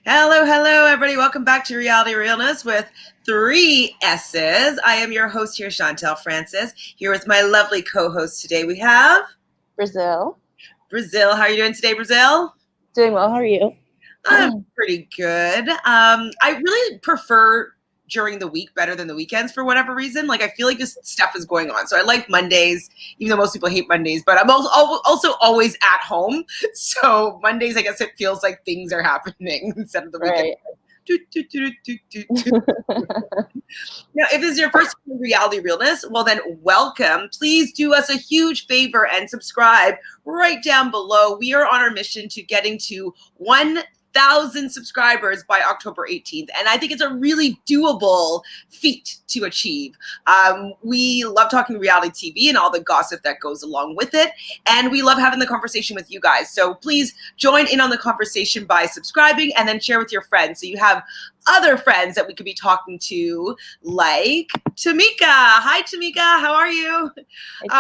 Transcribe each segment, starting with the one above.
Hello, hello, everybody. Welcome back to Reality Realness with 3 S's. I am your host here, Chantele Francis, here with my lovely co-host today. We have Brazil. Brazil. How are you doing today, Brazil? Doing well. How are you? I'm pretty good. I really prefer during the week better than the weekends for whatever reason. Like, I feel like this stuff is going on. So I like Mondays, even though most people hate Mondays, but I'm also always at home. So Mondays, I guess it feels like things are happening instead of the weekend. Right. Now, if this is your first time in Reality Realness, well then welcome. Please do us a huge favor and subscribe right down below. We are on our mission to getting to 1,000 subscribers by October 18th. And I think it's a really doable feat to achieve. We love talking reality TV and all the gossip that goes along with it. And we love having the conversation with you guys. So please join in on the conversation by subscribing and then share with your friends. So you have other friends that we could be talking to, like Tamika. Hi, Tamika. How are you?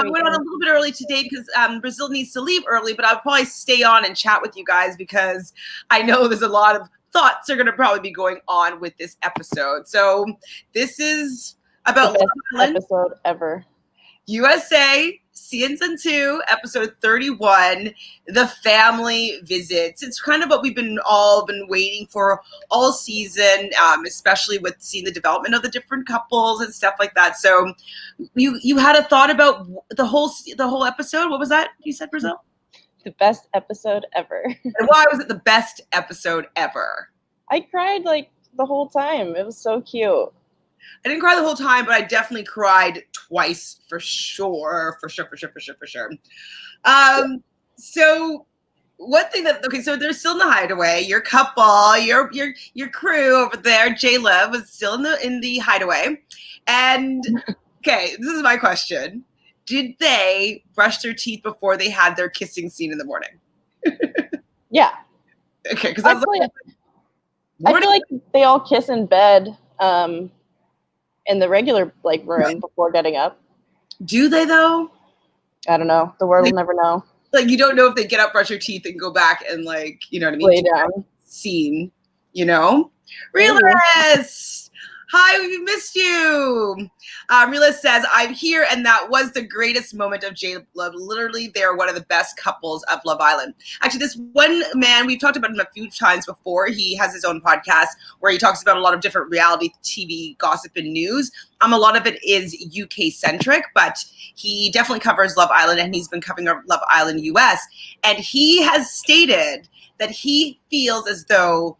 We went on a little bit early today because Brazil needs to leave early, but I'll probably stay on and chat with you guys because I know there's a lot of thoughts are going to probably be going on with this episode. So this is about the best episode ever. USA Season 2, episode 31, The Family Visits. It's kind of what we've all been waiting for all season, especially with seeing the development of the different couples and stuff like that. So you had a thought about the whole episode? What was that you said, Brazil? The best episode ever. And why was it the best episode ever? I cried like the whole time. It was so cute. I didn't cry the whole time, but I definitely cried twice for sure. So one thing so they're still in the hideaway. Your couple, your crew over there, J-Love, was still in the hideaway. And okay, this is my question. Did they brush their teeth before they had their kissing scene in the morning? Yeah. Okay, because I feel like they all kiss in bed. In the regular room before getting up. Do they though? I don't know. The world will never know. Like, you don't know if they get up, brush their teeth, and go back and you know what I mean? Lay down. Scene, you know? Realness! Hi, we missed you. Realness says, I'm here, and that was the greatest moment of J-Love. Literally, they're one of the best couples of Love Island. Actually, this one man, we've talked about him a few times before. He has his own podcast where he talks about a lot of different reality TV gossip and news. A lot of it is UK-centric, but he definitely covers Love Island, and he's been covering Love Island US. And he has stated that he feels as though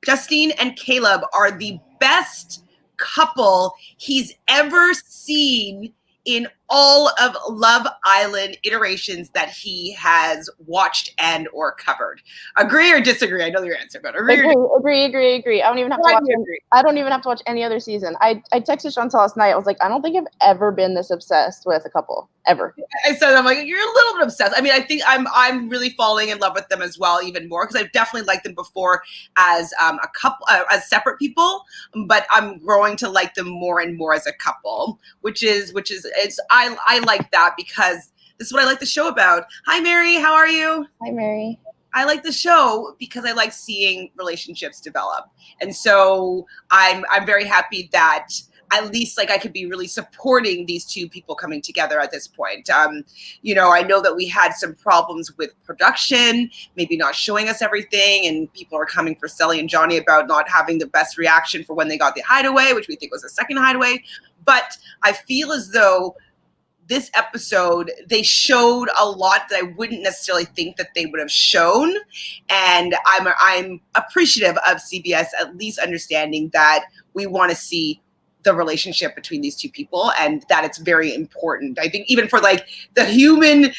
Justine and Caleb are the best couple he's ever seen in all of Love Island iterations that he has watched and or covered. Agree or disagree? I know your answer, but agree. I don't even have to watch. I don't even have to watch any other season. I texted Chantele last night. I was like, I don't think I've ever been this obsessed with a couple ever. I said, I'm like, you're a little bit obsessed. I mean, I think I'm really falling in love with them as well, even more, because I've definitely liked them before as a couple, as separate people, but I'm growing to like them more and more as a couple, which is I like that because this is what I like the show about. Hi, Mary. How are you? Hi, Mary. I like the show because I like seeing relationships develop. And so I'm very happy that at least I could be really supporting these two people coming together at this point. You know, I know that we had some problems with production, maybe not showing us everything, and people are coming for Sally and Johnny about not having the best reaction for when they got the hideaway, which we think was a second hideaway. But I feel as though this episode, they showed a lot that I wouldn't necessarily think that they would have shown. And I'm appreciative of CBS at least understanding that we want to see the relationship between these two people and that it's very important. I think even for the human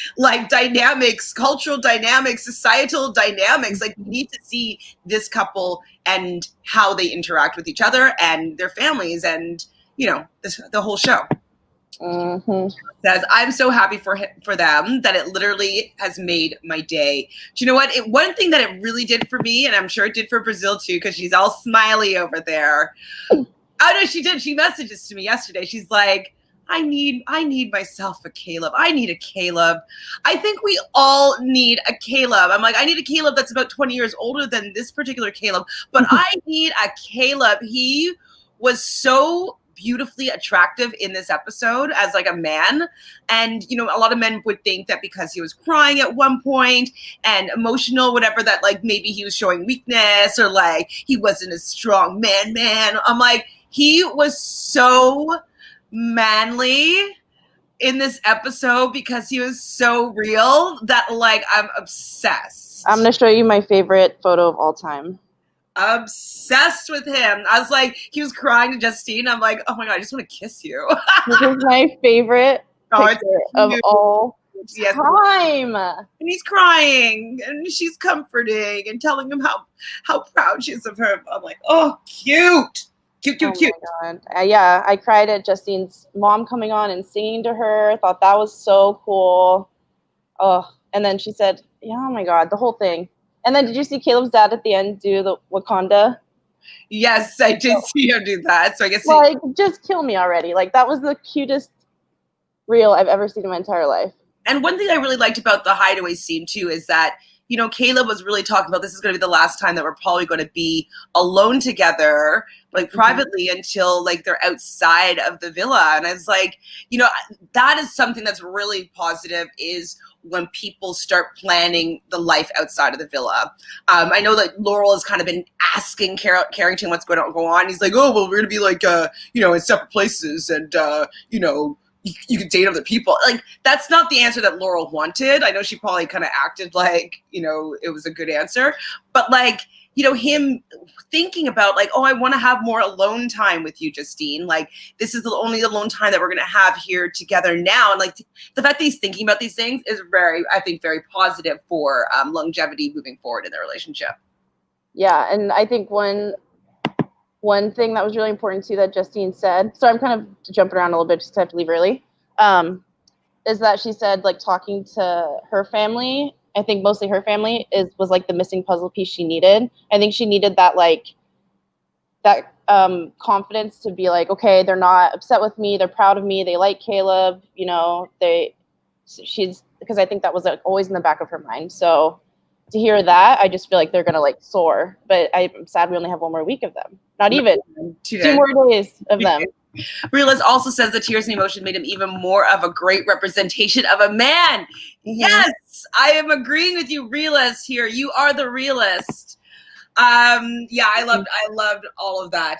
dynamics, cultural dynamics, societal dynamics, we need to see this couple and how they interact with each other and their families and, you know, the whole show. Mm-hmm. Says, I'm so happy for them that it literally has made my day. Do you know what? One thing that it really did for me, and I'm sure it did for Brazil too, because she's all smiley over there. Oh no, she did. She messages to me yesterday. She's like, I need myself a Caleb. I need a Caleb. I think we all need a Caleb. I'm like, I need a Caleb that's about 20 years older than this particular Caleb, but I need a Caleb. He was so beautifully attractive in this episode as like a man. And, you know, a lot of men would think that because he was crying at one point and emotional, whatever, that like maybe he was showing weakness or like he wasn't a strong man. I'm like, he was so manly in this episode because he was so real that like I'm obsessed. I'm gonna show you my favorite photo of all time. Obsessed with him. I was like, he was crying to Justine. I'm like, oh my God, I just want to kiss you. This is my favorite picture of all time. And he's crying and she's comforting and telling him how proud she is of him. I'm like, oh, cute. Cute. My God. Yeah, I cried at Justine's mom coming on and singing to her. Thought that was so cool. Oh, and then she said, yeah, oh my God, the whole thing. And then did you see Caleb's dad at the end do the Wakanda? Yes, I did see him do that. So I guess like, just kill me already. Like, that was the cutest reel I've ever seen in my entire life. And one thing I really liked about the hideaway scene too is that, you know, Caleb was really talking about this is going to be the last time that we're probably going to be alone together, like privately until like they're outside of the villa. And I was like, you know, that is something that's really positive is when people start planning the life outside of the villa. I know that Laurel has kind of been asking Carrington what's going to go on. He's like, oh, well, we're going to be like, you know, in separate places and, you know, you could date other people. Like, that's not the answer that Laurel wanted. I know she probably kind of acted like, you know, it was a good answer. But, like, you know, him thinking about, like, oh, I want to have more alone time with you, Justine. Like, this is the only alone time that we're going to have here together now. And, like, the fact that he's thinking about these things is very, I think, very positive for longevity moving forward in their relationship. Yeah, and I think one thing that was really important too that Justine said, so I'm kind of jumping around a little bit just because I have to leave early, is that she said like talking to her family, I think mostly her family, was like the missing puzzle piece she needed. I think she needed that confidence to be like, okay, they're not upset with me, they're proud of me, they like Caleb, you know, she's, because I think that was like always in the back of her mind. So to hear that, I just feel like they're gonna like soar. But I'm sad we only have one more week of them. Not even 2 more days of them. Realist also says the tears and emotion made him even more of a great representation of a man. Mm-hmm. Yes, I am agreeing with you, Realist. Here, you are the realist. Yeah, I loved all of that.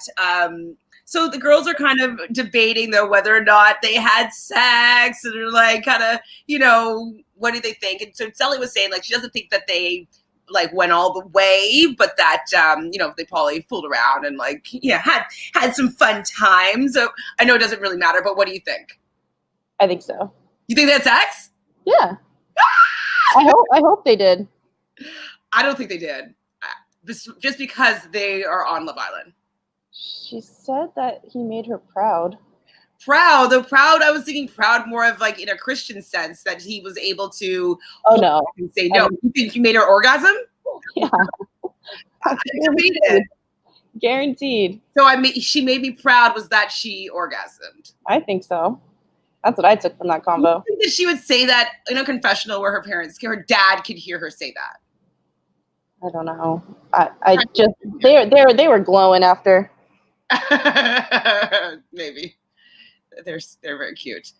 So the girls are kind of debating though whether or not they had sex, and they're like kind of, you know, what do they think? And so Sally was saying like she doesn't think that they like went all the way, but that you know, they probably fooled around and like, yeah, had some fun times. So I know it doesn't really matter, but what do you think? I think so. You think they had sex? Yeah. I hope they did. I don't think they did. Just because they are on Love Island. She said that he made her proud. Proud, though proud, I was thinking proud more of like in a Christian sense that he was able to say no. You think you made her orgasm? Yeah. Guaranteed. So she made me proud was that she orgasmed. I think so. That's what I took from that combo. You think that she would say that in a confessional where her dad could hear her say that? I don't know. I just they were glowing after. Maybe. They're very cute.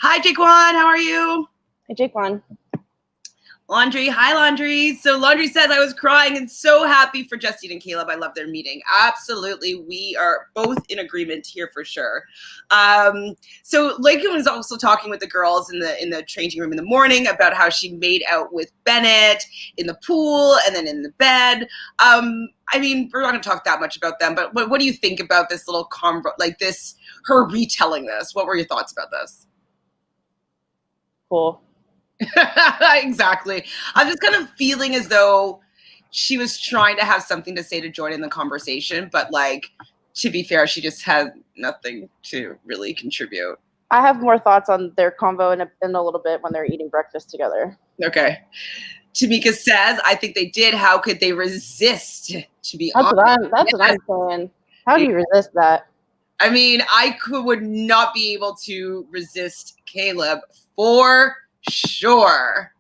Hi, Jaquan. How are you? Hey, Jaquan. Laundry. Hi, Laundry. So Laundry says, I was crying and so happy for Justine and Caleb. I love their meeting. Absolutely. We are both in agreement here for sure. So Lakeland was also talking with the girls in the changing room in the morning about how she made out with Bennett in the pool and then in the bed. I mean, we're not going to talk that much about them, but what do you think about this little convo, like this, her retelling this? What were your thoughts about this? Cool. Exactly. I'm just kind of feeling as though she was trying to have something to say to join in the conversation, but like, to be fair, she just had nothing to really contribute. I have more thoughts on their convo in a little bit when they're eating breakfast together. Okay. Tamika says, I think they did. How could they resist, to be honest? That's what I'm saying. How do you resist that? I mean, would not be able to resist Caleb for sure.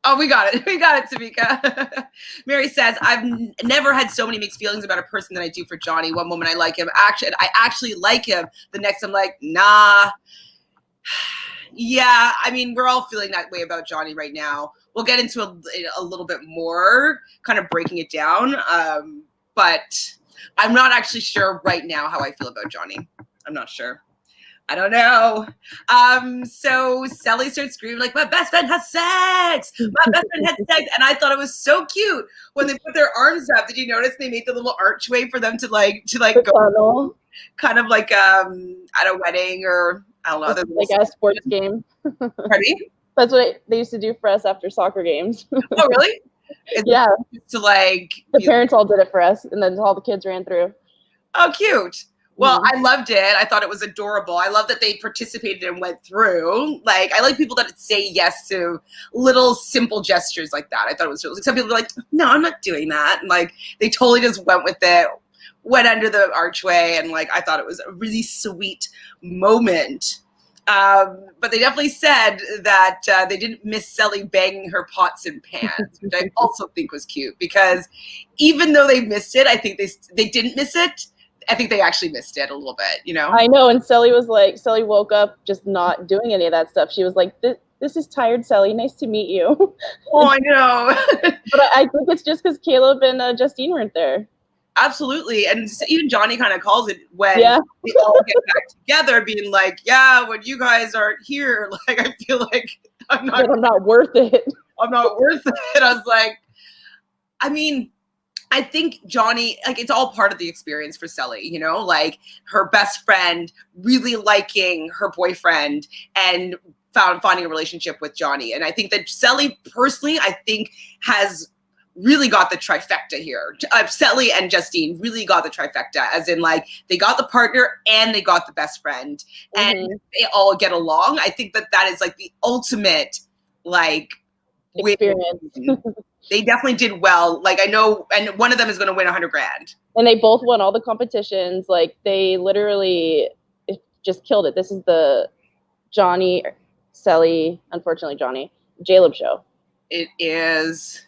Oh, we got it. We got it, Tamika. Mary says, I've never had so many mixed feelings about a person than I do for Johnny. One moment I like him. I actually like him. The next I'm like, nah. Yeah, I mean, we're all feeling that way about Johnny right now. We'll get into a little bit more, kind of breaking it down. But I'm not actually sure right now how I feel about Johnny. I'm not sure. I don't know. So Sally starts screaming like, my best friend has sex. My best friend had sex. And I thought it was so cute when they put their arms up. Did you notice they made the little archway for them to go tunnel. Kind of like at a wedding or I don't know. Like a sports game. Pardon me? That's what they used to do for us after soccer games. Oh, really? Yeah. To like the parents all did it for us, and then all the kids ran through. Oh, cute. Well, I loved it. I thought it was adorable. I love that they participated and went through. Like, I like people that say yes to little simple gestures like that. I thought it was really, some people were like, no, I'm not doing that. And like, they totally just went with it, went under the archway. And like, I thought it was a really sweet moment. But they definitely said that they didn't miss Sally banging her pots and pans, which I also think was cute because even though they missed it, I think they didn't miss it. I think they actually missed it a little bit, you know? I know, and Sally woke up just not doing any of that stuff. She was like, this is tired, Sally. Nice to meet you. Oh, I know. But I think it's just because Caleb and Justine weren't there. Absolutely. And even Johnny kind of calls it when they all get back together, being like, yeah, when you guys aren't here, like, I feel like I'm not worth it. I'm not worth it. I was like, I mean, I think Johnny, like, it's all part of the experience for Sally, you know, like her best friend really liking her boyfriend and finding a relationship with Johnny. And I think that Sally personally, I think has really got the trifecta here. Sally and Justine really got the trifecta, as in like they got the partner and they got the best friend and they all get along. I think that is like the ultimate like experience. They definitely did well. Like I know, and one of them is going to win $100,000. And they both won all the competitions. Like they literally just killed it. This is the Johnny, Sally, unfortunately Johnny, Caleb show. It is.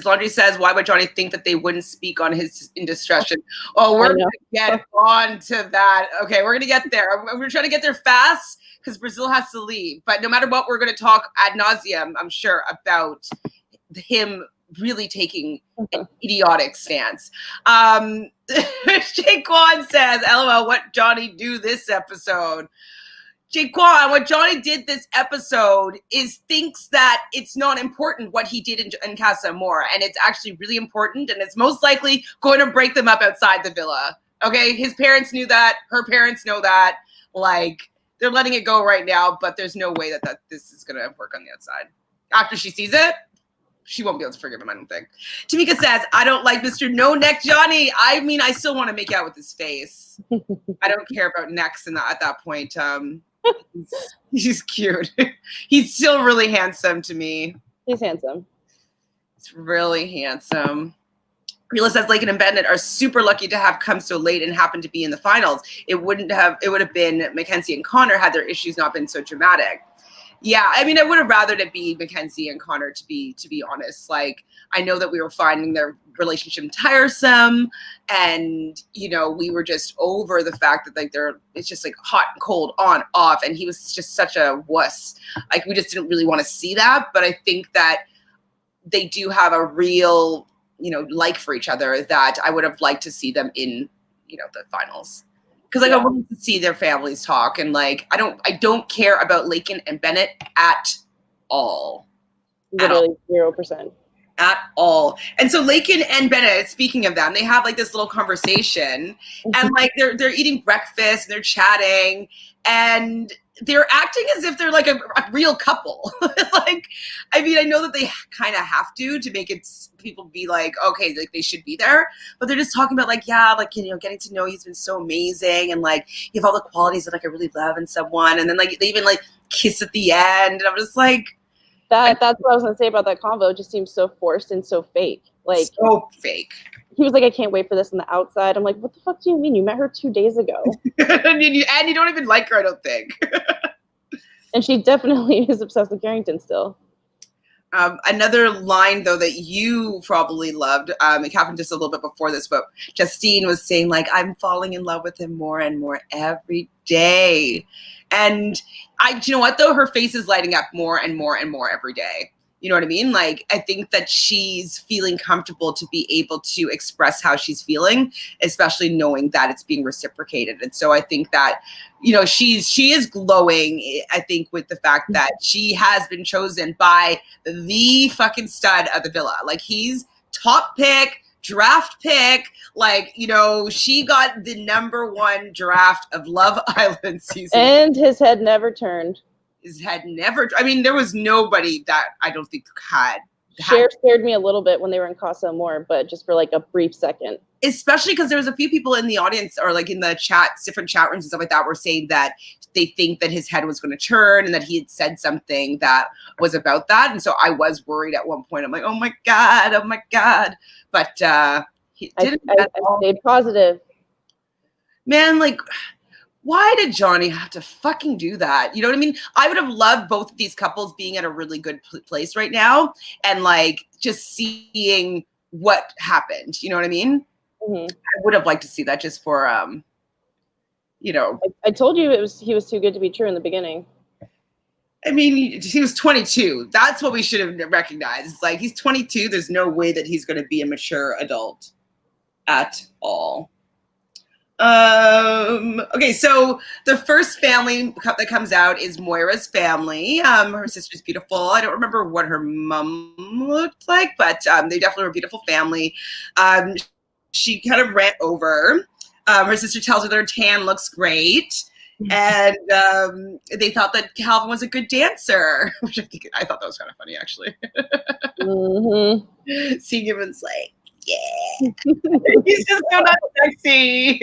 Laundry says, why would Johnny think that they wouldn't speak on his indiscretion? Oh, we're going to get on to that. Okay, we're going to get there. We're trying to get there fast because Brazil has to leave. But no matter what, we're going to talk ad nauseum, I'm sure, about him really taking an idiotic stance. Jaquan says, LOL, what Johnny do this episode? Jaquan, what Johnny did this episode is thinks that it's not important what he did in Casa Amor, and it's actually really important, and it's most likely going to break them up outside the villa. Okay, his parents knew that, her parents know that. Like, they're letting it go right now, but there's no way that this is going to work on the outside. After she sees it, she won't be able to forgive him, I don't think. Tamika says, I don't like Mr. No Neck Johnny. I mean, I still want to make out with his face. I don't care about necks at that point. He's cute. He's still really handsome to me. He's handsome. He's really handsome. Mila says Lakin and Bennett are super lucky to have come so late and happen to be in the finals. It would have been Mackenzie and Connor had their issues not been so dramatic. Yeah, I mean, I would have rathered it be Mackenzie and Connor, to be honest. Like, I know that we were finding their relationship tiresome, and you know, we were just over the fact that like it's just like hot and cold, on, off, and he was just such a wuss. Like, we just didn't really want to see that. But I think that they do have a real, you know, like for each other that I would have liked to see them in, you know, the finals. Because like I wanted to see their families talk, and like I don't care about Lakin and Bennett at all. Literally 0%. At all. And so Lakin and Bennett, speaking of them, they have like this little conversation, and like they're eating breakfast and they're chatting, and they're acting as if they're like a real couple. Like, I mean, I know that they kind of have to make it people be like, okay, like they should be there, but they're just talking about like, yeah, like, you know, getting to know you's been so amazing, and like you have all the qualities that like I really love in someone, and then like they even like kiss at the end, and I'm just like, that's what I was gonna say about that convo. It just seems so forced and so fake. Like so fake. he was like, I can't wait for this on the outside. I'm like, what the fuck do you mean? You met her 2 days ago. and you don't even like her, I don't think. And she definitely is obsessed with Carrington still. Another line, though, that you probably loved, it happened just a little bit before this, but Justine was saying, like, I'm falling in love with him more and more every day. And you know what, though? Her face is lighting up more and more and more every day. You know what I mean? Like, I think that she's feeling comfortable to be able to express how she's feeling, especially knowing that it's being reciprocated. And so I think that, you know, she is glowing, I think, with the fact that she has been chosen by the fucking stud of the villa. Like, he's top pick, draft pick. Like, you know, she got the #1 draft of Love Island season. And his head never turned. His head never, I mean, there was nobody that I don't think had. Cher scared me a little bit when they were in Casa Amor, but just for like a brief second. Especially because there was a few people in the audience or like in the chats, different chat rooms and stuff like that, were saying that they think that his head was going to turn and that he had said something that was about that. And so I was worried at one point. I'm like, oh my God. But he didn't. I stayed positive. Man, like, why did Johnny have to fucking do that? You know what I mean? I would have loved both of these couples being at a really good place right now and like just seeing what happened. You know what I mean? Mm-hmm. I would have liked to see that just for, you know. I told you he was too good to be true in the beginning. I mean, he was 22. That's what we should have recognized. It's like, he's 22. There's no way that he's going to be a mature adult at all. Okay, so the first family that comes out is Moira's family. Her sister's beautiful. I don't remember what her mom looked like, but they definitely were a beautiful family. She kind of ran over. Her sister tells her their tan looks great. And they thought that Calvin was a good dancer, which I thought that was kind of funny, actually. Mm-hmm. Seeing him and like, yeah, he's just so not sexy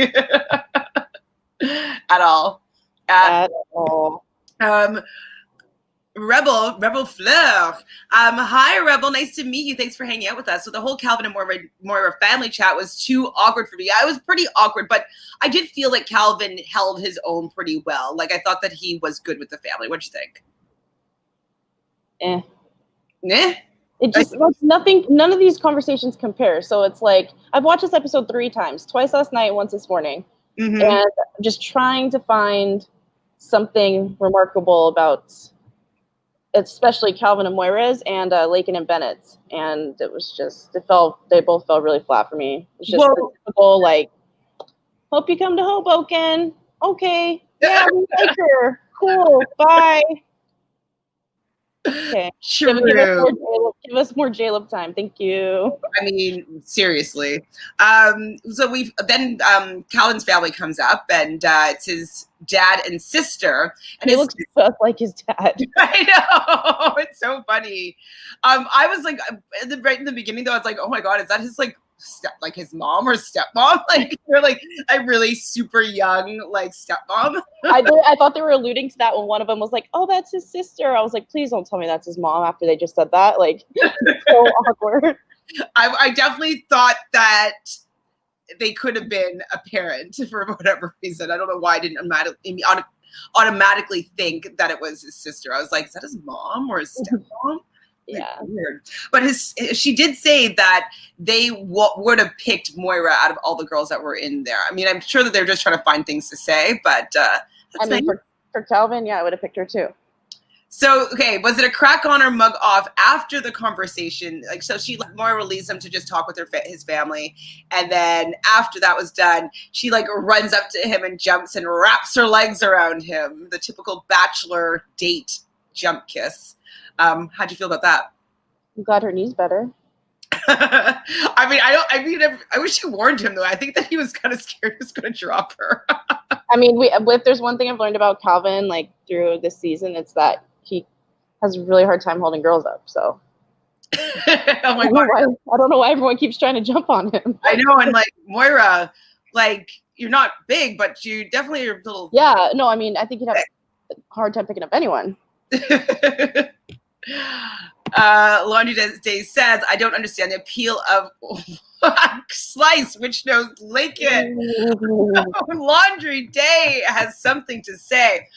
at all. At all. Rebel Fleur. Hi, Rebel. Nice to meet you. Thanks for hanging out with us. So the whole Calvin and Moira family chat was too awkward for me. I was pretty awkward, but I did feel like Calvin held his own pretty well. Like, I thought that he was good with the family. What'd you think? It just nothing. None of these conversations compare. So it's like I've watched this episode 3 times, twice last night, once this morning, and just trying to find something remarkable about, especially Calvin and Moira's and Lakin and Bennett's, and it was just they both fell really flat for me. It's just the typical like, hope you come to Hoboken. Okay, yeah, we like her. Cool, bye. Okay. True. Give us more J-Love time. Thank you. I mean, seriously. So we've then Calvin's family comes up, and it's his dad and sister. And he looks just like his dad. I know. It's so funny. I was like, right in the beginning, though, I was like, oh my God, is that his like his mom or stepmom? Like, they're like a really super young like stepmom. I thought they were alluding to that when one of them was like, oh, that's his sister. I was like, please don't tell me that's his mom after they just said that. Like, so awkward. I definitely thought that they could have been a parent for whatever reason. I don't know why I didn't automatically think that it was his sister. I was like, is that his mom or his stepmom? Yeah, weird. But she did say that they would have picked Moira out of all the girls that were in there. I mean, I'm sure that they're just trying to find things to say, but I mean, for Calvin, yeah, I would have picked her too. So, okay, was it a crack on or mug off after the conversation? Like, so Moira leaves him to just talk with his family, and then after that was done, she like runs up to him and jumps and wraps her legs around him, the typical bachelor date jump kiss. How'd you feel about that? I'm glad her knee's better. I wish she warned him though. I think that he was kind of scared he was going to drop her. I mean, if there's one thing I've learned about Calvin, like through this season, it's that he has a really hard time holding girls up. So oh my God. I don't know why everyone keeps trying to jump on him. I know, and like Moira, like you're not big, but you definitely are a little. Yeah, no, I mean, I think he'd have a hard time picking up anyone. Laundry Day says, I don't understand the appeal of wax Slice, which knows Lincoln. Laundry Day has something to say.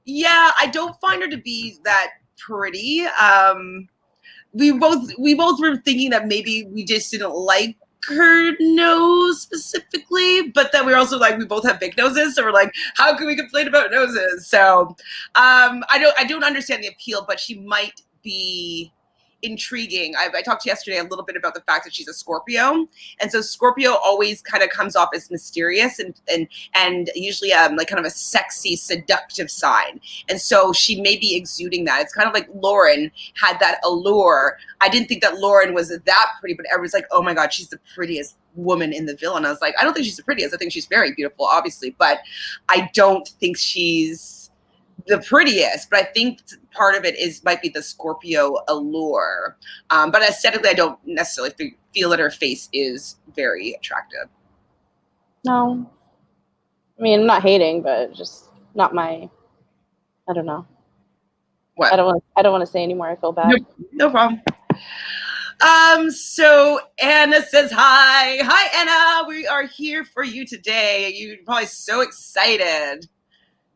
Yeah, I don't find her to be that pretty. We both were thinking that maybe we just didn't like her nose specifically, but then we were also like, we both have big noses, so we're like, how can we complain about noses? So I don't understand the appeal, but she might be intriguing. I talked yesterday a little bit about the fact that she's a Scorpio, and so Scorpio always kind of comes off as mysterious and usually like kind of a sexy, seductive sign, and so she may be exuding that. It's kind of like Lauren had that allure. I didn't think that Lauren was that pretty, but everyone's like, oh my God, she's the prettiest woman in the villain. I was like, I don't think she's the prettiest. I think she's very beautiful, obviously, but I don't think she's the prettiest. But I think part of it might be the Scorpio allure. But aesthetically, I don't necessarily feel that her face is very attractive. No. I mean, I'm not hating, but just not my, I don't know. What? I don't want to say anymore. I feel bad. No problem. So Anna says hi. Hi, Anna. We are here for you today. You're probably so excited.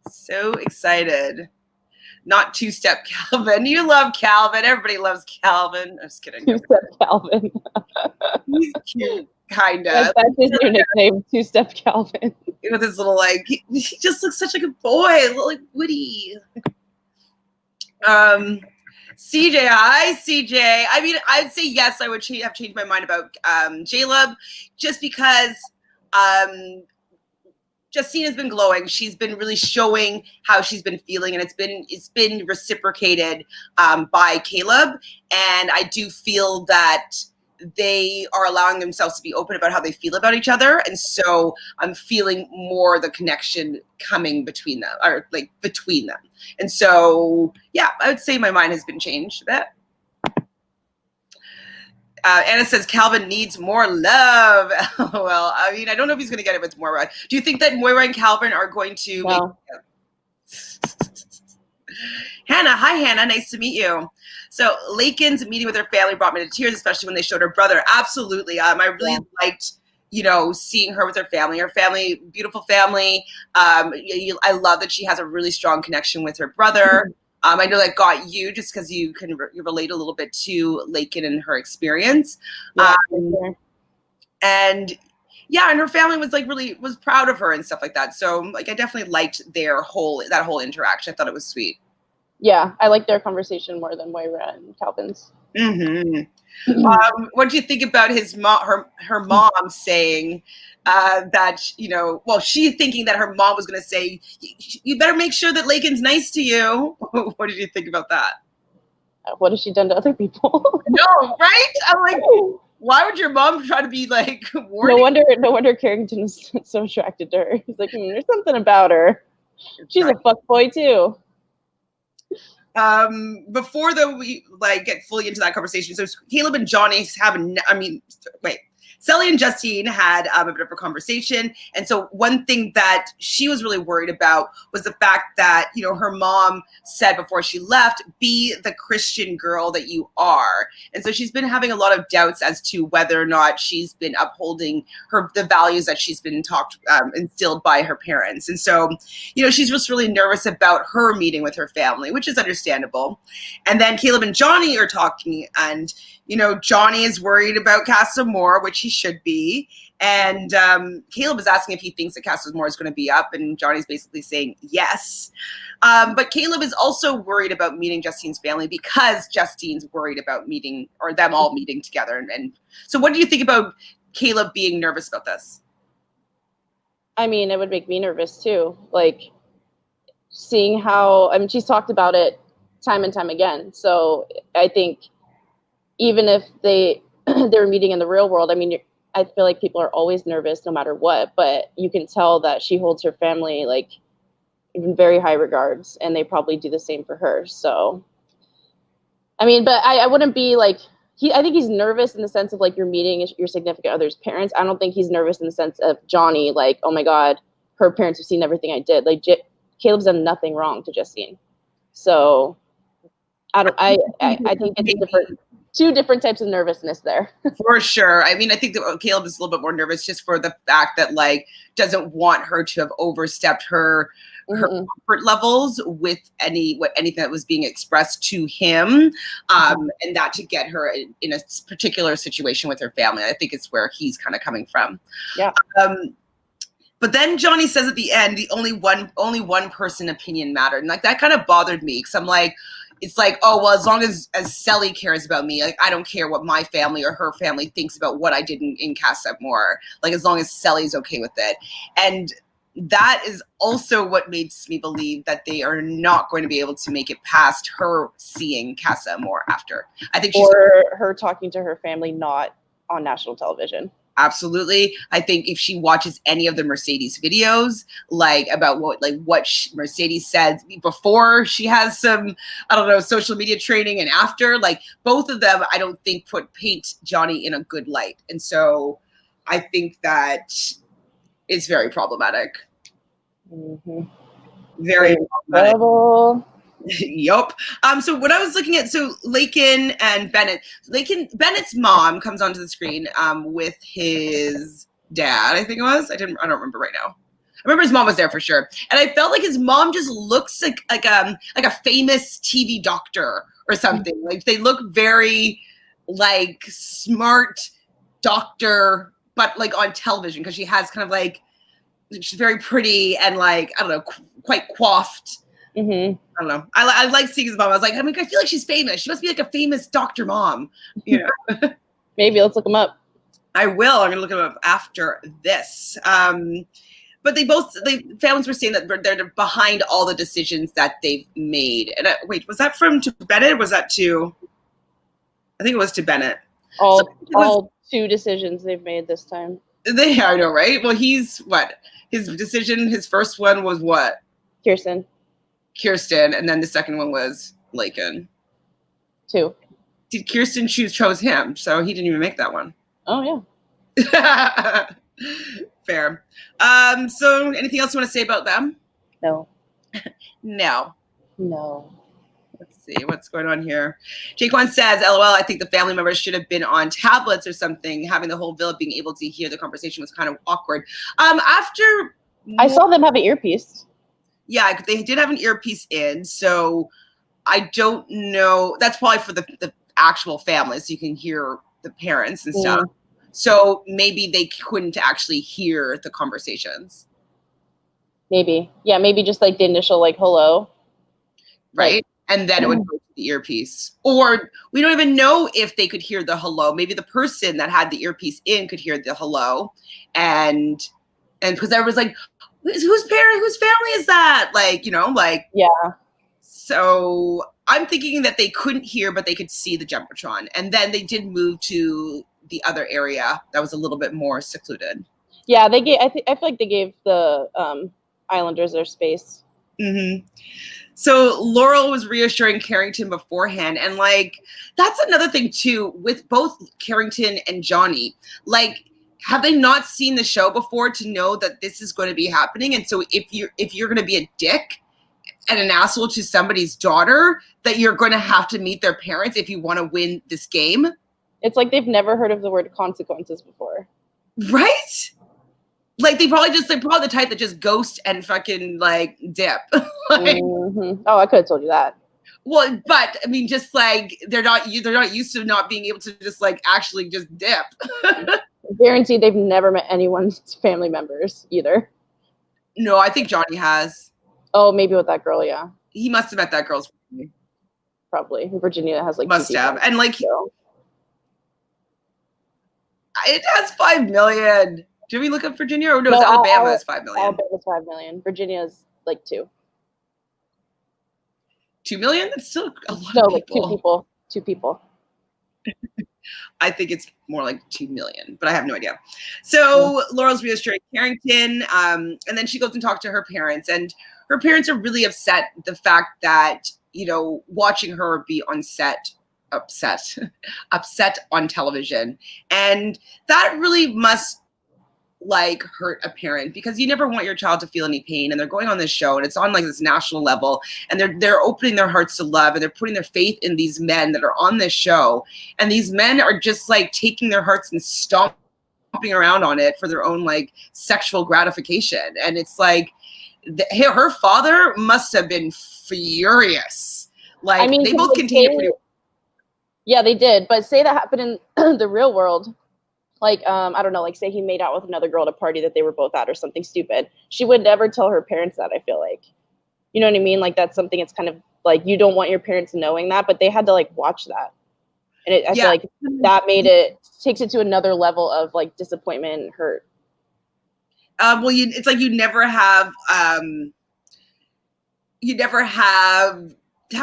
So excited. Not two-step Calvin. You love Calvin. Everybody loves Calvin. I'm just kidding. Two-step Calvin. He's cute, kind of. That's his new nickname, Two-Step Calvin. With his little, like, he just looks such a good boy. Little, like, Woody. CJ, hi, CJ. I mean, I'd say yes, I would have changed my mind about J-Lub, just because Justine has been glowing. She's been really showing how she's been feeling, and it's been reciprocated by Caleb. And I do feel that they are allowing themselves to be open about how they feel about each other. And so I'm feeling more the connection coming between them, or like between them. And so, yeah, I would say my mind has been changed a bit. Anna says Calvin needs more love. Well, I mean, I don't know if he's going to get it with Moira. Do you think that Moira and Calvin are going to No. Hannah, hi Hannah, nice to meet you. So Lakin's meeting with her family brought me to tears, especially when they showed her brother. Absolutely. I really liked, seeing her with her family. Her family, beautiful family. I love that she has a really strong connection with her brother. I know that got you just because you can relate a little bit to Lakin and her experience. And her family was like really was proud of her and stuff like that. So like I definitely liked that whole interaction. I thought it was sweet. Yeah, I like their conversation more than Moira and Calvin's. What do you think about her mom saying that, she's thinking that her mom was going to say, you better make sure that Lakin's nice to you. What did you think about that? What has she done to other people? No, right? I'm like, why would your mom try to be like warning? No wonder Carrington was so attracted to her. He's like, there's something about her. She's a fuckboy too. Before we get fully into that conversation, so Caleb and Johnny Sally and Justine had a bit of a conversation. And so one thing that she was really worried about was the fact that, her mom said before she left, be the Christian girl that you are. And so she's been having a lot of doubts as to whether or not she's been upholding the values that she's been instilled by her parents. And so, she's just really nervous about her meeting with her family, which is understandable. And then Caleb and Johnny are talking, and Johnny is worried about Casa Moore, which he should be. And Caleb is asking if he thinks that Casa Moore is going to be up, and Johnny's basically saying yes. But Caleb is also worried about meeting Justine's family because Justine's worried about meeting, or them all meeting together. And so what do you think about Caleb being nervous about this? I mean, it would make me nervous too. Like, seeing how, she's talked about it time and time again. So I think even if they were meeting in the real world, I feel like people are always nervous no matter what, but you can tell that she holds her family like in very high regards, and they probably do the same for her. So, but I wouldn't be like, I think he's nervous in the sense of like you're meeting your significant other's parents. I don't think he's nervous in the sense of Johnny, like, oh my God, her parents have seen everything I did. Like Caleb's done nothing wrong to Justine. So I think it's a different two different types of nervousness there. For sure. I mean, I think that Caleb is a little bit more nervous just for the fact that like doesn't want her to have overstepped her comfort levels with anything that was being expressed to him, and that to get her in a particular situation with her family. I think it's where he's kind of coming from. Yeah. But then Johnny says at the end, the only one person opinion mattered, and like that kind of bothered me because I'm like, it's like, oh well, as long as Sally cares about me, like I don't care what my family or her family thinks about what I did in Casa Amor. Like as long as Sally's okay with it, and that is also what makes me believe that they are not going to be able to make it past her seeing Casa Amor after. I think she's her talking to her family not on national television. Absolutely. I think if she watches any of the Mercedes videos, like about what Mercedes said before she has some, I don't know, social media training and after, like both of them, I don't think paint Johnny in a good light. And so I think that it's very problematic. Very problematic. Yup. So when I was looking at, so Laken and Bennett's mom comes onto the screen with his dad, I think it was. I don't remember right now. I remember his mom was there for sure. And I felt like his mom just looks like a famous TV doctor or something. Like they look very like smart doctor, but like on television because she has kind of like, she's very pretty and like, I don't know, quite coiffed. I don't know. I like seeing his mom. I was like, I mean, I feel like she's famous. She must be like a famous doctor mom, you know. Maybe let's look them up. I will. I'm gonna look them up after this. But the families were saying that they're behind all the decisions that they've made. And wait, was that to Bennett? Or was that to? I think it was to Bennett. All two decisions they've made this time. I know, right? Well, his decision. His first one was what? Kirsten, and then the second one was Laken. 2. Did Kirsten chose him, so he didn't even make that one. Oh, yeah. Fair. So anything else you want to say about them? No. No. Let's see what's going on here. Jaquan says, LOL, I think the family members should have been on tablets or something. Having the whole villa being able to hear the conversation was kind of awkward. I saw them have an earpiece. Yeah, they did have an earpiece in, so I don't know. That's probably for the actual family, so you can hear the parents and stuff. So maybe they couldn't actually hear the conversations. Maybe. Yeah, maybe just like the initial like hello. Right? And then it would go to the earpiece. Or we don't even know if they could hear the hello. Maybe the person that had the earpiece in could hear the hello. And because everyone's like, whose family is that? Like, you know, like. Yeah. So I'm thinking that they couldn't hear, but they could see the Jumbotron. And then they did move to the other area that was a little bit more secluded. Yeah, I feel like they gave the Islanders their space. So Laurel was reassuring Carrington beforehand. And like, that's another thing too, with both Carrington and Johnny, like, have they not seen the show before to know that this is going to be happening? And so if you're going to be a dick and an asshole to somebody's daughter, that you're going to have to meet their parents if you want to win this game. It's like they've never heard of the word consequences before. Right? Like they're probably the type that just ghost and fucking like dip. Like, Oh, I could have told you that. Well, but I mean, just like they're not used to not being able to just like actually just dip. Guaranteed they've never met anyone's family members either. No, I think Johnny has. Oh, maybe with that girl, yeah. He must have met that girl's family. Probably. Virginia has like must have. And like it has 5 million. Did we look up Virginia? Or no, Alabama has 5 million. Alabama's 5 million. Virginia's like 2. 2 million? That's still a lot of people. Like 2 people. I think it's more like 2 million, but I have no idea. So Laurel's reassuring Carrington, and then she goes and talks to her parents, and her parents are really upset the fact that, you know, watching her be on set, upset on television. And that really must like hurt a parent, because you never want your child to feel any pain, and they're going on this show and it's on like this national level, and they're opening their hearts to love, and they're putting their faith in these men that are on this show, and these men are just like taking their hearts and stomping around on it for their own like sexual gratification. And it's like her father must have been furious. Like, I mean, they both contained it pretty well. Yeah, they did. But say that happened in the real world. Like, I don't know, like say he made out with another girl at a party that they were both at or something stupid. She would never tell her parents that, I feel like. You know what I mean? Like, that's something, it's kind of like you don't want your parents knowing that, but they had to like watch that. And I feel like that takes it to another level of like disappointment and hurt. Well, it's like you never have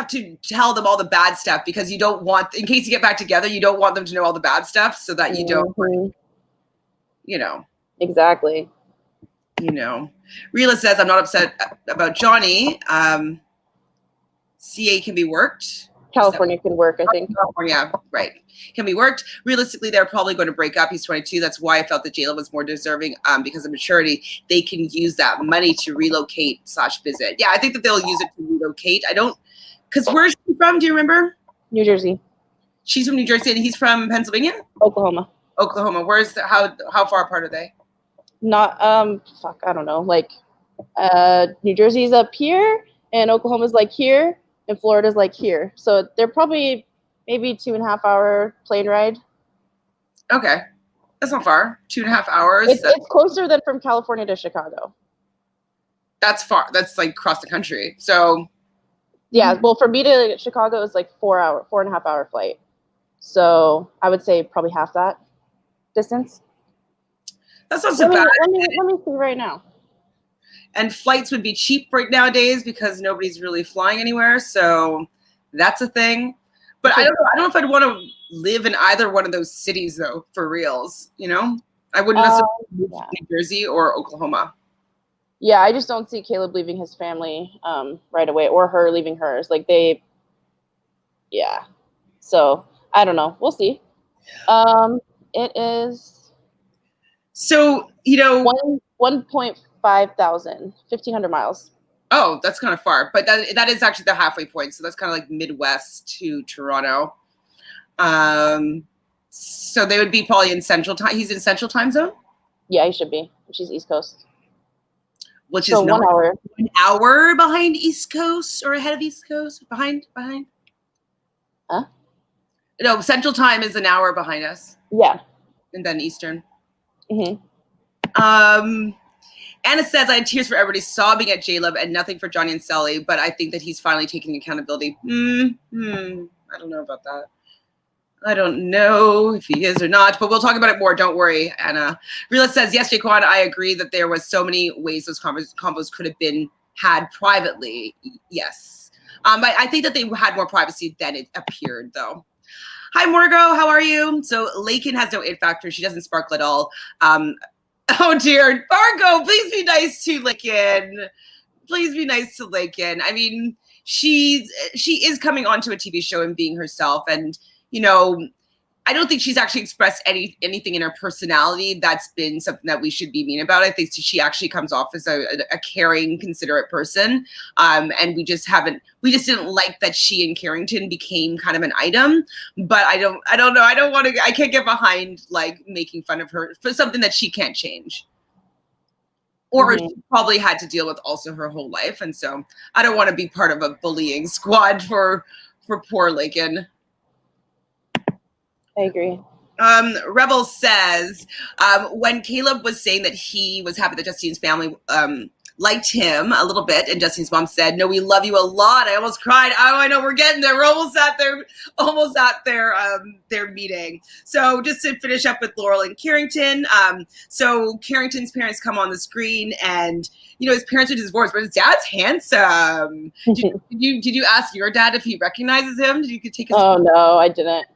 to tell them all the bad stuff, because you don't want, in case you get back together, you don't want them to know all the bad stuff, so that you don't, you know. Exactly. You know, Rila says, I'm not upset about Johnny. CA can be worked. California can work, I think. California, right. Can be worked. Realistically, they're probably going to break up. He's 22. That's why I felt that J-Lo was more deserving, because of maturity. They can use that money to relocate/visit. Yeah, I think that they'll use it to relocate. I don't, because where's she from? Do you remember? New Jersey. She's from New Jersey, and he's from Pennsylvania? Oklahoma. Where's how far apart are they? Not, I don't know. Like, New Jersey's up here, and Oklahoma's like here, and Florida's like here. So they're probably maybe 2.5 hour plane ride. Okay. That's not far. 2.5 hours. It's closer than from California to Chicago. That's far. That's like across the country. So yeah, well, for me to Chicago is like 4.5 hour flight. So I would say probably half that distance. That's not so bad. Let me see right now. And flights would be cheap right nowadays because nobody's really flying anywhere. So that's a thing. But I don't know if I'd want to live in either one of those cities, though, for reals. You know, I wouldn't necessarily move to New Jersey or Oklahoma. Yeah, I just don't see Caleb leaving his family right away, or her leaving hers. Like yeah. So I don't know. We'll see. It is. So, you know, 1.5 thousand, 1,500 miles. Oh, that's kind of far, but that is actually the halfway point. So that's kind of like Midwest to Toronto. So they would be probably in Central Time. He's in Central Time Zone? Yeah, he should be. She's East Coast. Which is 1 hour. 1 hour behind East Coast, or ahead of East Coast? Behind? Huh? No, Central Time is an hour behind us. Yeah. And then Eastern. Mm-hmm. Anna says, I had tears for everybody sobbing at J-Lub and nothing for Johnny and Sally, but I think that he's finally taking accountability. I don't know about that. I don't know if he is or not, but we'll talk about it more. Don't worry, Anna. Rila says, yes, Jaquan, I agree that there was so many ways those combos could have been had privately. Yes. I think that they had more privacy than it appeared, though. Hi, Morgo. How are you? So Lakin has no it factor. She doesn't sparkle at all. Oh, dear. Margot, please be nice to Lakin. Please be nice to Lakin. I mean, she is coming onto a TV show and being herself. And, you know, I don't think she's actually expressed anything in her personality that's been something that we should be mean about. I think she actually comes off as a caring, considerate person. And we just didn't like that she and Carrington became kind of an item. But I don't know. I can't get behind like making fun of her for something that she can't change. Or she probably had to deal with also her whole life. And so I don't want to be part of a bullying squad for poor Lakin. I agree. Rebel says, when Caleb was saying that he was happy that Justine's family liked him a little bit, and Justine's mom said, no, we love you a lot. I almost cried. Oh, I know, we're getting there. We're almost at their meeting. So just to finish up with Laurel and Carrington. So Carrington's parents come on the screen, and you know, his parents are divorced, but his dad's handsome. Did you ask your dad if he recognizes him? Did you take his Oh no, I didn't.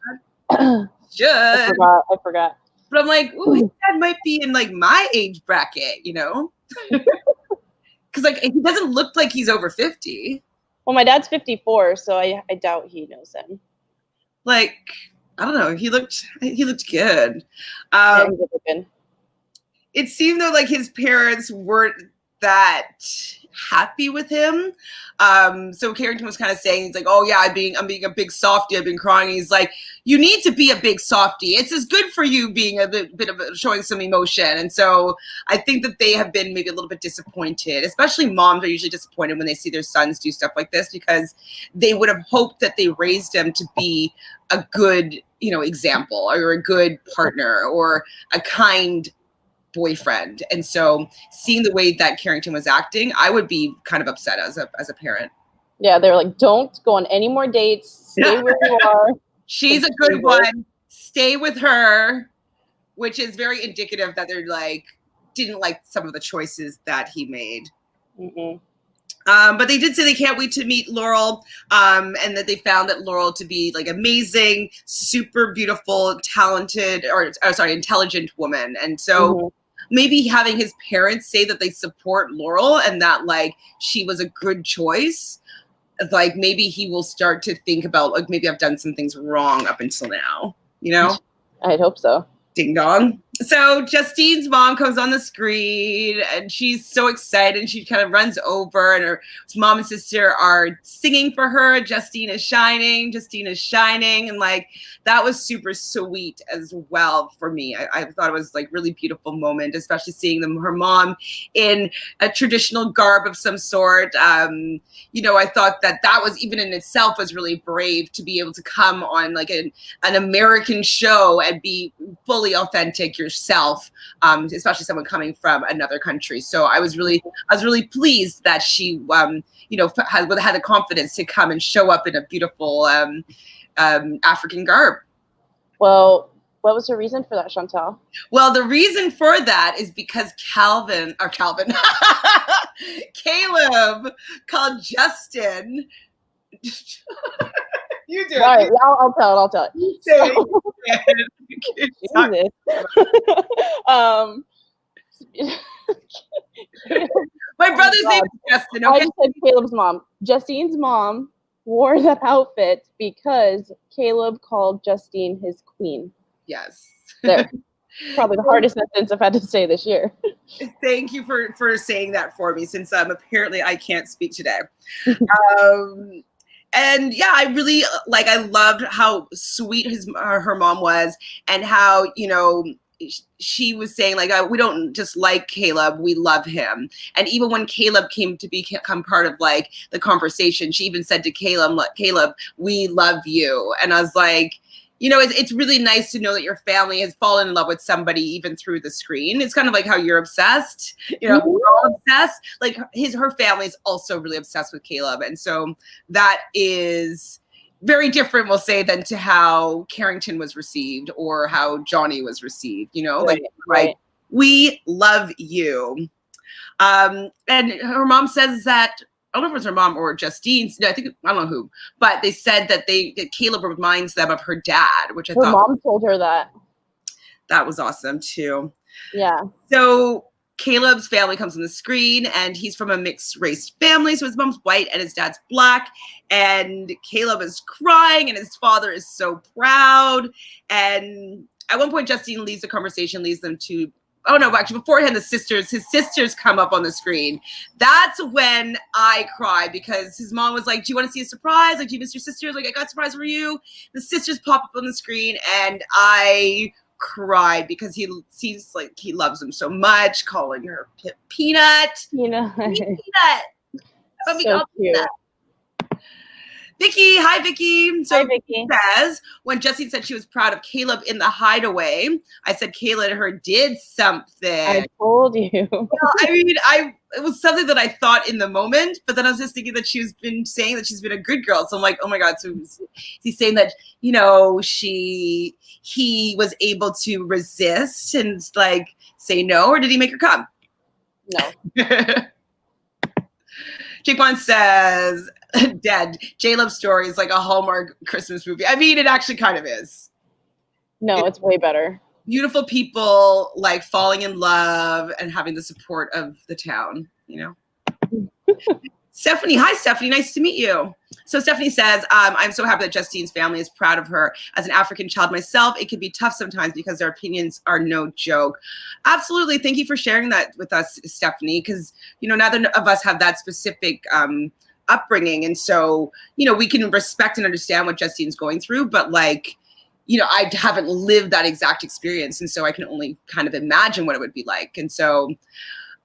Should. I forgot. But I'm like, ooh, his dad might be in like my age bracket, you know? Because like he doesn't look like he's over 50. Well, my dad's 54, so I doubt he knows him. Like, I don't know. He looked good. Yeah, he looked good. it seemed though like his parents weren't that happy with him. So Carrington was kind of saying, he's like, oh yeah, I'm being a big softie. I've been crying. He's like, you need to be a big softie. It's as good for you being a bit of showing some emotion. And so I think that they have been maybe a little bit disappointed, especially moms are usually disappointed when they see their sons do stuff like this, because they would have hoped that they raised him to be a good, example, or a good partner, or a kind boyfriend. And so seeing the way that Carrington was acting, I would be kind of upset as a parent. Yeah, they were like, don't go on any more dates. Stay where you are. She's a good one. Stay with her, which is very indicative that they're like, didn't like some of the choices that he made. Mm-hmm. But they did say they can't wait to meet Laurel, and that they found that Laurel to be like amazing, super beautiful, talented, intelligent woman. And so maybe having his parents say that they support Laurel and that like she was a good choice, like maybe he will start to think about like, maybe I've done some things wrong up until now, I'd hope so. Ding dong. So Justine's mom comes on the screen and she's so excited, and she kind of runs over, and her mom and sister are singing for her. Justine is shining. And like, that was super sweet as well for me. I thought it was like really beautiful moment, especially seeing her mom in a traditional garb of some sort. I thought that was even in itself was really brave to be able to come on like an American show and be fully authentic yourself, especially someone coming from another country. So I was really pleased that she, had the confidence to come and show up in a beautiful African garb. Well, what was the reason for that, Chantele? Well, the reason for that is because Caleb called Justin. You do it. Right, I'll tell it. My brother's name is Justin. Okay? I just said Caleb's mom. Justine's mom wore that outfit because Caleb called Justine his queen. Yes. There. Probably the hardest sentence I've had to say this year. Thank you for saying that for me, since apparently I can't speak today. And yeah, I really I loved how sweet her mom was, and how she was saying like, we don't just like Caleb, we love him. And even when Caleb came to become part of like the conversation, she even said to Caleb, we love you. And I was like, it's really nice to know that your family has fallen in love with somebody even through the screen. It's kind of like how you're obsessed, we're all obsessed. Like her family is also really obsessed with Caleb. And so that is very different, we'll say, than to how Carrington was received or how Johnny was received, Right. We love you. And her mom says that, I don't know if it was her mom or Justine's. No, I don't know who, but they said that Caleb reminds them of her dad, which I thought her mom told her that. That was awesome too. Yeah. So Caleb's family comes on the screen, and he's from a mixed race family. So his mom's white and his dad's black, and Caleb is crying, and his father is so proud. And at one point, Justine leaves the conversation, leads them to, oh no, actually beforehand, his sisters come up on the screen. That's when I cried, because his mom was like, do you want to see a surprise? Like, do you miss your sisters? Like, I got a surprise for you. The sisters pop up on the screen, and I cried because he seems like he loves them so much, calling her Peanut. Peanut. Let me So call cute. Peanut. Vicky, hi Vicky. So Hi, Vicky. says, when Justine said she was proud of Caleb in the hideaway, I said Caleb and her did something. I told you. Well, I mean, it was something that I thought in the moment, but then I was just thinking that she's been saying that she's been a good girl. So I'm like, oh my God. So he's saying that, he was able to resist and like say no, or did he make her come? No. Jake One says, dead. J-Love's story is like a Hallmark Christmas movie. I mean, it actually kind of is. No, it's way better. Beautiful people like falling in love and having the support of the town, Stephanie, hi Stephanie, nice to meet you. So Stephanie says, I'm so happy that Justine's family is proud of her. As an African child myself, it can be tough sometimes because their opinions are no joke. Absolutely. Thank you for sharing that with us, Stephanie, because, you know, neither of us have that specific upbringing. And so, you know, we can respect and understand what Justine's going through, but like, you know, I haven't lived that exact experience. And so I can only kind of imagine what it would be like. And so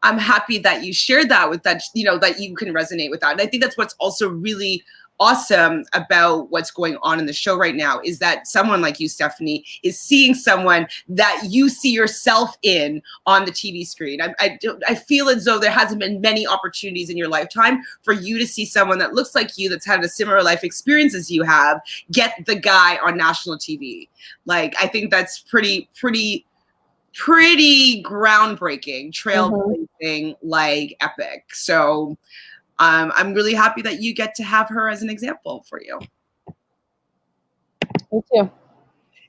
I'm happy that you shared that with that, you know, that you can resonate with that. And I think that's what's also really awesome about what's going on in the show right now is that someone like you, Stephanie, is seeing someone that you see yourself in on the TV screen. I feel as though there hasn't been many opportunities in your lifetime for you to see someone that looks like you, that's had a similar life experience as you have, get the guy on national TV. Like, I think that's pretty groundbreaking, trailblazing, like epic. So I'm really happy that you get to have her as an example for you. Me too.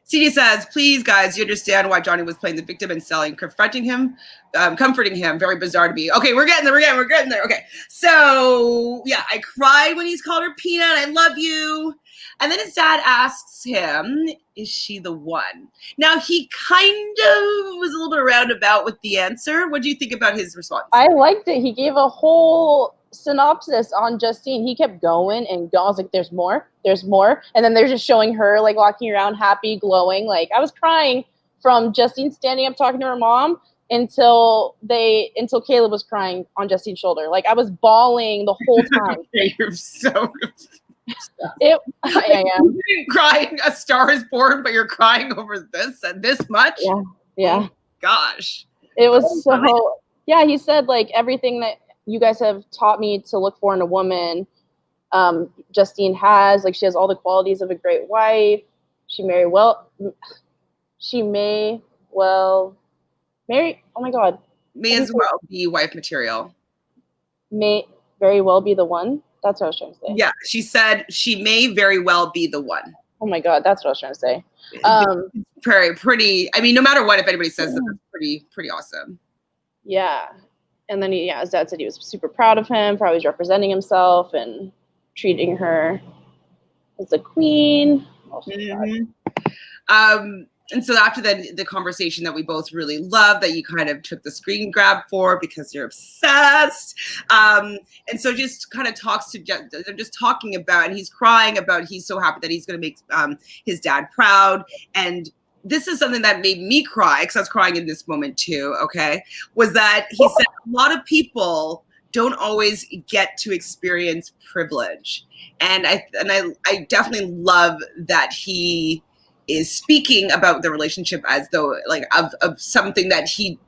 CD says, please, guys, you understand why Johnny was playing the victim and selling, confronting him, comforting him. Very bizarre to me. Okay, we're getting there. Okay, so yeah, I cried when he's called her Peanut. I love you. And then his dad asks him, is she the one? Now, he kind of was a little bit roundabout with the answer. What do you think about his response? I liked it. He gave a whole synopsis on Justine. He kept going and going. I was like, there's more. And then they're just showing her like walking around happy, glowing. Like, I was crying from Justine standing up talking to her mom until Caleb was crying on Justine's shoulder. Like, I was bawling the whole time. You're so... I am crying. A Star is Born, but you're crying over this and this much. Yeah. Oh, gosh, it was so. Yeah, he said like everything that you guys have taught me to look for in a woman. Justine has, like, she has all the qualities of a great wife. She may well marry. Oh my God, may as well be wife material. May very well be the one. That's what I was trying to say. Yeah, she said she may very well be the one. Oh my God, that's what I was trying to say. Pretty. I mean, no matter what, if anybody says that, that's pretty awesome. Yeah, and then his dad said he was super proud of him for how he's representing himself and treating her as a queen. And so after the conversation that we both really love, that you kind of took the screen grab for because you're obsessed. And so just kind of they're just talking about, and he's crying about, he's so happy that he's going to make his dad proud. And this is something that made me cry, because I was crying in this moment too, okay, was that he said a lot of people don't always get to experience privilege. And I definitely love that he is speaking about the relationship as though like of something that he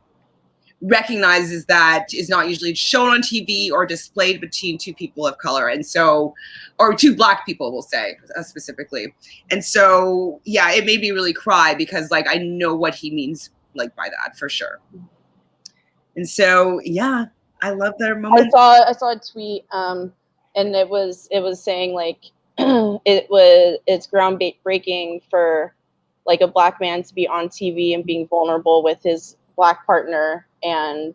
recognizes that is not usually shown on TV or displayed between two people of color. And so, or two Black people, we'll say specifically. And so, yeah, it made me really cry because like, I know what he means like by that for sure. And so, yeah, I love their moment. I saw a tweet and it was saying like, it's groundbreaking for like a Black man to be on TV and being vulnerable with his Black partner, and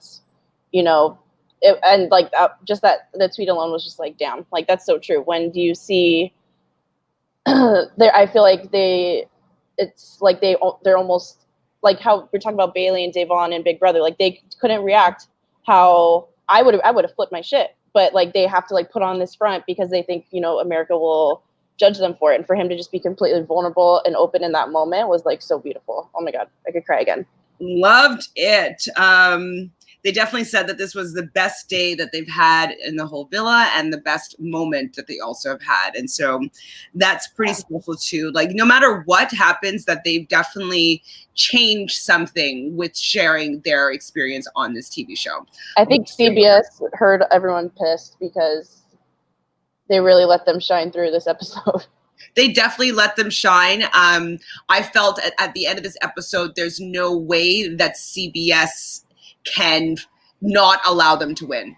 you know, the tweet alone was just like, damn, like that's so true. When do you see? I feel like they're almost like how we're talking about Bailey and Davon and Big Brother. Like they couldn't react how I would have flipped my shit. But like they have to like put on this front because they think, you know, America will judge them for it. And for him to just be completely vulnerable and open in that moment was like so beautiful. Oh my God, I could cry again. Loved it. They definitely said that this was the best day that they've had in the whole villa and the best moment that they also have had. And so that's pretty special too. Like no matter what happens, that they've definitely changed something with sharing their experience on this TV show. I think CBS heard everyone pissed because they really let them shine through this episode. They definitely let them shine. I felt at the end of this episode, there's no way that CBS can not allow them to win.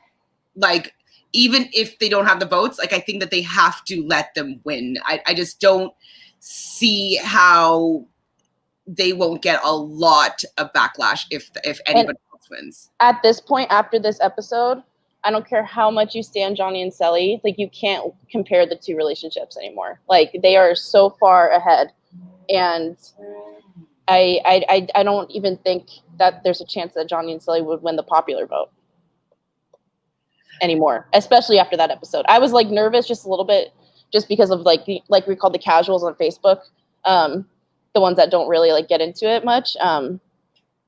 Like, even if they don't have the votes, like I think that they have to let them win. I just don't see how they won't get a lot of backlash if anybody else wins. At this point, after this episode, I don't care how much you stand Johnny and Sally, like you can't compare the two relationships anymore. Like they are so far ahead, and I don't even think that there's a chance that Johnny and Sally would win the popular vote anymore, especially after that episode. I was like nervous just a little bit, just because of like we call the casuals on Facebook, the ones that don't really like get into it much.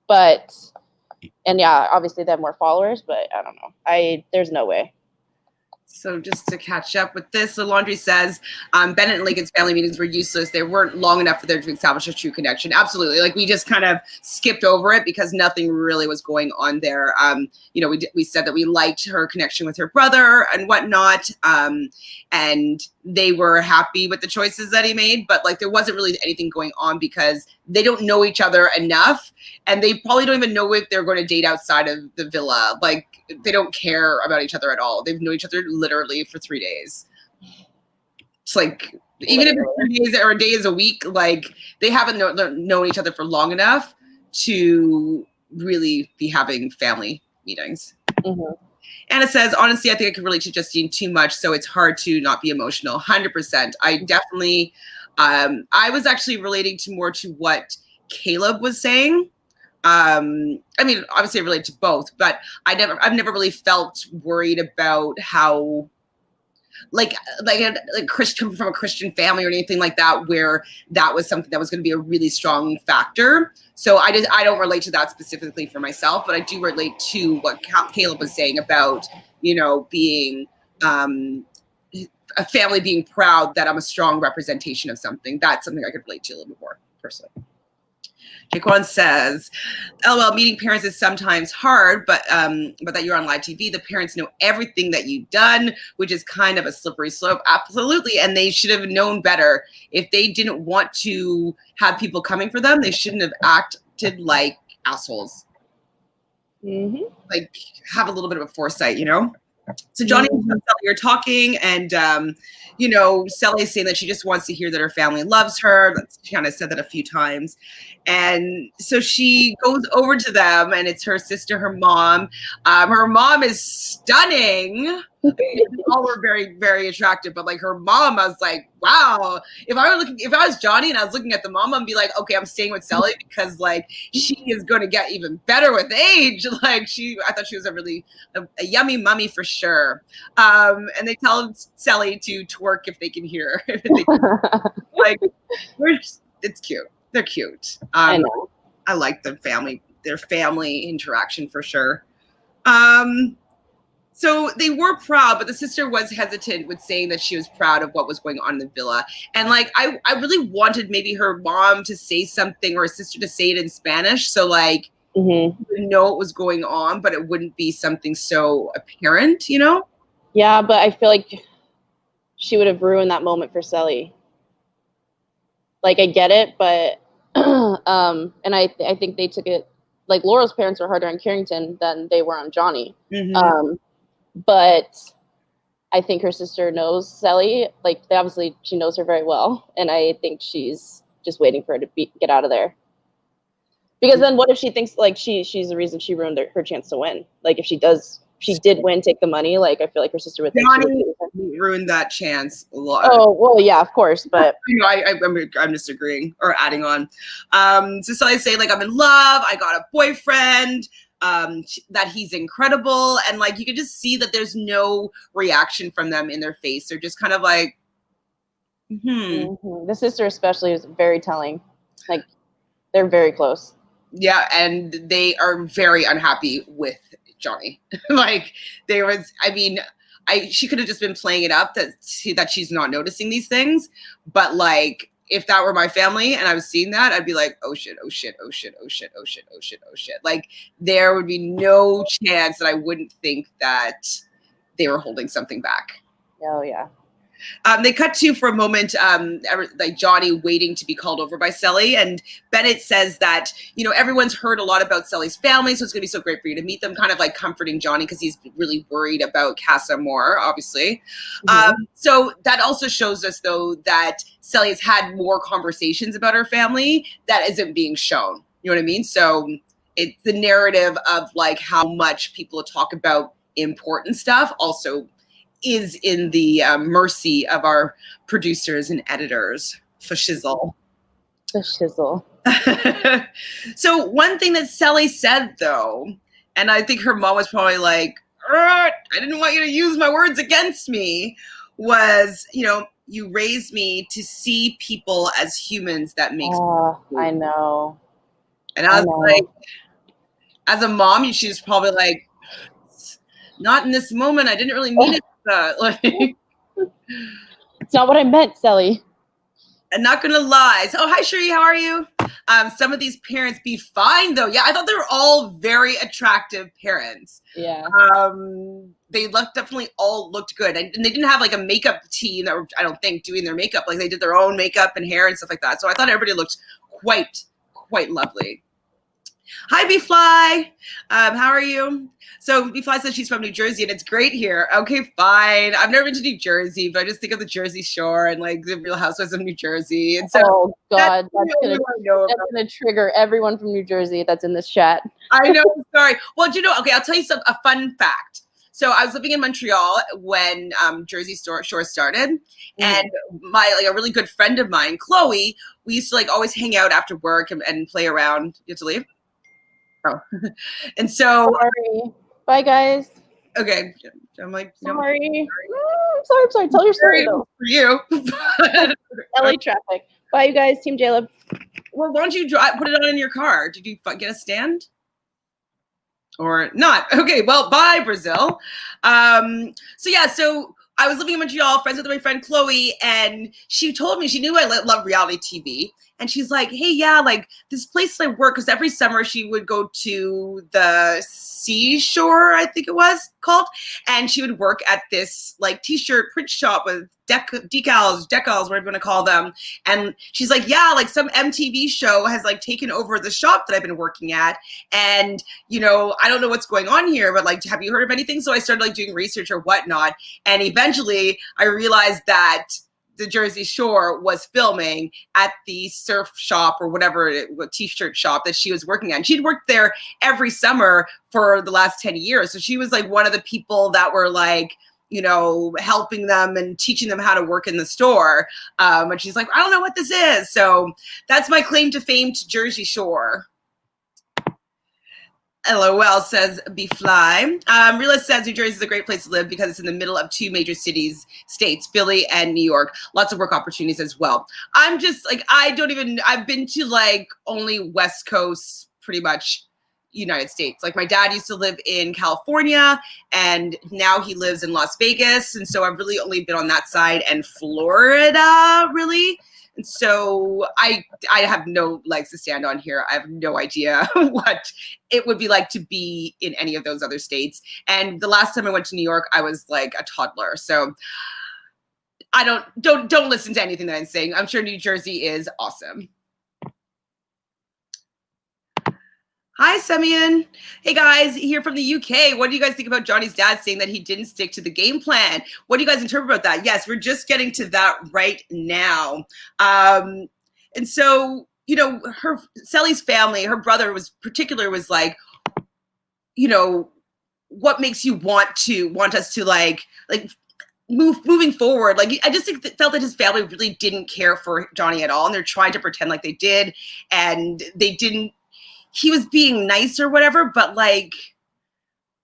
But and yeah, obviously they have more followers, but I don't know. There's no way. So just to catch up with this, so Laundry says, Bennett and Lincoln's family meetings were useless. They weren't long enough for them to establish a true connection. Absolutely. Like we just kind of skipped over it because nothing really was going on there. We said that we liked her connection with her brother and whatnot. And they were happy with the choices that he made, but like there wasn't really anything going on because they don't know each other enough, and they probably don't even know if they're going to date outside of the villa. Like they don't care about each other at all. They've known each other literally for 3 days. It's like even if it's 3 days or a day is a week, like they haven't known each other for long enough to really be having family meetings. Mm-hmm. Anna says, honestly, I think I can relate to Justine too much, so it's hard to not be emotional. 100%. I definitely, I was actually relating more to what Caleb was saying. I mean, obviously I relate to both, but I've never really felt worried about how, like Christian from a Christian family or anything like that, where that was something that was going to be a really strong factor. So I don't relate to that specifically for myself, but I do relate to what Caleb was saying about, being a family being proud that I'm a strong representation of something. That's something I could relate to a little bit more personally. Jaquan says, LOL, meeting parents is sometimes hard, but that you're on live TV, the parents know everything that you've done, which is kind of a slippery slope. Absolutely. And they should have known better. If they didn't want to have people coming for them, they shouldn't have acted like assholes. Mm-hmm. Like, have a little bit of a foresight, So Johnny and Sally are talking, and Sally's saying that she just wants to hear that her family loves her. She kind of said that a few times. And so she goes over to them, and it's her sister, her mom. Her mom is stunning. All were very, very attractive, but like her mom, I was like, wow. If I was Johnny and I was looking at the mom, I'd be like, okay, I'm staying with Sally because like she is going to get even better with age. Like I thought she was a yummy mummy for sure. And they tell Sally to twerk if they can hear. Like, it's cute. They're cute. I know. I like their family interaction for sure. So they were proud, but the sister was hesitant with saying that she was proud of what was going on in the villa. And like, I really wanted maybe her mom to say something or her sister to say it in Spanish. So like, you know what was going on, but it wouldn't be something so apparent, Yeah, but I feel like she would have ruined that moment for Sally. Like, I get it, but, and I think they took it, like Laurel's parents were harder on Carrington than they were on Johnny. Mm-hmm. But I think her sister knows Sally. Like, obviously, she knows her very well, and I think she's just waiting for her to get out of there. Because then, what if she thinks like she's the reason she ruined her chance to win? Like, if she did win, take the money. Like, I feel like her sister would think Johnny ruined that chance a lot. Oh well, yeah, of course, but I'm just agreeing or adding on. So Sally say like, I'm in love. I got a boyfriend. That he's incredible, and like you could just see that there's no reaction from them in their face. They're just kind of like, The sister especially is very telling. Like, they're very close. Yeah, and they are very unhappy with Johnny. Like she could have just been playing it up that she's not noticing these things, but like, if that were my family and I was seeing that, I'd be like, oh shit, oh shit, oh shit, oh shit, oh shit, oh shit, oh shit. Like, there would be no chance that I wouldn't think that they were holding something back. Oh, yeah. They cut to, for a moment, like Johnny waiting to be called over by Sally. And Bennett says that, everyone's heard a lot about Sally's family, so it's going to be so great for you to meet them, kind of like comforting Johnny because he's really worried about Casa Moore, obviously. So that also shows us, though, that Sally has had more conversations about her family that isn't being shown. You know what I mean? So it's the narrative of like how much people talk about important stuff also is in the mercy of our producers and editors for shizzle. The shizzle. So one thing that Sally said, though, and I think her mom was probably like, I didn't want you to use my words against me, was, you raised me to see people as humans. That makes me I know. And I was like, as a mom, she's probably like, not in this moment. I didn't really mean it. Like, it's not what I meant, Sally. I'm not gonna lie. So, hi, Sheree, how are you? Some of these parents be fine, though. Yeah, I thought they were all very attractive parents. Yeah. They definitely all looked good, and they didn't have like a makeup team that were, I don't think, doing their makeup. Like they did their own makeup and hair and stuff like that. So I thought everybody looked quite lovely. Hi, B-Fly. How are you? So B-Fly says she's from New Jersey and it's great here. Okay, fine. I've never been to New Jersey, but I just think of the Jersey Shore and like the Real Housewives of New Jersey. And so oh God, that's gonna trigger everyone from New Jersey that's in this chat. I know. Sorry. Well, okay, I'll tell you a fun fact. So I was living in Montreal when Jersey Shore started, and a really good friend of mine, Chloe, we used to like always hang out after work and play around. You have to leave? Oh. And so sorry. Bye, guys. Okay. I'm like, sorry. I'm sorry. Tell your story though. For you. LA traffic. Bye, you guys. Team Jaleb. Well, why don't you put it on in your car? Did you get a stand? Or not? Okay, well, bye, Brazil. So I was living in Montreal, friends with my friend Chloe, and she told me she knew I love reality TV. And she's like, hey, yeah, like this place I work, because every summer she would go to the Seashore, I think it was called, and she would work at this like t-shirt print shop with decals, whatever you want to call them. And she's like, yeah, like some MTV show has like taken over the shop that I've been working at. And, I don't know what's going on here, but like, have you heard of anything? So I started like doing research or whatnot. And eventually I realized that the Jersey Shore was filming at the surf shop or whatever t-shirt shop that she was working at. She'd worked there every summer for the last 10 years. So she was like one of the people that were like, helping them and teaching them how to work in the store. And she's like, I don't know what this is. So that's my claim to fame to Jersey Shore. LOL, says B-Fly. Realist says New Jersey is a great place to live because it's in the middle of two major states, Philly and New York. Lots of work opportunities as well. I'm just like, I've been to like only West Coast, pretty much United States. Like my dad used to live in California and now he lives in Las Vegas. And so I've really only been on that side and Florida, really. And so I have no legs to stand on here. I have no idea what it would be like to be in any of those other states. And the last time I went to New York, I was like a toddler. So I don't listen to anything that I'm saying. I'm sure New Jersey is awesome. Hi, Semyon. Hey, guys, here from the UK. What do you guys think about Johnny's dad saying that he didn't stick to the game plan? What do you guys interpret about that? Yes, we're just getting to that right now. And so, Sally's family, her brother was like, what makes you want us to like moving forward? Like, I just felt that his family really didn't care for Johnny at all. And they're trying to pretend like they did. And they didn't. He was being nice or whatever, but like,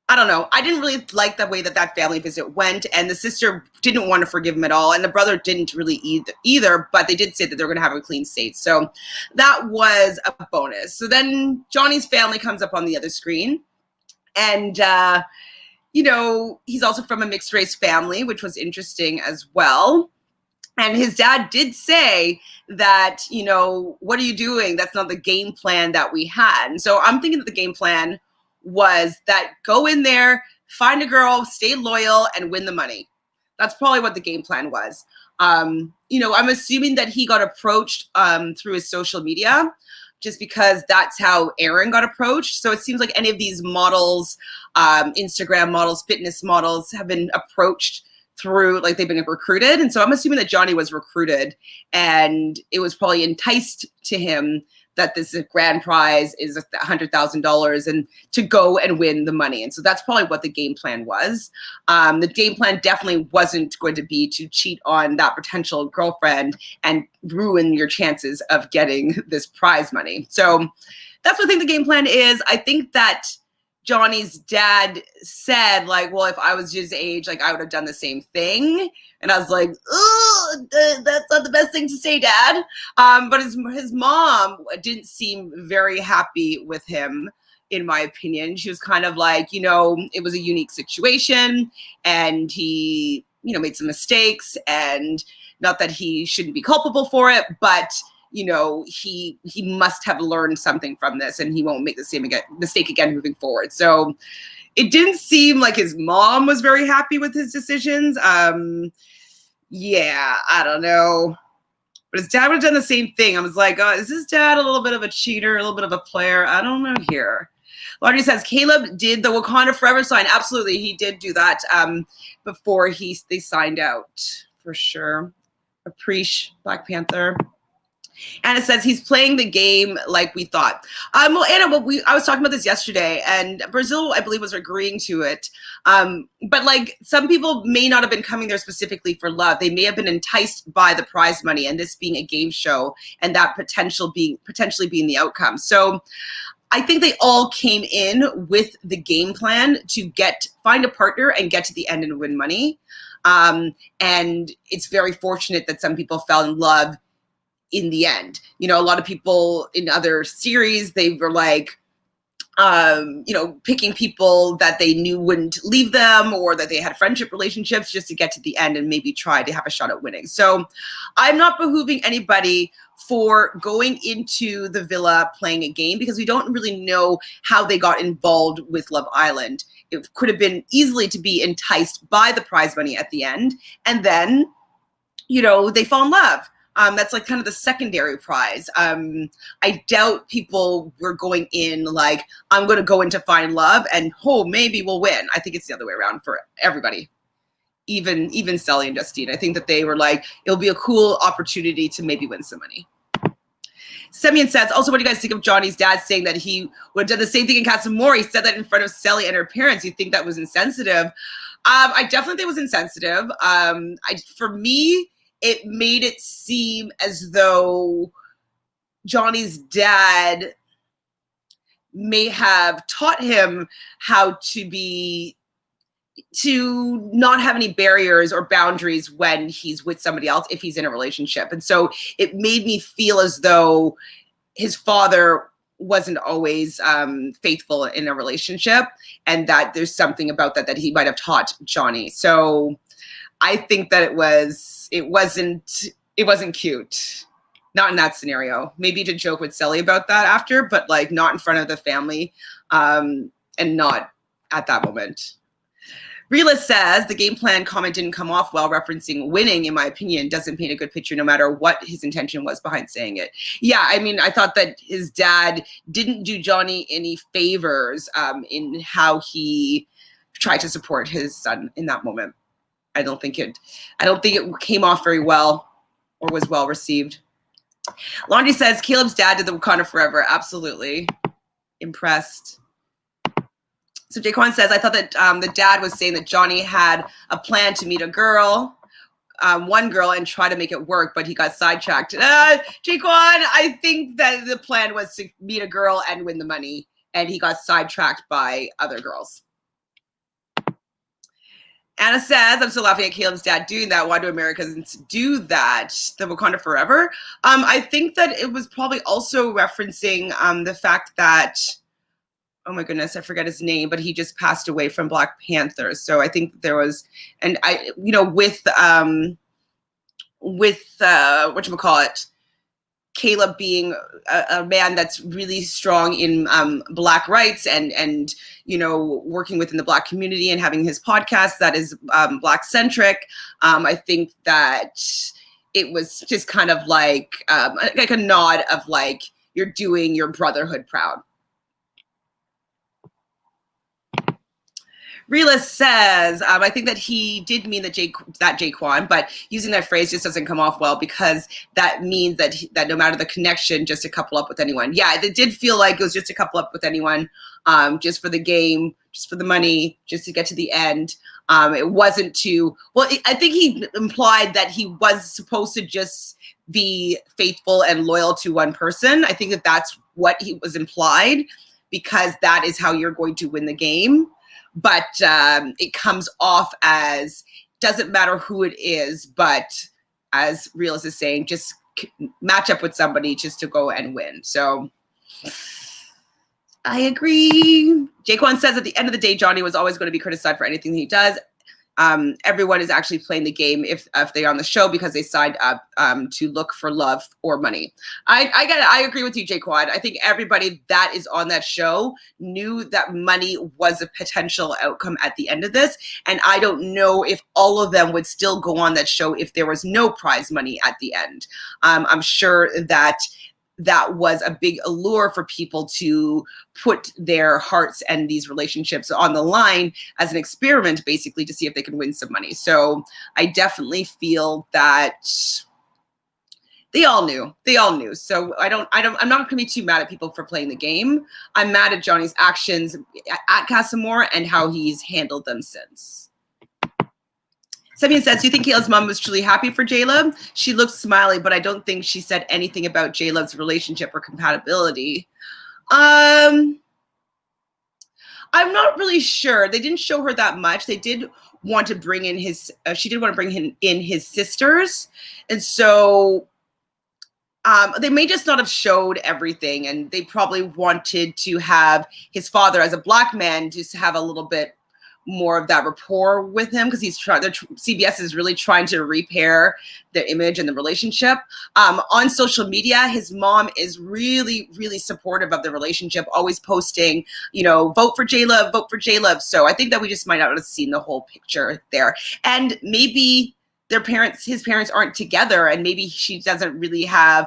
I don't know. I didn't really like the way that family visit went, and the sister didn't want to forgive him at all, and the brother didn't really either, but they did say that they're going to have a clean slate. So that was a bonus. So then Johnny's family comes up on the other screen, and, he's also from a mixed race family, which was interesting as well. And his dad did say that, what are you doing? That's not the game plan that we had. And so I'm thinking that the game plan was that go in there, find a girl, stay loyal, and win the money. That's probably what the game plan was. I'm assuming that he got approached through his social media just because that's how Aaron got approached. So it seems like any of these models, Instagram models, fitness models have been approached through, like, they've been recruited. And so I'm assuming that Johnny was recruited and it was probably enticed to him that this grand prize is $100,000 and to go and win the money. And so that's probably what the game plan was. The game plan definitely wasn't going to be to cheat on that potential girlfriend and ruin your chances of getting this prize money. So that's what I think the game plan is. I think that Johnny's dad said, like, well, if I was his age, like, I would have done the same thing. And I was like, oh, that's not the best thing to say, Dad. But his mom didn't seem very happy with him, in my opinion. She was kind of like, you know, it was a unique situation and he, you know, made some mistakes, and not that he shouldn't be culpable for it, but you know, he must have learned something from this and he won't make the same mistake again moving forward. So it didn't seem like his mom was very happy with his decisions. Yeah, I don't know. But his dad would have done the same thing. I was like, oh, is his dad a little bit of a cheater, a little bit of a player? I don't know here. Laundry says, Caleb did the Wakanda Forever sign. Absolutely, he did do that before they signed out, for sure. Appreciate Black Panther. Anna says he's playing the game like we thought. Well, Anna, I was talking about this yesterday, and Brazil, I believe, was agreeing to it. But like, some people may not have been coming there specifically for love. They may have been enticed by the prize money and this being a game show, and that potentially being the outcome. So I think they all came in with the game plan to find a partner and get to the end and win money. And it's very fortunate that some people fell in love in the end. You know, a lot of people in other series, they were like, you know, picking people that they knew wouldn't leave them or that they had friendship relationships just to get to the end and maybe try to have a shot at winning. So I'm not behooving anybody for going into the villa playing a game, because we don't really know how they got involved with Love Island. It could have been easily to be enticed by the prize money at the end, and then, you know, they fall in love. That's like kind of the secondary prize. I doubt people were going in like, I'm going to go in to find love and maybe we'll win. I think it's the other way around for everybody, even Sally and Justine. I think that they were like, it'll be a cool opportunity to maybe win some money. Semyon says, also, what do you guys think of Johnny's dad saying that he would have done the same thing in Casa Amor? He said that in front of Sally and her parents. You think that was insensitive? I definitely think it was insensitive. For me, it made it seem as though Johnny's dad may have taught him how to not have any barriers or boundaries when he's with somebody else, if he's in a relationship. And so it made me feel as though his father wasn't always faithful in a relationship, and that there's something about that he might have taught Johnny. So I think that it wasn't cute. Not in that scenario. Maybe to joke with Sally about that after, but like not in front of the family, and not at that moment. Realist says the game plan comment didn't come off well, referencing winning, in my opinion, doesn't paint a good picture no matter what his intention was behind saying it. Yeah, I mean, I thought that his dad didn't do Johnny any favors in how he tried to support his son in that moment. I don't think it came off very well or was well received. Laundry says Caleb's dad did the Wakanda Forever. Absolutely. Impressed. So Jaquan says, I thought that the dad was saying that Johnny had a plan to meet a girl, one girl, and try to make it work, but he got sidetracked. Jaquan, I think that the plan was to meet a girl and win the money, and he got sidetracked by other girls. Anna says, I'm still laughing at Caleb's dad doing that. Why do Americans do that? The Wakanda Forever? I think that it was probably also referencing the fact that, oh my goodness, I forget his name, but he just passed away from Black Panther. So I think there was, and I, you know, with whatchamacallit, Caleb being a man that's really strong in Black rights and you know, working within the Black community and having his podcast that is Black centric. I think that it was just kind of like a nod of like, you're doing your brotherhood proud. Realist says, I think that he did mean that Jaquan, but using that phrase just doesn't come off well because that means that no matter the connection, just to couple up with anyone. Yeah, it did feel like it was just to couple up with anyone, just for the game, just for the money, just to get to the end. It wasn't to, well, I think he implied that he was supposed to just be faithful and loyal to one person. I think that that's what he was implied because that is how you're going to win the game. But it comes off as doesn't matter who it is, but as Realist is saying, just match up with somebody just to go and win. So I agree. Jaquan says at the end of the day, Johnny was always going to be criticized for anything he does. Everyone is actually playing the game if they're on the show because they signed up to look for love or money. I agree with you, Jaquan. I think everybody that is on that show knew that money was a potential outcome at the end of this. And I don't know if all of them would still go on that show if there was no prize money at the end. I'm sure that was a big allure for people to put their hearts and these relationships on the line as an experiment, basically, to see if they can win some money. So I definitely feel that they all knew. So I'm not gonna be too mad at people for playing the game. I'm mad at Johnny's actions at Casamore and how he's handled them since. Semyon says, do you think Caleb's mom was truly happy for J-Love? She looks smiley, but I don't think she said anything about J-Love's relationship or compatibility. I'm not really sure. They didn't show her that much. They did want to bring in she did want to bring in his sisters. And so they may just not have showed everything. And they probably wanted to have his father as a black man just have a little bit more of that rapport with him because CBS is really trying to repair the image and the relationship. On social media, his mom is really, really supportive of the relationship, always posting, vote for J-Love, vote for J-Love. So I think that we just might not have seen the whole picture there. And maybe his parents aren't together, and maybe she doesn't really have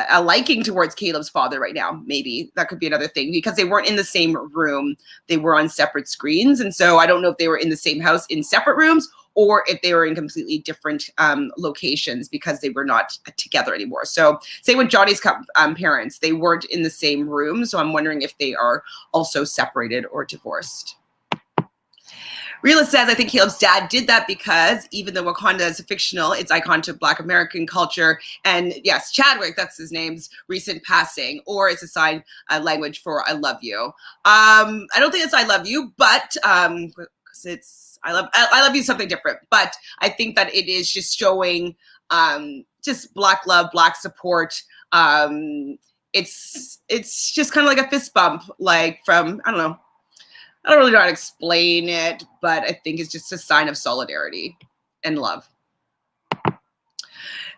a liking towards Caleb's father right now. Maybe that could be another thing because they weren't in the same room. They were on separate screens. And so I don't know if they were in the same house in separate rooms or if they were in completely different locations because they were not together anymore. So same with Johnny's parents, they weren't in the same room. So I'm wondering if they are also separated or divorced. Realist says, I think Caleb's dad did that because even though Wakanda is fictional, it's icon to Black American culture. And yes, Chadwick, that's his name's recent passing, or it's a sign language for I love you. I don't think it's I love you, but it's I love you something different. But I think that it is just showing just Black love, Black support. It's just kind of like a fist bump, like from, I don't know. I don't really know how to explain it, but I think it's just a sign of solidarity and love.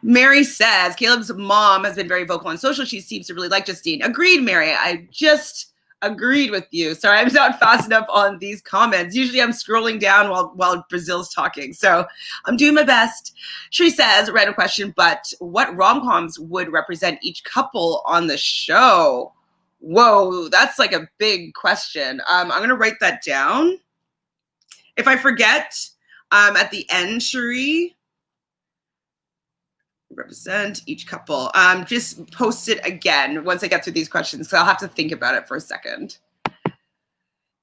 Mary says, Caleb's mom has been very vocal on social. She seems to really like Justine. Agreed, Mary. I just agreed with you. Sorry, I'm not fast enough on these comments. Usually I'm scrolling down while Brazil's talking. So I'm doing my best. She says, random question, but what rom-coms would represent each couple on the show? Whoa, that's like a big question. I'm going to write that down. If I forget, at the end, Cherie, represent each couple. Just post it again once I get through these questions, so I'll have to think about it for a second.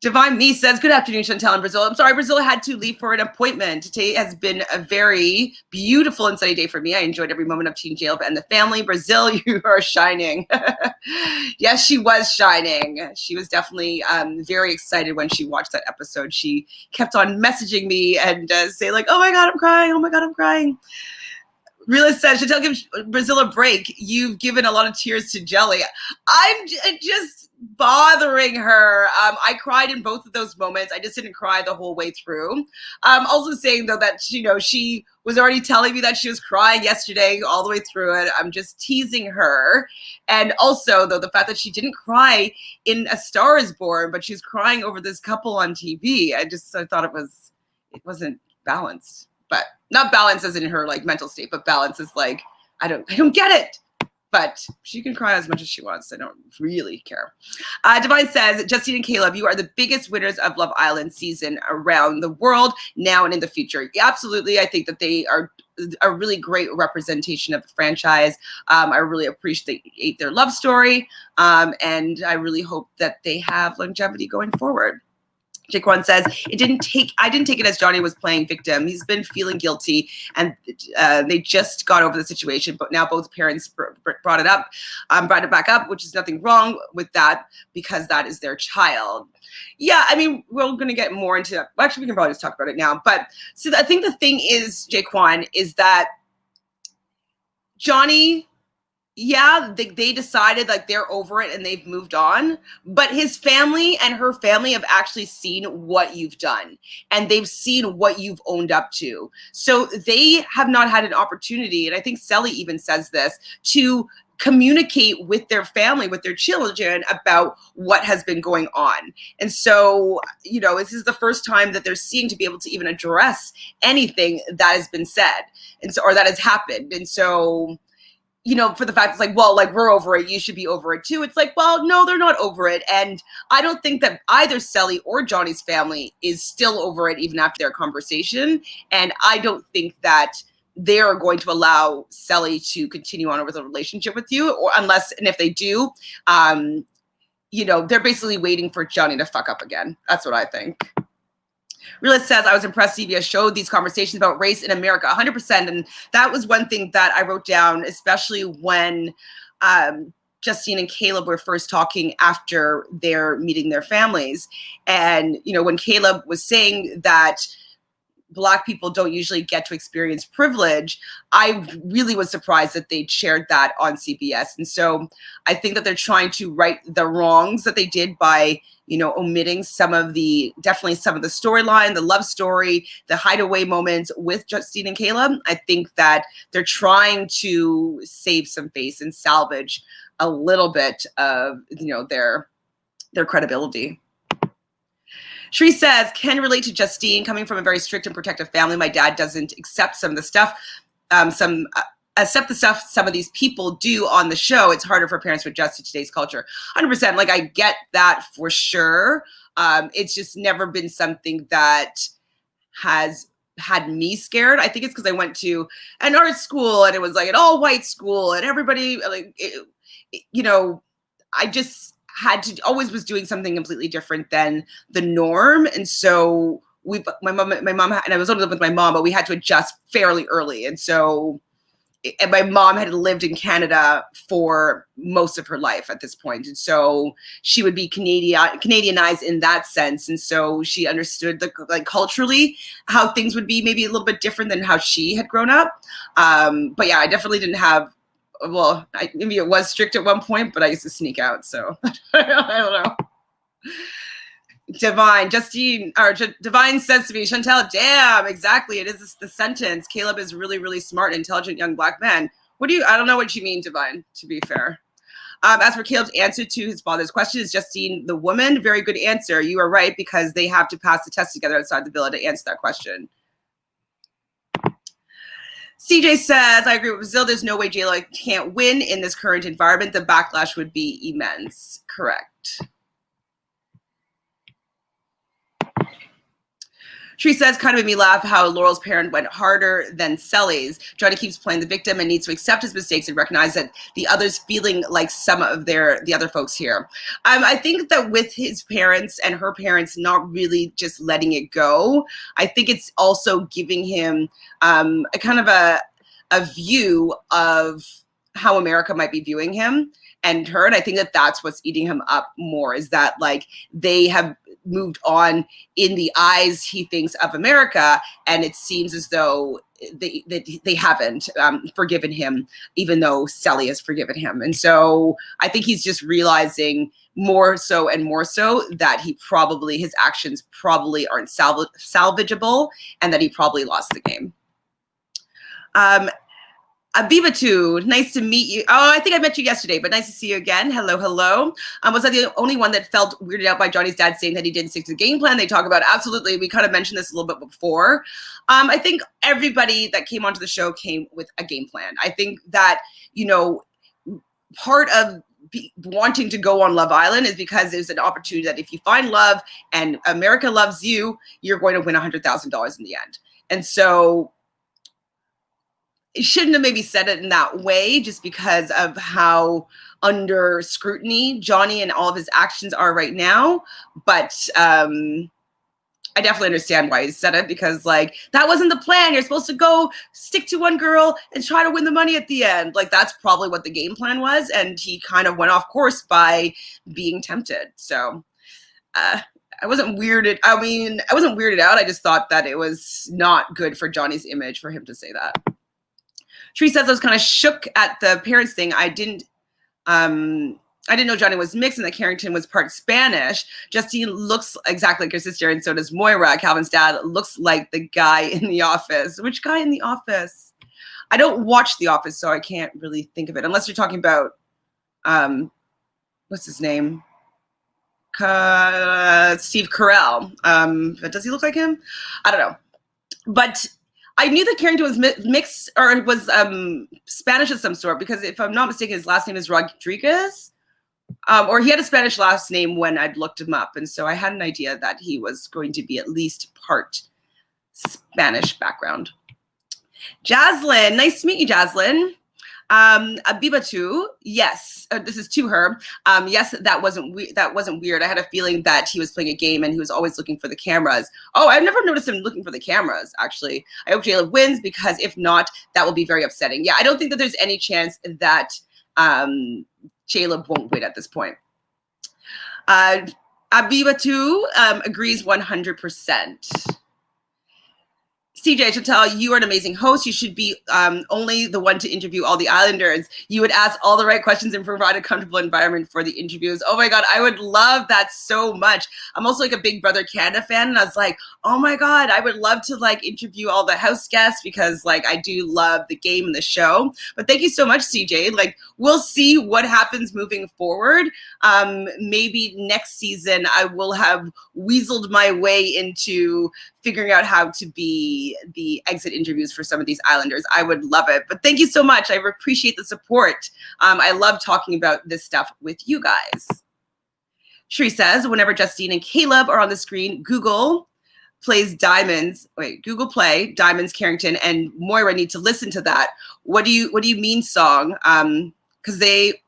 Divine Me says, good afternoon, Chantele in Brazil. I'm sorry, Brazil had to leave for an appointment. Today has been a very beautiful and sunny day for me. I enjoyed every moment of Teen J-Love and the family. Brazil, you are shining. Yes, she was shining. She was definitely very excited when she watched that episode. She kept on messaging me and say like, oh my God, I'm crying. Oh my God, I'm crying. Realist says, Chantele, give Brazil a break. You've given a lot of tears to Jelly. I'm just bothering her. I cried in both of those moments. I just didn't cry the whole way through. Also saying, though, that, she was already telling me that she was crying yesterday all the way through it. I'm just teasing her. And also, though, the fact that she didn't cry in A Star is Born, but she's crying over this couple on TV. I thought it wasn't balanced. But not balance as in her like mental state, but balance is like, I don't get it. but she can cry as much as she wants. I don't really care. Divine says, Justine and Caleb, you are the biggest winners of Love Island season around the world now and in the future. Yeah, absolutely. I think that they are a really great representation of the franchise. I really appreciate their love story. And I really hope that they have longevity going forward. Jaquan says, I didn't take it as Johnny was playing victim. He's been feeling guilty, and they just got over the situation. But now both parents brought it back up, which is nothing wrong with that because that is their child. Yeah, I mean, we're going to get more into that. Well, actually, we can probably just talk about it now. But so I think the thing is, Jaquan, is that Johnny, yeah, they decided like they're over it and they've moved on, but his family and her family have actually seen what you've done and they've seen what you've owned up to. So they have not had an opportunity, and I think Sally even says this, to communicate with their family, with their children about what has been going on. And so, you know, this is the first time that they're seeing to be able to even address anything that has been said and so, or that has happened. And so, you know, for the fact it's like, well, like, we're over it, you should be over it too. It's like, well, no, they're not over it. And I don't think that either Sally or Johnny's family is still over it even after their conversation. And I don't think that they're going to allow Sally to continue on with a relationship with you, or unless, and if they do, you know, they're basically waiting for Johnny to fuck up again. That's what I think. Realist says, I was impressed CBS showed these conversations about race in America 100%. And that was one thing that I wrote down, especially when Justine and Caleb were first talking after their meeting their families. And, you know, when Caleb was saying that Black people don't usually get to experience privilege, I really was surprised that they shared that on CBS. And so I think that they're trying to right the wrongs that they did by, you know, omitting definitely some of the storyline, the love story, the hideaway moments with Justine and Caleb. I think that they're trying to save some face and salvage a little bit of, you know, their credibility. Shree says, can relate to Justine, coming from a very strict and protective family. My dad doesn't accept some of the stuff, accept the stuff some of these people do on the show. It's harder for parents to adjust to today's culture. 100%. Like, I get that for sure. It's just never been something that has had me scared. I think it's because I went to an art school and it was like an all white school and everybody like, you know, I just always was doing something completely different than the norm. And so my mom, and I was only living with my mom, but we had to adjust fairly early. And so, and my mom had lived in Canada for most of her life at this point. And so she would be Canadianized in that sense. And so she understood like culturally how things would be maybe a little bit different than how she had grown up. But yeah, I definitely didn't have, well, maybe it was strict at one point, but I used to sneak out. So I don't know. Divine says to me, Chantele, damn, exactly. It is the sentence. Caleb is really, really smart and intelligent young Black man. I don't know what you mean, Divine, to be fair. As for Caleb's answer to his father's question, is Justine the woman? Very good answer. You are right, because they have to pass the test together outside the villa to answer that question. CJ says, I agree with Brazil. There's no way J-Lo can't win in this current environment. The backlash would be immense. Correct. Tree says, kind of made me laugh how Laurel's parent went harder than Sally's. Johnny keeps playing the victim and needs to accept his mistakes and recognize that the other's feeling like some of the other folks here. I think that with his parents and her parents not really just letting it go, I think it's also giving him a kind of a view of how America might be viewing him and her. And I think that that's what's eating him up more, is that like they have moved on in the eyes, he thinks, of America, and it seems as though they haven't forgiven him, even though Sally has forgiven him. And so I think he's just realizing more so and more so that his actions probably aren't salvageable, and that he probably lost the game. Abibatu, nice to meet you. Oh, I think I met you yesterday, but nice to see you again. Hello, hello. Was I the only one that felt weirded out by Johnny's dad saying that he didn't stick to the game plan? They talk about absolutely. We kind of mentioned this a little bit before. I think everybody that came onto the show came with a game plan. I think that, you know, part of wanting to go on Love Island is because there's an opportunity that if you find love and America loves you, you're going to win $100,000 in the end. And so it shouldn't have maybe said it in that way, just because of how under scrutiny Johnny and all of his actions are right now. But I definitely understand why he said it, because like, that wasn't the plan. You're supposed to go stick to one girl and try to win the money at the end. Like, that's probably what the game plan was. And he kind of went off course by being tempted. So I wasn't weirded. I mean, I wasn't weirded out. I just thought that it was not good for Johnny's image for him to say that. Tree says I was kind of shook at the parents thing. I didn't know Johnny was mixed and that Carrington was part Spanish. Justine looks exactly like her sister, and so does Moira. Calvin's dad looks like the guy in The Office. Which guy in The Office? I don't watch The Office, so I can't really think of it. Unless you're talking about, what's his name? Steve Carell. But does he look like him? I don't know. But I knew that Carrington was mixed, or was Spanish of some sort, because if I'm not mistaken, his last name is Rodriguez. Or he had a Spanish last name when I'd looked him up. And so I had an idea that he was going to be at least part Spanish background. Jaslyn, nice to meet you, Jaslyn. Abibatu, yes, this is to her. Yes, that wasn't weird. I had a feeling that he was playing a game and he was always looking for the cameras. Oh, I've never noticed him looking for the cameras, actually. I hope Jaleb wins, because if not, that will be very upsetting. Yeah, I don't think that there's any chance that Jaleb won't win at this point. Abibatu agrees 100%. CJ, Chantele, you are an amazing host. You should be only the one to interview all the Islanders. You would ask all the right questions and provide a comfortable environment for the interviews. Oh my God, I would love that so much. I'm also like a Big Brother Canada fan, and I was like, oh my God, I would love to like interview all the house guests, because like I do love the game and the show. But thank you so much, CJ. Like, we'll see what happens moving forward. Maybe next season I will have weaseled my way into figuring out how to be the exit interviews for some of these Islanders. I would love it. But thank you so much. I appreciate the support. I love talking about this stuff with you guys. Shri says, whenever Justine and Caleb are on the screen, Google Play Diamonds, Carrington, and Moira need to listen to that. What do you mean song? Because they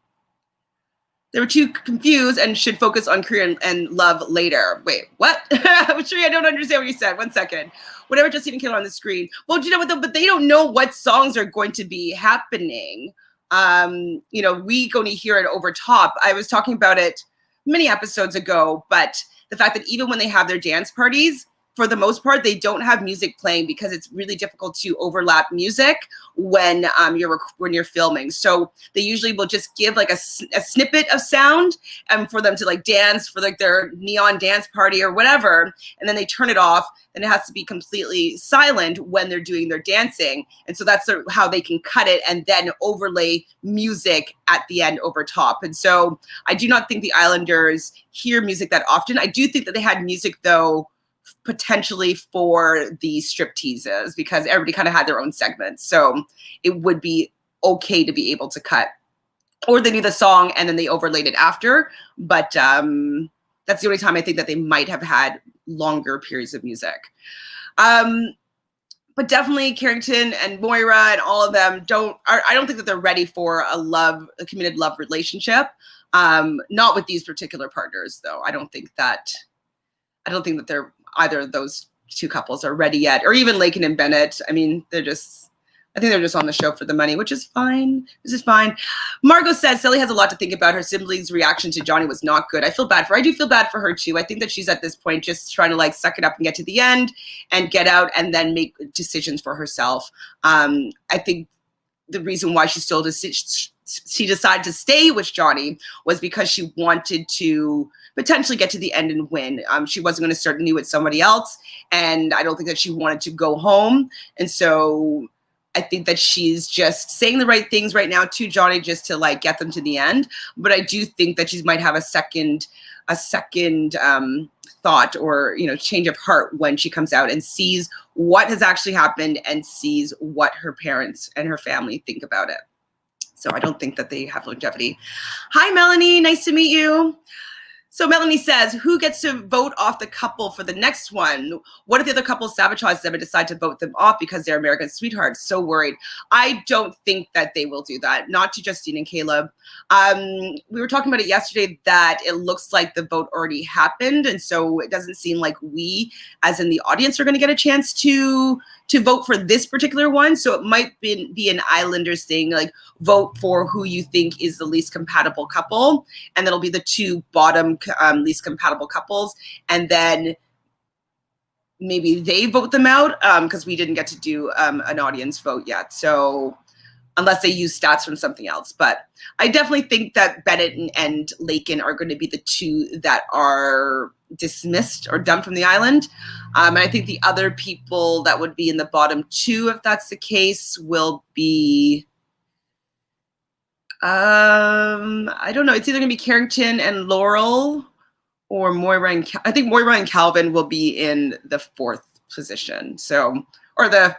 were too confused and should focus on career and love later. Wait, what? Shri, I don't understand what you said. 1 second. Whatever Justine and Caleb on the screen. Well, do you know what? But they don't know what songs are going to be happening. We only hear it over top. I was talking about it many episodes ago, but the fact that even when they have their dance parties, for the most part, they don't have music playing, because it's really difficult to overlap music when you're filming. So they usually will just give like a snippet of sound for them to like dance for like their neon dance party or whatever, and then they turn it off. And it has to be completely silent when they're doing their dancing. And so that's how they can cut it and then overlay music at the end over top. And so I do not think the Islanders hear music that often. I do think that they had music, though, potentially for the strip teases, because everybody kind of had their own segments. So it would be okay to be able to cut, or they knew the song and then they overlaid it after. But that's the only time I think that they might have had longer periods of music. But definitely Carrington and Moira and all of them I don't think that they're ready for a committed love relationship. Not with these particular partners, though. I don't think that they're either of those two couples are ready yet, or even Lakin and Bennett. I mean, I think they're just on the show for the money, which is fine. This is fine. Margot says Sally has a lot to think about. Her siblings' reaction to Johnny was not good. I feel bad for her. I do feel bad for her too. I think that she's at this point just trying to like suck it up and get to the end and get out and then make decisions for herself. I think the reason why she decided to stay with Johnny was because she wanted to potentially get to the end and win. She wasn't going to start new with somebody else, and I don't think that she wanted to go home. And so I think that she's just saying the right things right now to Johnny just to like get them to the end. But I do think that she might have a second thought or change of heart when she comes out and sees what has actually happened and sees what her parents and her family think about it. So I don't think that they have longevity. Hi, Melanie. Nice to meet you. So Melanie says, who gets to vote off the couple for the next one? What if the other couple sabotage them and decide to vote them off because they're American sweethearts? So worried. I don't think that they will do that. Not to Justine and Caleb. We were talking about it yesterday that it looks like the vote already happened. And so it doesn't seem like we, as in the audience, are going to get a chance to vote for this particular one. So it might be an Islanders thing, like vote for who you think is the least compatible couple. And that'll be the two bottom least compatible couples. And then maybe they vote them out because we didn't get to do an audience vote yet. So unless they use stats from something else. But I definitely think that Bennett and Lakin are going to be the two that are dismissed or dumped from the island. And I think the other people that would be in the bottom two, if that's the case, will be, I don't know. It's either going to be Carrington and Laurel or Moira and I think Moira and Calvin will be in the fourth position. So, or the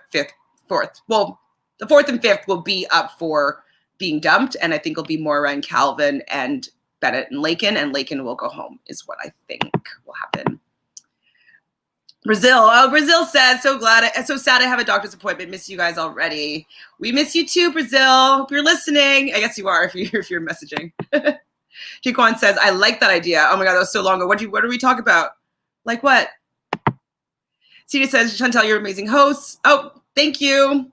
fourth. Well, the fourth and fifth will be up for being dumped. And I think it'll be Moira and Calvin and Bennett and Lakin will go home is what I think will happen. Brazil. Oh, Brazil says, so sad I have a doctor's appointment. Miss you guys already. We miss you too, Brazil. Hope you're listening. I guess you are if you're messaging. Jiquan says, I like that idea. Oh my God, that was so long ago. What do we talk about? Like what? Celia says, Chantele, you're an amazing host. Oh, thank you.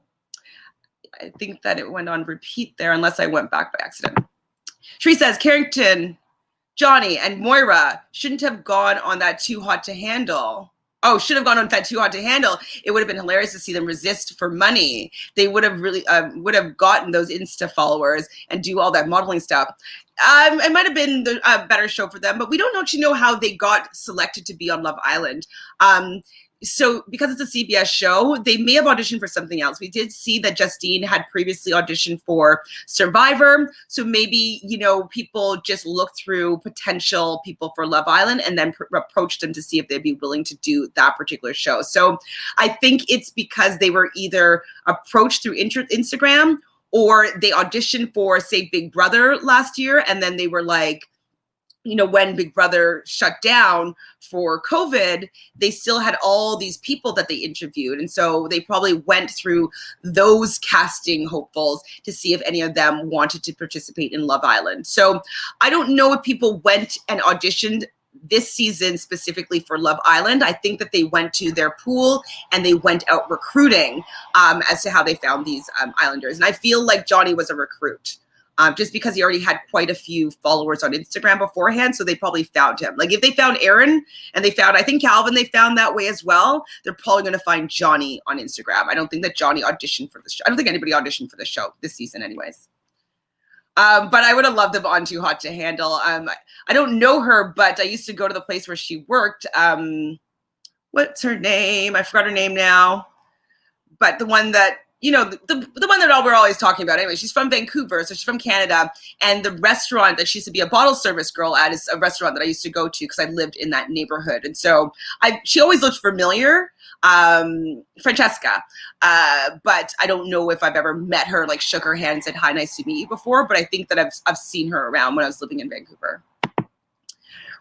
I think that it went on repeat there unless I went back by accident. Shree says, Carrington, Johnny, and Moira shouldn't have gone on that Too Hot to Handle. Oh, should have gone on that Too Hot to Handle. It would have been hilarious to see them resist for money. They would have really would have gotten those Insta followers and do all that modeling stuff. It might have been a better show for them, but we don't actually know how they got selected to be on Love Island. So because it's a CBS show, they may have auditioned for something else. We did see that Justine had previously auditioned for Survivor. So maybe, people just looked through potential people for Love Island and then approached them to see if they'd be willing to do that particular show. So I think it's because they were either approached through Instagram or they auditioned for, say, Big Brother last year. And then they were like, when Big Brother shut down for COVID, they still had all these people that they interviewed. And so they probably went through those casting hopefuls to see if any of them wanted to participate in Love Island. So I don't know if people went and auditioned this season specifically for Love Island. I think that they went to their pool and they went out recruiting as to how they found these Islanders. And I feel like Johnny was a recruit. Just because he already had quite a few followers on Instagram beforehand. So they probably found him. Like if they found Aaron and I think Calvin, they found that way as well. They're probably going to find Johnny on Instagram. I don't think that Johnny auditioned for the show. I don't think anybody auditioned for the show this season anyways. But I would have loved them on Too Hot to Handle. I don't know her, but I used to go to the place where she worked. What's her name? I forgot her name now. But the one that, the one that we're always talking about. Anyway, she's from Vancouver, so she's from Canada. And the restaurant that she used to be a bottle service girl at is a restaurant that I used to go to because I lived in that neighborhood. And so she always looked familiar, Francesca. But I don't know if I've ever met her, like shook her hand and said, hi, nice to meet you before. But I think that I've seen her around when I was living in Vancouver.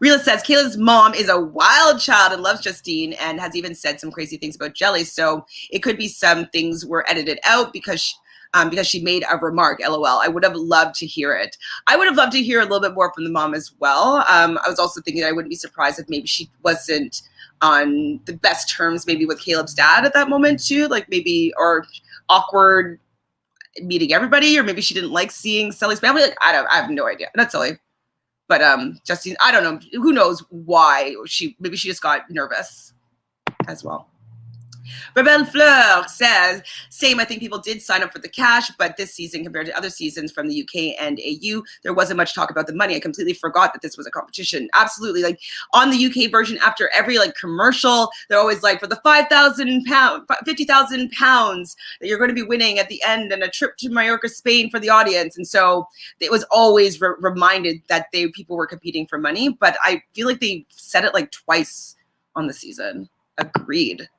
Rila says, Kayla's mom is a wild child and loves Justine and has even said some crazy things about Jelly. So it could be some things were edited out because she made a remark, LOL. I would have loved to hear it. I would have loved to hear a little bit more from the mom as well. I was also thinking I wouldn't be surprised if maybe she wasn't on the best terms maybe with Caleb's dad at that moment too, like maybe, or awkward meeting everybody, or maybe she didn't like seeing Sully's family. Like, I have no idea. Not Sully. But Justine, I don't know. Who knows why maybe she just got nervous as well. Rebelle Fleur says, same, I think people did sign up for the cash, but this season compared to other seasons from the UK and AU, there wasn't much talk about the money. I completely forgot that this was a competition. Absolutely. Like on the UK version, after every commercial, they're always like, for the £50,000 that you're going to be winning at the end and a trip to Mallorca, Spain for the audience. And so it was always reminded that people were competing for money, but I feel like they said it twice on the season. Agreed.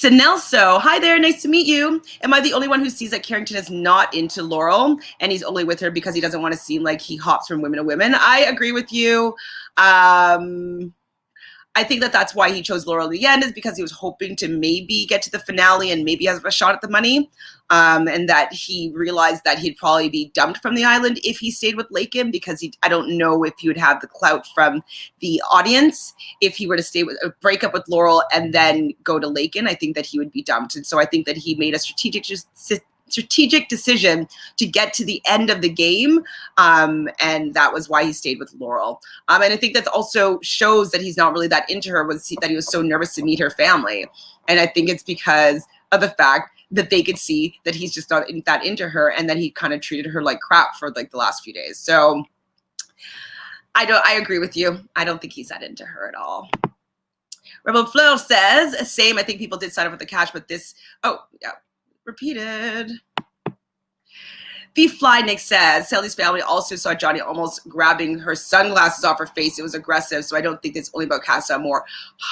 Sinelso, hi there, nice to meet you. Am I the only one who sees that Carrington is not into Laurel and he's only with her because he doesn't want to seem like he hops from women to women? I agree with you. I think that that's why he chose Laurel in the end, is because he was hoping to maybe get to the finale and maybe have a shot at the money. And that he realized that he'd probably be dumped from the island if he stayed with Lakin, because I don't know if he would have the clout from the audience if he were to break up with Laurel and then go to Lakin. I think that he would be dumped. And so I think that he made a strategic decision to get to the end of the game, and that was why he stayed with Laurel. And I think that also shows that he's not really that into her, that he was so nervous to meet her family. And I think it's because of the fact that they could see that he's just not that into her, and that he kind of treated her like crap for like the last few days. So I agree with you. I don't think he's that into her at all. Rebel Fleur says, same, I think people did sign up for the cash, but this, oh, yeah, repeated. Fly Nick says, Sally's family also saw Johnny almost grabbing her sunglasses off her face. It was aggressive, so I don't think it's only about Casa Amor.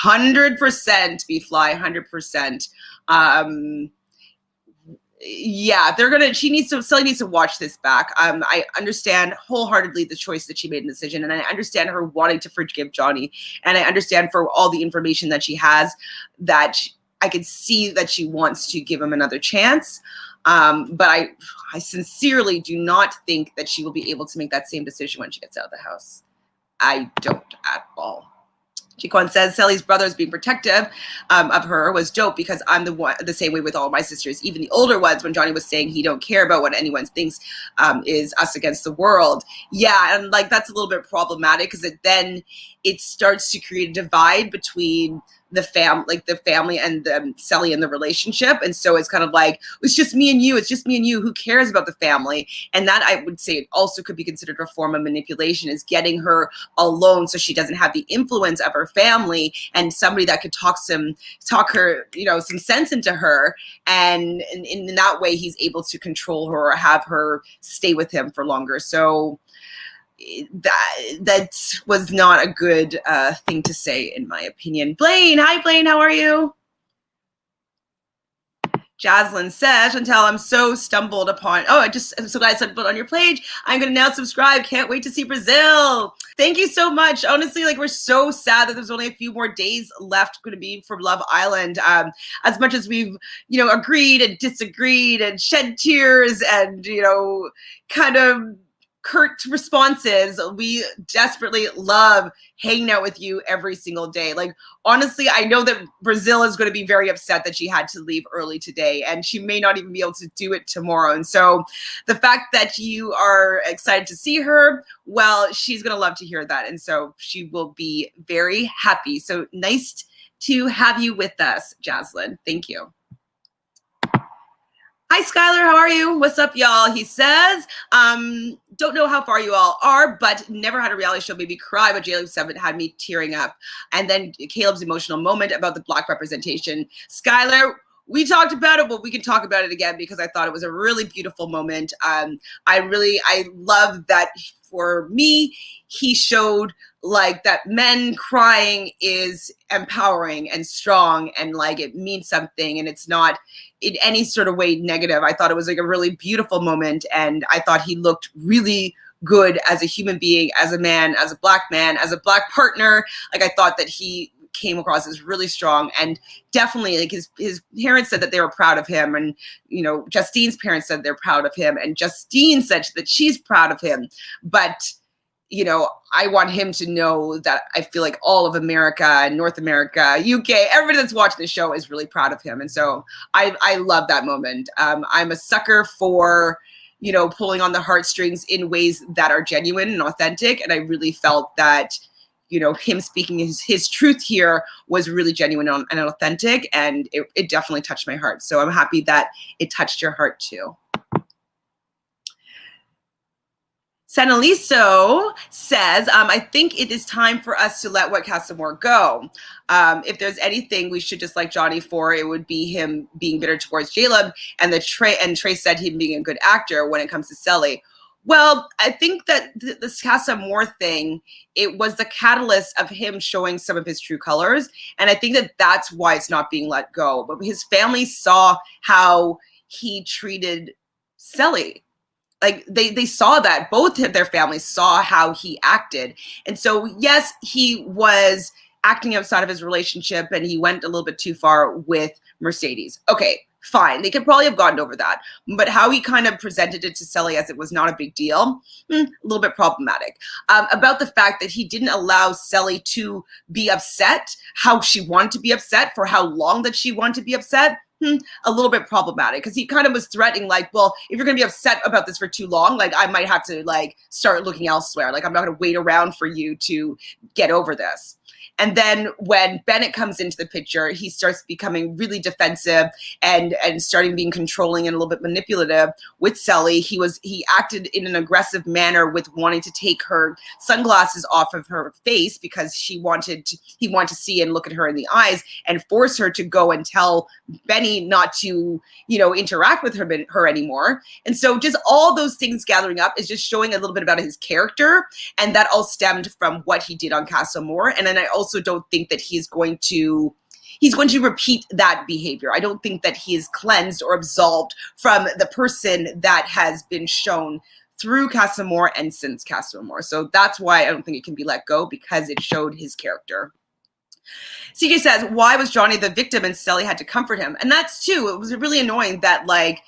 100%, Fly, 100%. Yeah, Sally needs to watch this back. I understand wholeheartedly the choice that she made in the decision, and I understand her wanting to forgive Johnny, and I understand for all the information that she has, that I could see that she wants to give him another chance. But I sincerely do not think that she will be able to make that same decision when she gets out of the house. I don't at all. Chiquan says, Sally's brothers being protective of her was dope, because I'm the same way with all my sisters, even the older ones, when Johnny was saying he don't care about what anyone thinks, is us against the world. Yeah, and like that's a little bit problematic, because then it starts to create a divide between the family and Sally and the relationship. And so it's kind of like, it's just me and you. It's just me and you. Who cares about the family? And that, I would say, it also could be considered a form of manipulation, is getting her alone so she doesn't have the influence of her family and somebody that could talk her, some sense into her. And in that way, he's able to control her or have her stay with him for longer. So that was not a good thing to say, in my opinion. Blaine, hi Blaine, how are you? Jaslyn says, Chantele, I'm so stumbled upon. Oh, I'm so glad I stumbled on your page. I'm going to now subscribe. Can't wait to see Brazil. Thank you so much. Honestly, we're so sad that there's only a few more days left going to be for Love Island. As much as we've, agreed and disagreed and shed tears and, kind of curt responses, we desperately love hanging out with you every single day. Honestly, I know that Brazil is going to be very upset that she had to leave early today, and she may not even be able to do it tomorrow. And so the fact that you are excited to see her, well, she's going to love to hear that. And so she will be very happy. So nice to have you with us, Jaslyn. Thank you. Hi, Skylar. How are you? What's up, y'all? He says, don't know how far you all are, but never had a reality show made me cry, but JLo 7 had me tearing up. And then Caleb's emotional moment about the Black representation. Skylar, we talked about it, but we can talk about it again, because I thought it was a really beautiful moment. I love that for me, he showed that men crying is empowering and strong, and it means something, and it's not in any sort of way negative. I thought it was a really beautiful moment, and I thought he looked really good as a human being, as a man, as a Black man, as a Black partner. I thought that he came across as really strong, and definitely his parents said that they were proud of him, and Justine's parents said they're proud of him, and Justine said that she's proud of him. But I want him to know that I feel like all of America, North America, UK, everybody that's watching the show is really proud of him. And so I love that moment. I'm a sucker for, pulling on the heartstrings in ways that are genuine and authentic. And I really felt that, him speaking his truth here was really genuine and authentic. And it definitely touched my heart. So I'm happy that it touched your heart too. Sanaliso says, I think it is time for us to let What Casa Amor go. If there's anything we should just like Johnny for, it would be him being bitter towards Caleb, and Trey said him being a good actor when it comes to Sally. Well, I think that this Casa Amor thing, it was the catalyst of him showing some of his true colors. And I think that that's why it's not being let go. But his family saw how he treated Selly. Like they saw that both of their families saw how he acted. And so, yes, he was acting outside of his relationship and he went a little bit too far with Mercedes. Okay, fine. They could probably have gotten over that. But how he kind of presented it to Selly as it was not a big deal, a little bit problematic. About the fact that he didn't allow Selly to be upset how she wanted to be upset for how long that she wanted to be upset, a little bit problematic, because he kind of was threatening, like, well, if you're going to be upset about this for too long, like, I might have to, like, start looking elsewhere. Like, I'm not going to wait around for you to get over this. And then when Bennett comes into the picture, he starts becoming really defensive and starting being controlling and a little bit manipulative with Selly. He acted in an aggressive manner with wanting to take her sunglasses off of her face because he wanted to see and look at her in the eyes and force her to go and tell Benny not to, interact with her anymore. And so just all those things gathering up is just showing a little bit about his character. And that all stemmed from what he did on Casa Amor. And then I also don't think that he's going to repeat that behavior. I don't think that he is cleansed or absolved from the person that has been shown through Casa Amor and since Casa Amor. So that's why I don't think it can be let go, because it showed his character. CJ says, why was Johnny the victim and Selly had to comfort him? And that's too, it was really annoying that, like,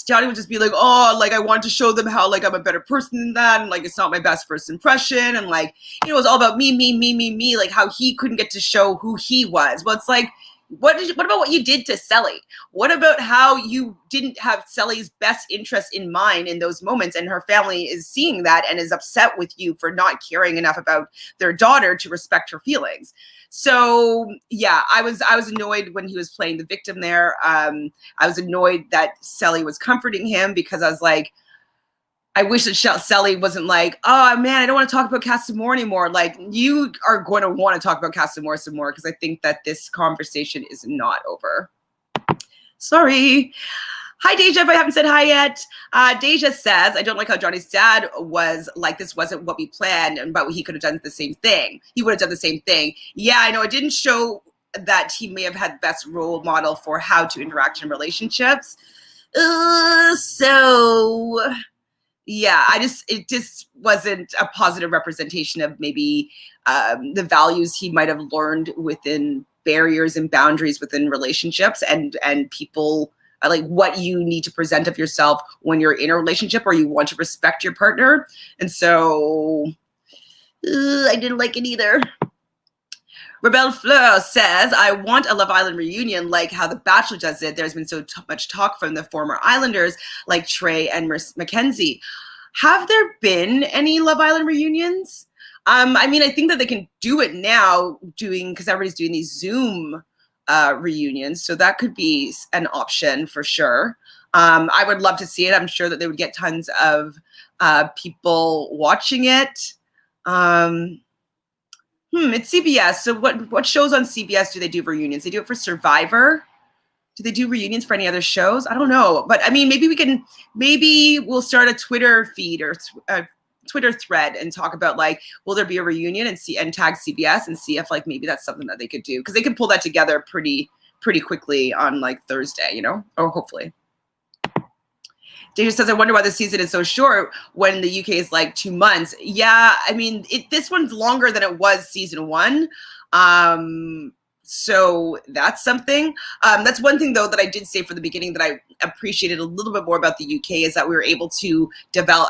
Johnny would just be like, oh, like, I want to show them how, like, I'm a better person than that. And, like, it's not my best first impression. And, like, it was all about me, like, how he couldn't get to show who he was. Well, it's like, what about what you did to Selly? What about how you didn't have Selly's best interest in mind in those moments, and her family is seeing that and is upset with you for not caring enough about their daughter to respect her feelings? So yeah, I was annoyed when he was playing the victim there. I was annoyed that Selly was comforting him, because I was like, I wish that Selly wasn't like, oh man, I don't want to talk about Casa Amor anymore. Like, you are going to want to talk about Casa Amor some more, because I think that this conversation is not over. Sorry. Hi, Deja, if I haven't said hi yet. Deja says, I don't like how Johnny's dad was like, this wasn't what we planned, but he could have done the same thing. He would have done the same thing. Yeah, I know it didn't show that he may have had the best role model for how to interact in relationships. So yeah, it just wasn't a positive representation of maybe the values he might have learned within barriers and boundaries within relationships and people, like what you need to present of yourself when you're in a relationship or you want to respect your partner. And so I didn't like it either. Rebelle Fleur says, I want a Love Island reunion like how The Bachelor does it. There's been so much talk from the former Islanders like Trey and Mackenzie. Have there been any Love Island reunions? I mean, I think that they can do it now because everybody's doing these Zoom reunions. So that could be an option for sure. I would love to see it. I'm sure that they would get tons of people watching it. It's CBS. So what shows on CBS do they do reunions? They do it for Survivor. Do they do reunions for any other shows? I don't know. But I mean, maybe we'll start a Twitter feed or a Twitter thread and talk about, like, will there be a reunion and tag CBS and see if, like, maybe that's something that they could do, because they can pull that together pretty quickly on, like, Thursday, or hopefully. Deja says, I wonder why the season is so short when the UK is like 2 months. Yeah, I mean, this one's longer than it was season 1. So that's something. That's one thing, though, that I did say for the beginning that I appreciated a little bit more about the UK is that we were able to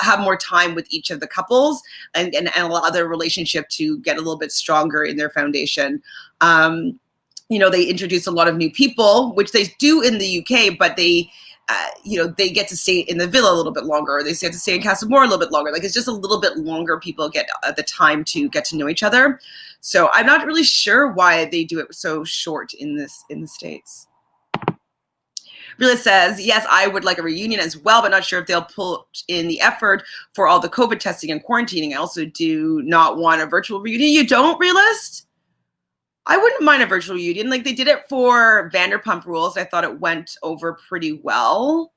have more time with each of the couples and allow their relationship to get a little bit stronger in their foundation. They introduce a lot of new people, which they do in the UK, but they get to stay in the villa a little bit longer, or they have to stay in Casa Amor a little bit longer. Like, it's just a little bit longer. People get the time to get to know each other. So I'm not really sure why they do it so short in the States. Rila says, yes, I would like a reunion as well, but not sure if they'll pull in the effort for all the COVID testing and quarantining. I also do not want a virtual reunion. You don't, Realist? I wouldn't mind a virtual reunion. Like, they did it for Vanderpump Rules. I thought it went over pretty well.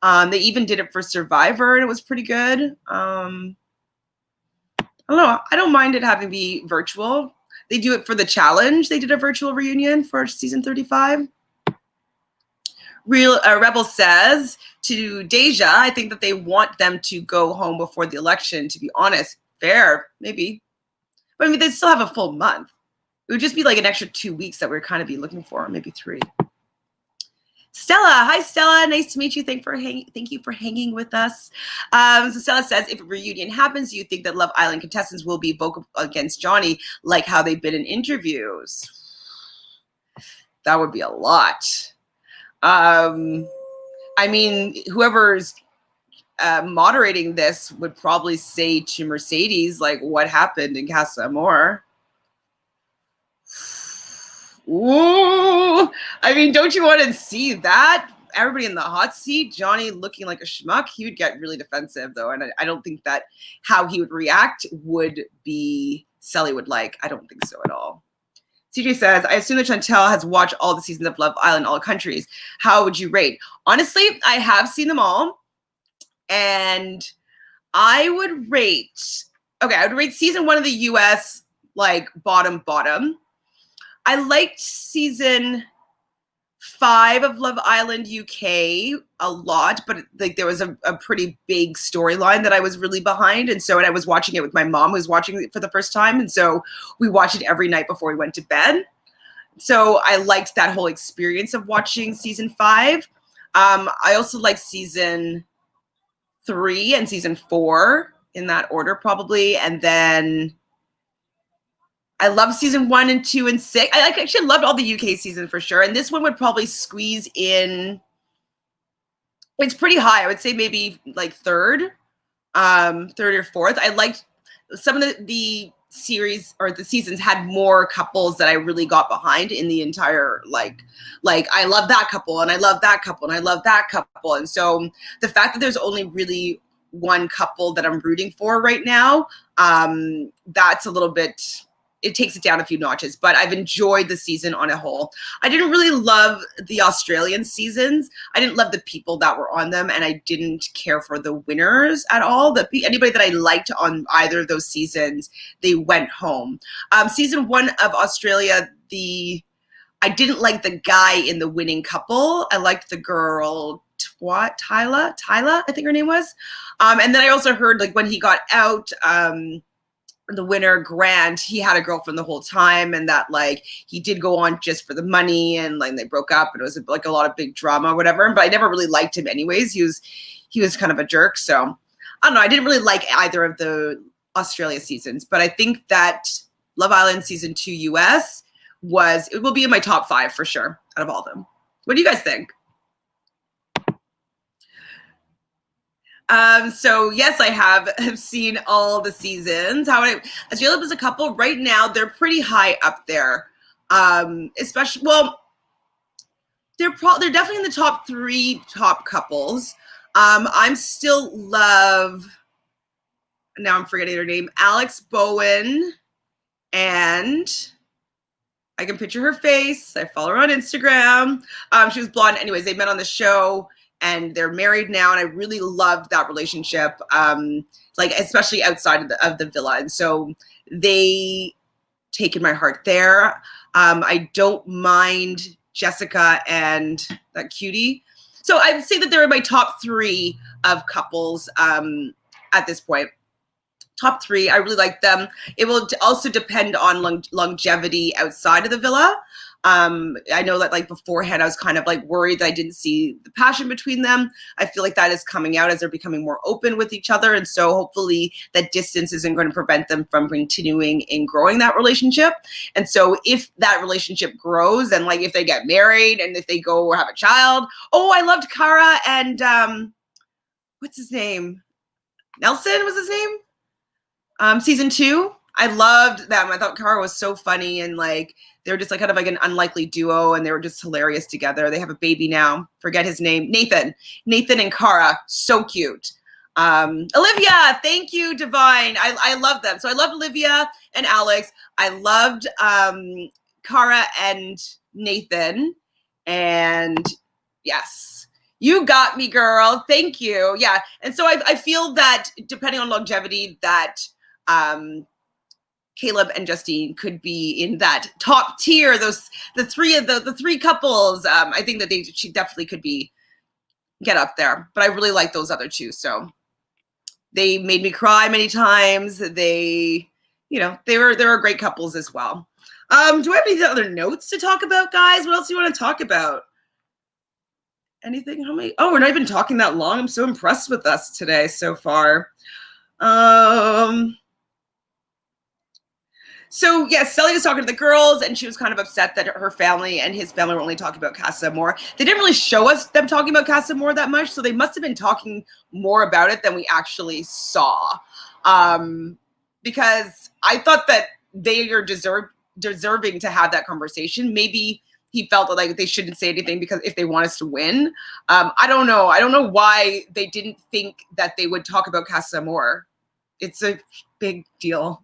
They even did it for Survivor, and it was pretty good. I don't know. I don't mind it having to be virtual. They do it for the challenge. They did a virtual reunion for season 35. Rebel says to Deja, I think that they want them to go home before the election, to be honest. Fair, maybe. But I mean, they still have a full month. It would just be like an extra 2 weeks that we're kind of be looking for, maybe 3. Stella, hi Stella, nice to meet you. Thank you for hanging with us. So Stella says, if a reunion happens, do you think that Love Island contestants will be vocal against Johnny, like how they've been in interviews? That would be a lot. I mean, whoever's moderating this would probably say to Mercedes, like, what happened in Casa Amor? Ooh, I mean, don't you want to see that? Everybody in the hot seat, Johnny looking like a schmuck. He would get really defensive, though, and I don't think that how he would react would be Sally would like. I don't think so at all. CJ says, I assume that Chantele has watched all the seasons of Love Island, all countries. How would you rate? Honestly, I have seen them all, and I would rate, okay, I would rate season 1 of the US like bottom. I liked season 5 of Love Island UK a lot, but like there was a pretty big storyline that I was really behind. And so, and I was watching it with my mom, who was watching it for the first time. And so we watched it every night before we went to bed. So I liked that whole experience of watching season 5. I also liked season 3 and season 4 in that order, probably. And then I love season 1 and 2 and 6. I actually loved all the UK season for sure. And this one would probably squeeze in. It's pretty high. I would say maybe like third or fourth. I liked some of the series or the seasons had more couples that I really got behind in the entire like I love that couple and I love that couple and I love that couple. And so the fact that there's only really one couple that I'm rooting for right now, that's a little bit, it takes it down a few notches, but I've enjoyed the season on a whole. I didn't really love the Australian seasons. I didn't love the people that were on them, and I didn't care for the winners at all. Anybody that I liked on either of those seasons, they went home. Season 1 of Australia, I didn't like the guy in the winning couple. I liked the girl, Tyla, I think her name was. And then I also heard like when he got out, the winner, Grant, he had a girlfriend the whole time, and that like he did go on just for the money, and like they broke up, and it was like a lot of big drama or whatever. But I never really liked him anyways. He was kind of a jerk. So I don't know. I didn't really like either of the Australia seasons, but I think that Love Island season 2 US it will be in my top 5 for sure out of all of them. What do you guys think? So yes, I have seen all the seasons. Australia was a couple right now. They're pretty high up there. Especially, well, they're definitely in the top 3 top couples. I'm still love, now I'm forgetting her name, Alex Bowen, and I can picture her face. I follow her on Instagram. She was blonde. Anyways, they met on the show, and they're married now, and I really loved that relationship, like especially outside of the villa. And so they taken my heart there. I don't mind Jessica and that cutie. So I would say that they're in my top 3 of couples at this point. Top 3, I really like them. It will also depend on longevity outside of the villa. I know that like beforehand, I was kind of like worried that I didn't see the passion between them. I feel like that is coming out as they're becoming more open with each other. And so hopefully that distance isn't going to prevent them from continuing and growing that relationship. And so if that relationship grows, and like if they get married and if they go or have a child, I loved Cara and what's his name? Nelson was his name? Season 2, I loved them. I thought Cara was so funny, and like they were just like kind of like an unlikely duo, and they were just hilarious together. They have a baby now. Forget his name. Nathan and Cara, so cute. Olivia, thank you, Divine. I love them. So I loved Olivia and Alex. I loved Cara and Nathan, and yes. You got me, girl. Thank you. Yeah. And so I feel that depending on longevity, that Caleb and Justine could be in that top tier. The three couples. I think that she definitely could get up there. But I really like those other two. So they made me cry many times. They were great couples as well. Do I have any other notes to talk about, guys? What else do you want to talk about? Anything? How many? Oh, we're not even talking that long. I'm so impressed with us today so far. So yes, Sally was talking to the girls, and she was kind of upset that her family and his family were only talking about Casa Amor. They didn't really show us them talking about Casa Amor that much, so they must have been talking more about it than we actually saw. Because I thought that they are deserving to have that conversation. Maybe he felt like they shouldn't say anything because if they want us to win. I don't know. I don't know why they didn't think that they would talk about Casa Amor. It's a big deal.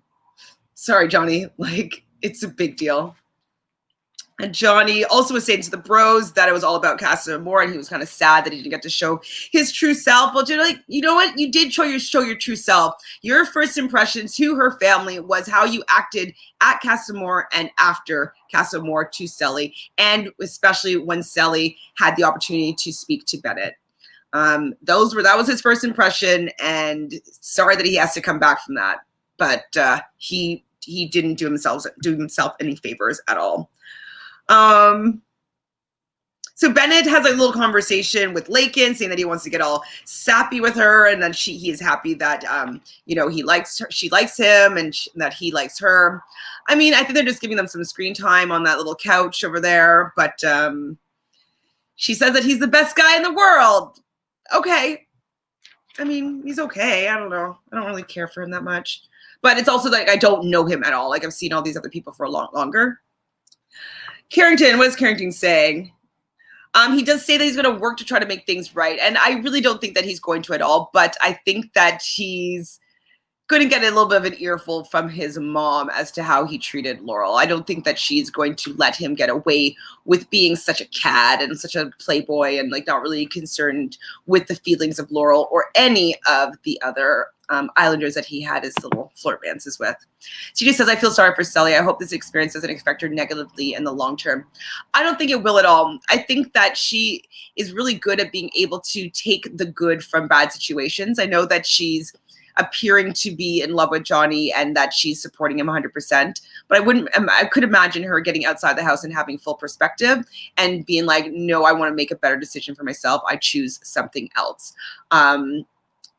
Sorry, Johnny, like, it's a big deal. And Johnny also was saying to the bros that it was all about Casa Amor, and he was kind of sad that he didn't get to show his true self. Well, you're like, you know what? You did show your true self. Your first impression to her family was how you acted at Casa Amor and after Casa Amor to Selly, and especially when Selly had the opportunity to speak to Bennett. That was his first impression, and sorry that he has to come back from that. But he didn't do himself any favors at all. So Bennett has a little conversation with Lakin, saying that he wants to get all sappy with her, and then he is happy that he likes her, she likes him, and that he likes her. I mean, I think they're just giving them some screen time on that little couch over there. But she says that he's the best guy in the world. Okay. I mean, he's okay. I don't know. I don't really care for him that much. But it's also like I don't know him at all. Like I've seen all these other people for a lot longer. Carrington, what is Carrington saying? He does say that he's going to work to try to make things right. And I really don't think that he's going to at all. But I think that he's going to get a little bit of an earful from his mom as to how he treated Laurel. I don't think that she's going to let him get away with being such a cad and such a playboy and like not really concerned with the feelings of Laurel or any of the other Islanders that he had his little flirt dances with. CJ says, I feel sorry for Selly. I hope this experience doesn't affect her negatively in the long term. I don't think it will at all. I think that she is really good at being able to take the good from bad situations. I know that she's appearing to be in love with Johnny and that she's supporting him 100%. But I could imagine her getting outside the house and having full perspective and being like, no, I want to make a better decision for myself. I choose something else.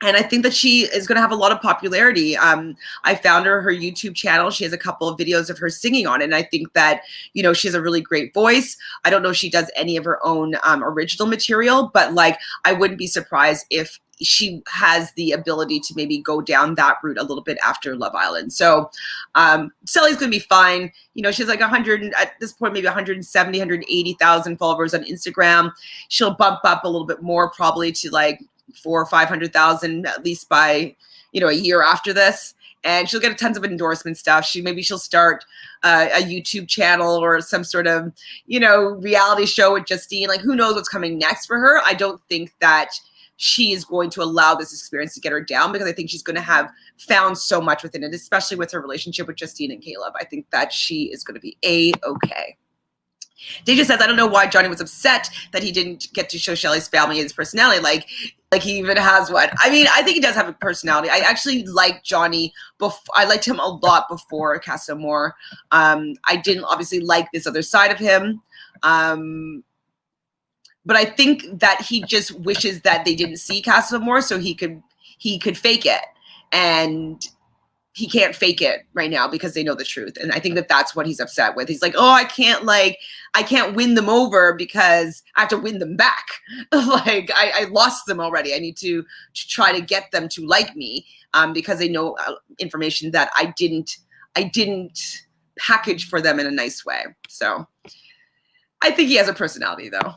And I think that she is going to have a lot of popularity. I found her YouTube channel. She has a couple of videos of her singing on it. And I think that, she has a really great voice. I don't know if she does any of her own original material, but like, I wouldn't be surprised if she has the ability to maybe go down that route a little bit after Love Island. So Selly's going to be fine. She has like 100, at this point, maybe 170, 180,000 followers on Instagram. She'll bump up a little bit more probably to like 400,000 or 500,000 at least by a year after this, and she'll get tons of endorsement stuff. She'll start a YouTube channel or some sort of reality show with Justine. Like who knows what's coming next for her. I don't think that she is going to allow this experience to get her down because I think she's going to have found so much within it, especially with her relationship with Justine and Caleb. I think that she is going to be A-okay. Deja says, I don't know why Johnny was upset that he didn't get to show Shelly's family his personality. Like he even has one. I mean, I think he does have a personality. I actually like Johnny. I liked him a lot before Casa Amor. I didn't obviously like this other side of him. But I think that he just wishes that they didn't see Casa Amor so he could fake it. And he can't fake it right now because they know the truth. And I think that that's what he's upset with. He's like, oh, I can't win them over because I have to win them back. Like I lost them already. I need to try to get them to like me because they know information that I didn't package for them in a nice way. So I think he has a personality though.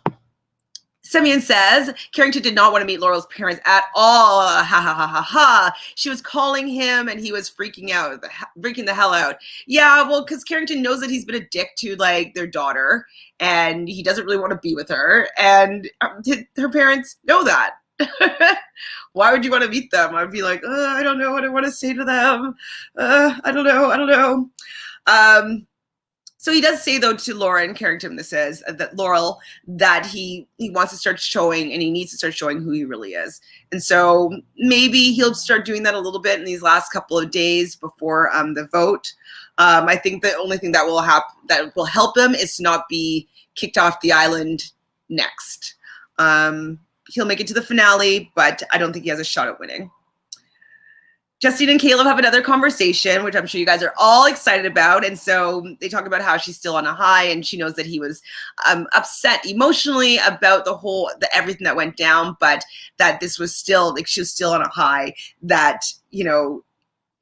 Semyon says, Carrington did not want to meet Laurel's parents at all. Ha ha ha ha ha. She was calling him and he was freaking the hell out. Yeah, well, because Carrington knows that he's been a dick to like their daughter and he doesn't really want to be with her. And her parents know that. Why would you want to meet them? I'd be like, I don't know what I want to say to them. I don't know. So he does say, though, to Lauren Carrington, this is, that Laurel, that he wants to start showing and he needs to start showing who he really is. And so maybe he'll start doing that a little bit in these last couple of days before the vote. I think the only thing that will help him is to not be kicked off the island next. He'll make it to the finale, but I don't think he has a shot at winning. Justine and Caleb have another conversation, which I'm sure you guys are all excited about. And so they talk about how she's still on a high and she knows that he was upset emotionally about everything that went down, but that this was still, like, she was still on a high, that, you know,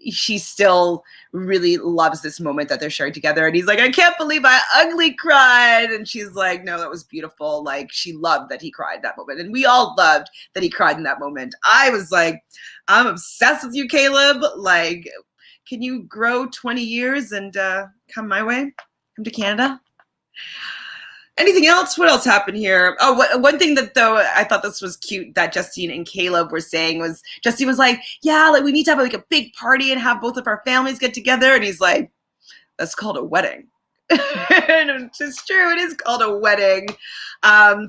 she still really loves this moment that they're sharing together. And he's like, I can't believe I ugly cried. And she's like, no, that was beautiful. Like, she loved that he cried that moment. And we all loved that he cried in that moment. I was like, I'm obsessed with you, Caleb. Like, can you grow 20 years and come my way? Come to Canada? Anything else? What else happened here? Oh, one thing that, though, I thought this was cute that Justine and Caleb were saying was, Justine was like, yeah, like, we need to have like a big party and have both of our families get together. And he's like, that's called a wedding. And it's true. It is called a wedding.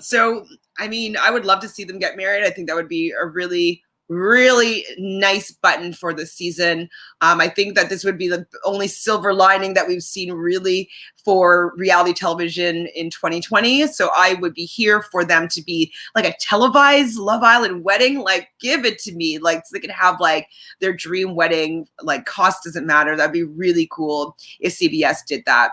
So, I mean, I would love to see them get married. I think that would be a really, really nice button for the season. I think that this would be the only silver lining that we've seen really for reality television in 2020. So I would be here for them to be like a televised Love Island wedding. Like, give it to me. Like, so they could have like their dream wedding, like, cost doesn't matter. That'd be really cool if CBS did that.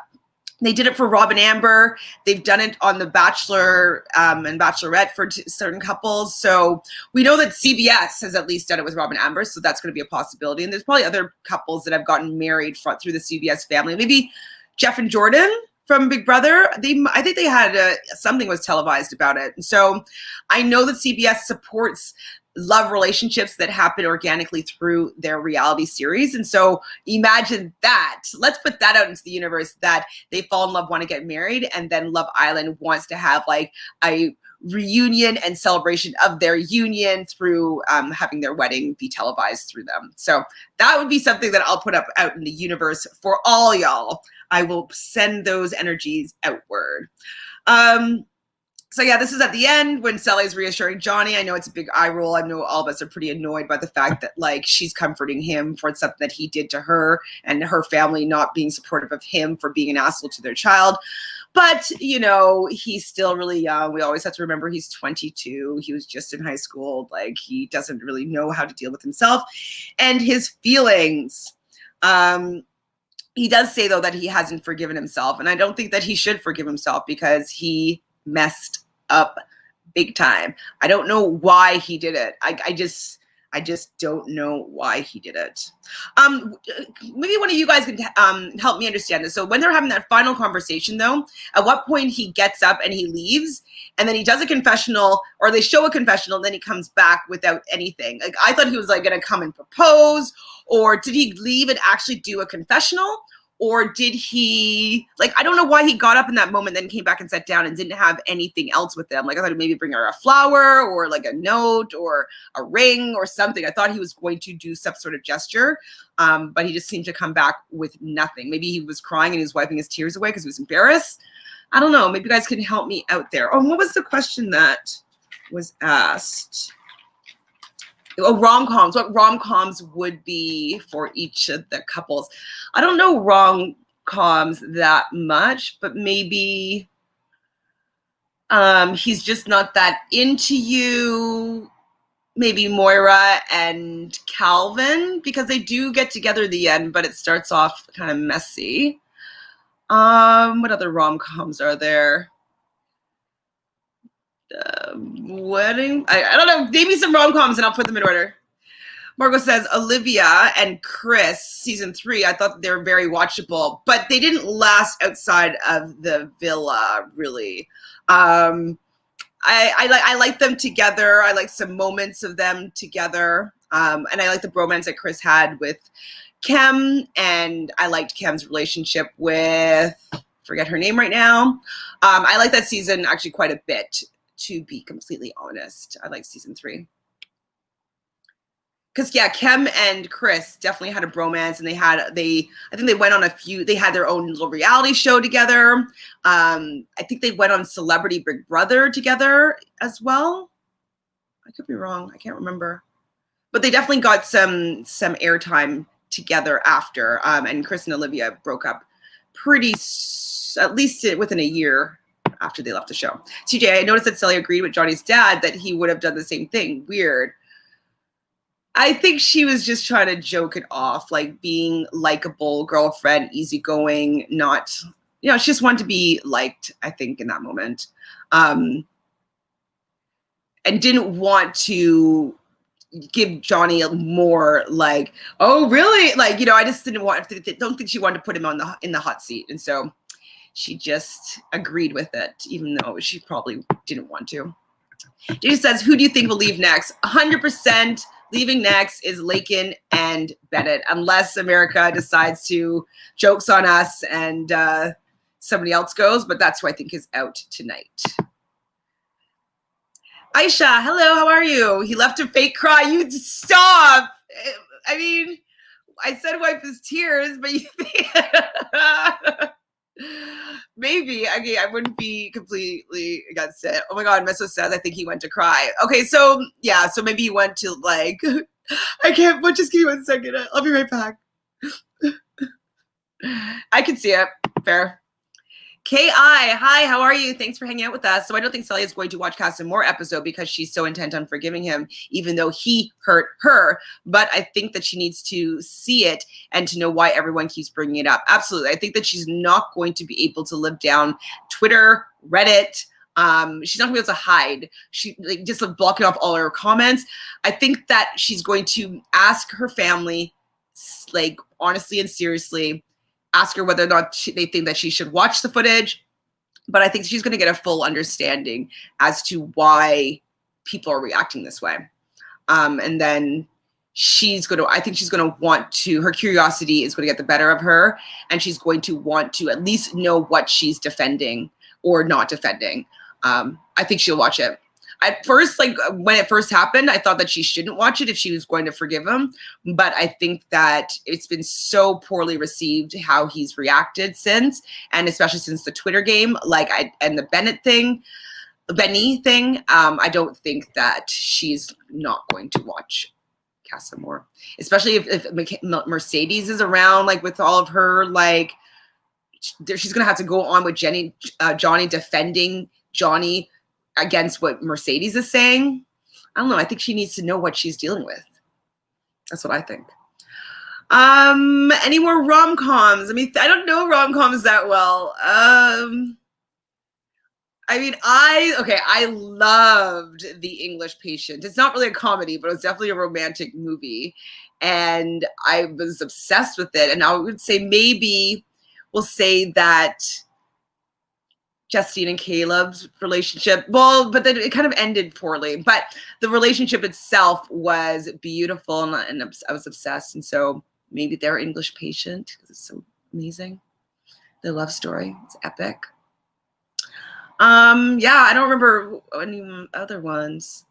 They did it for Rob and Amber. They've done it on The Bachelor and Bachelorette for certain couples. So we know that CBS has at least done it with Rob and Amber. So that's going to be a possibility. And there's probably other couples that have gotten married through the CBS family. Maybe Jeff and Jordan from Big Brother. I think they had something was televised about it. And so I know that CBS supports love relationships that happen organically through their reality series. And so imagine that. Let's put that out into the universe, that they fall in love, want to get married, and then Love Island wants to have like a reunion and celebration of their union through having their wedding be televised through them. So that would be something that I'll put up out in the universe for all y'all. I will send those energies outward. So yeah, this is at the end when Sally's reassuring Johnny. I know it's a big eye roll. I know all of us are pretty annoyed by the fact that like she's comforting him for something that he did to her and her family not being supportive of him for being an asshole to their child. But, you know, he's still really young. We always have to remember he's 22. He was just in high school. Like, he doesn't really know how to deal with himself and his feelings. He does say, though, that he hasn't forgiven himself. And I don't think that he should forgive himself because he messed up big time. I don't know why he did it. I just don't know why he did it. Maybe one of you guys can help me understand this. So when they're having that final conversation, though, at what point he gets up and he leaves, and then he does a confessional, or they show a confessional, and then he comes back without anything. Like, I thought he was like going to come and propose, or did he leave and actually do a confessional? Or did he, like, I don't know why he got up in that moment, then came back and sat down and didn't have anything else with them. Like, I thought he'd maybe bring her a flower or like a note or a ring or something. I thought he was going to do some sort of gesture, but he just seemed to come back with nothing. Maybe he was crying and he was wiping his tears away because he was embarrassed. I don't know. Maybe you guys can help me out there. Oh, what was the question that was asked? Oh, rom-coms. What rom-coms would be for each of the couples? I don't know rom-coms that much, but maybe he's just not that into you. Maybe Moira and Calvin, because they do get together at the end, but it starts off kind of messy. What other rom-coms are there? Wedding. I don't know. Maybe some rom-coms and I'll put them in order. Margot says Olivia and Chris, season 3, I thought they were very watchable, but they didn't last outside of the villa, really. I like them together. I like some moments of them together. And I like the bromance that Chris had with Kem, and I liked Kem's relationship with, forget her name right now. I like that season actually quite a bit, to be completely honest. I like season 3. Because yeah, Kem and Chris definitely had a bromance, and I think they went on they had their own little reality show together. I think they went on Celebrity Big Brother together as well. I could be wrong. I can't remember. But they definitely got some airtime together after. And Chris and Olivia broke up at least within a year after they left the show. TJ, I noticed that Sally agreed with Johnny's dad that he would have done the same thing. Weird. I think she was just trying to joke it off, like being likable girlfriend, easygoing, not, she just wanted to be liked, I think, in that moment. And didn't want to give Johnny more like, oh, really? Like, I just don't think she wanted to put him in the hot seat. And so she just agreed with it, even though she probably didn't want to. She says, who do you think will leave next? 100% leaving next is Lakin and Bennett, unless America decides to jokes on us and somebody else goes. But that's who I think is out tonight. Aisha, hello, how are you? He left a fake cry. You stop. I mean, I said wipe his tears, but you maybe. Okay, I wouldn't be completely against it. Oh my God, Meso says I think he went to cry. Okay, so yeah, so maybe he went to like, I can't, but just give me 1 second. I'll be right back. I can see it. Fair. Ki, hi, how are you? Thanks for hanging out with us. So I don't think Sally is going to watch Cast and More episode because she's so intent on forgiving him, even though he hurt her. But I think that she needs to see it and to know why everyone keeps bringing it up. Absolutely. I think that she's not going to be able to live down Twitter, Reddit. She's not gonna be able to hide. She just blocking off all her comments. I think that she's going to ask her family, like honestly and seriously, ask her whether or not they think that she should watch the footage. But I think she's going to get a full understanding as to why people are reacting this way. And then I think she's going to want to, her curiosity is going to get the better of her. And she's going to want to at least know what she's defending or not defending. I think she'll watch it. At first, like when it first happened, I thought that she shouldn't watch it if she was going to forgive him. But I think that it's been so poorly received how he's reacted since, and especially since the Twitter game, and the Benny thing. I don't think that she's not going to watch Cast some More, especially if Mercedes is around, like with all of her, like she's gonna have to go on with Johnny defending Johnny against what Mercedes is saying. I don't know. I think she needs to know what she's dealing with. That's what I think. Any more rom-coms? I mean, I don't know rom-coms that well. I loved The English Patient. It's not really a comedy, but it was definitely a romantic movie. And I was obsessed with it. And I would say maybe we'll say that Justine and Caleb's relationship, well, but then it kind of ended poorly. But the relationship itself was beautiful, and I was obsessed. And so maybe they're English Patient because it's so amazing. Their love story, it's epic. Yeah, I don't remember any other ones.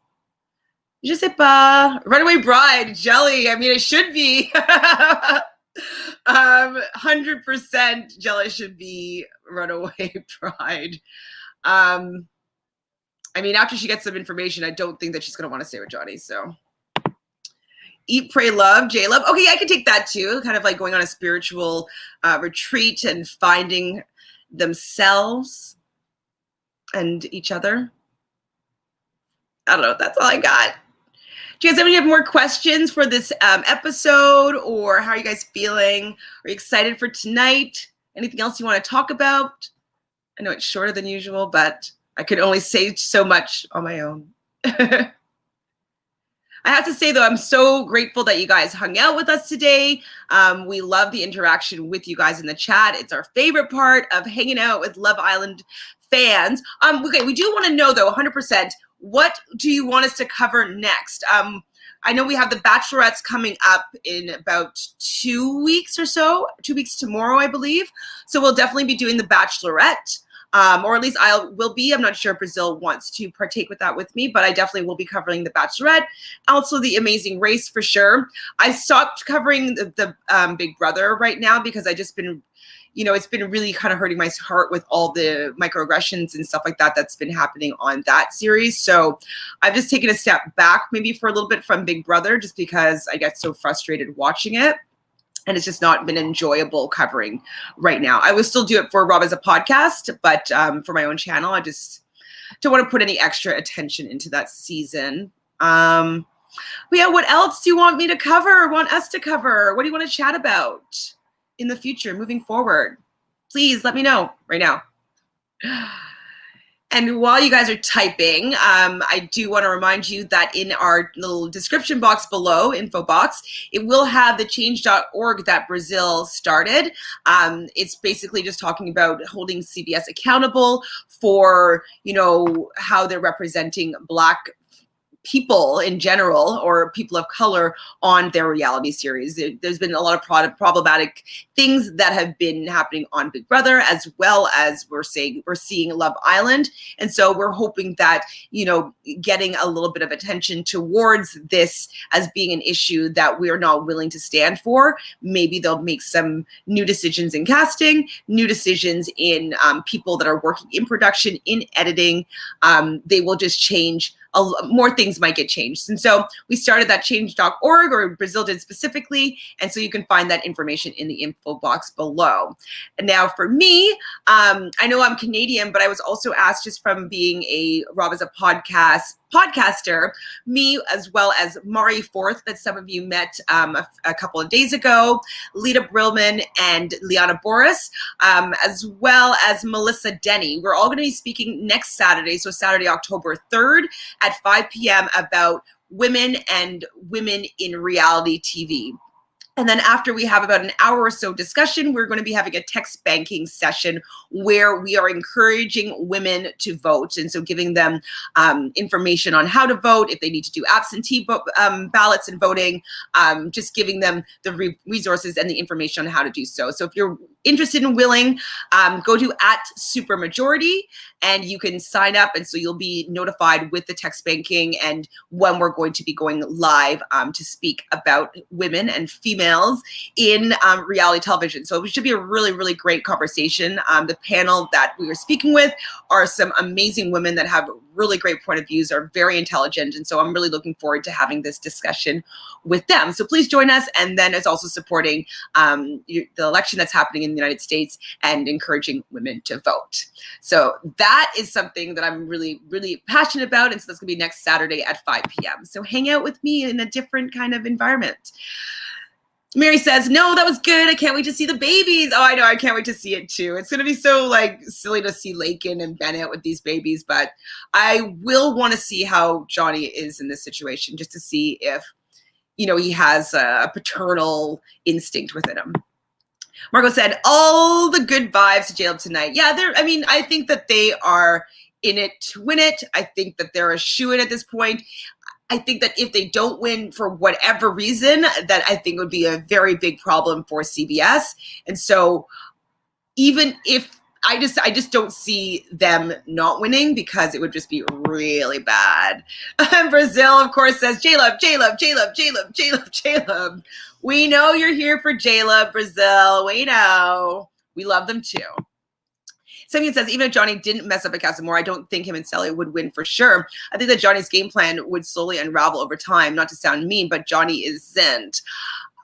Je sais pas. Runaway Bride, Jelly. I mean, it should be. 100% Jelly should be Runaway Bride. I mean, after she gets some information, I don't think that she's going to want to stay with Johnny. So Eat, Pray, Love, J-Love. Okay, I can take that too. Kind of like going on a spiritual retreat and finding themselves and each other. I don't know. That's all I got. Do you guys have any more questions for this episode, or how are you guys feeling? Are you excited for tonight? Anything else you want to talk about? I know it's shorter than usual, but I could only say so much on my own. I I have to say, though, I'm so grateful that you guys hung out with us today. We love the interaction with you guys in the chat. It's our favorite part of hanging out with Love Island fans. Okay, we do want to know, though, 100%, what do you want us to cover next? I know we have the Bachelorettes coming up in about 2 weeks or so, 2 weeks tomorrow, I believe. So we'll definitely be doing the Bachelorette. Or at least will be. I'm not sure if Brazil wants to partake with that with me, but I definitely will be covering the Bachelorette. Also, the Amazing Race for sure. I stopped covering the Big Brother right now because I just been, it's been really kind of hurting my heart with all the microaggressions and stuff like that that's been happening on that series. So I've just taken a step back maybe for a little bit from Big Brother just because I get so frustrated watching it. And it's just not been enjoyable covering right now. I will still do it for Rob as a podcast, but for my own channel, I just don't want to put any extra attention into that season. But yeah, what else do you want me to cover, want us to cover? What do you want to chat about in the future, moving forward? Please let me know right now. And while you guys are typing, I do want to remind you that in our little description box below, info box, it will have the change.org that Brazil started. It's basically just talking about holding CBS accountable for, how they're representing Black people in general or people of color on their reality series. There's been a lot of problematic things that have been happening on Big Brother, as well as we're seeing Love Island. And so we're hoping that, getting a little bit of attention towards this as being an issue that we're not willing to stand for. Maybe they'll make some new decisions in casting, new decisions in people that are working in production, in editing. They will just change. More things might get changed. And so we started that change.org, or Brazil did specifically. And so you can find that information in the info box below. And now for me, I know I'm Canadian, but I was also asked, just from being a Rob as a podcaster, me as well as Mari Forth, that some of you met a couple of days ago, Lita Brillman and Liana Boris, as well as Melissa Denny. We're all going to be speaking next Saturday, so Saturday, October 3rd at 5 p.m. about women and women in reality TV. And then after we have about an hour or so discussion, we're going to be having a text banking session where we are encouraging women to vote. And so giving them information on how to vote, if they need to do absentee ballots and voting, just giving them the resources and the information on how to do so. So if you're interested and willing, go to @supermajority and you can sign up. And so you'll be notified with the text banking and when we're going to be going live to speak about women and females in reality television. So it should be a really, really great conversation. The panel that we were speaking with are some amazing women that have really great point of views, are very intelligent. And so I'm really looking forward to having this discussion with them. So please join us. And then it's also supporting the election that's happening in the United States and encouraging women to vote. So that is something that I'm really, really passionate about. And so that's gonna be next Saturday at 5 p.m. So hang out with me in a different kind of environment. Mary says, no, that was good. I can't wait to see the babies. Oh, I know. I can't wait to see it too. It's going to be so silly to see Lakin and Bennett with these babies, but I will want to see how Johnny is in this situation, just to see if, he has a paternal instinct within him. Margot said, all the good vibes to J-Lo tonight. Yeah, I think that they are in it to win it. I think that they're a shoo-in at this point. I think that if they don't win for whatever reason, that I think would be a very big problem for CBS. And so even if I just don't see them not winning, because it would just be really bad. Brazil, of course, says J-Love, J-Love, J-Love, J-Love, J-Love, J-Love. We know you're here for J-Love, Brazil. We know. We love them too. Something says, even if Johnny didn't mess up at Casa Amor, I don't think him and Sally would win for sure. I think that Johnny's game plan would slowly unravel over time, not to sound mean, but Johnny isn't.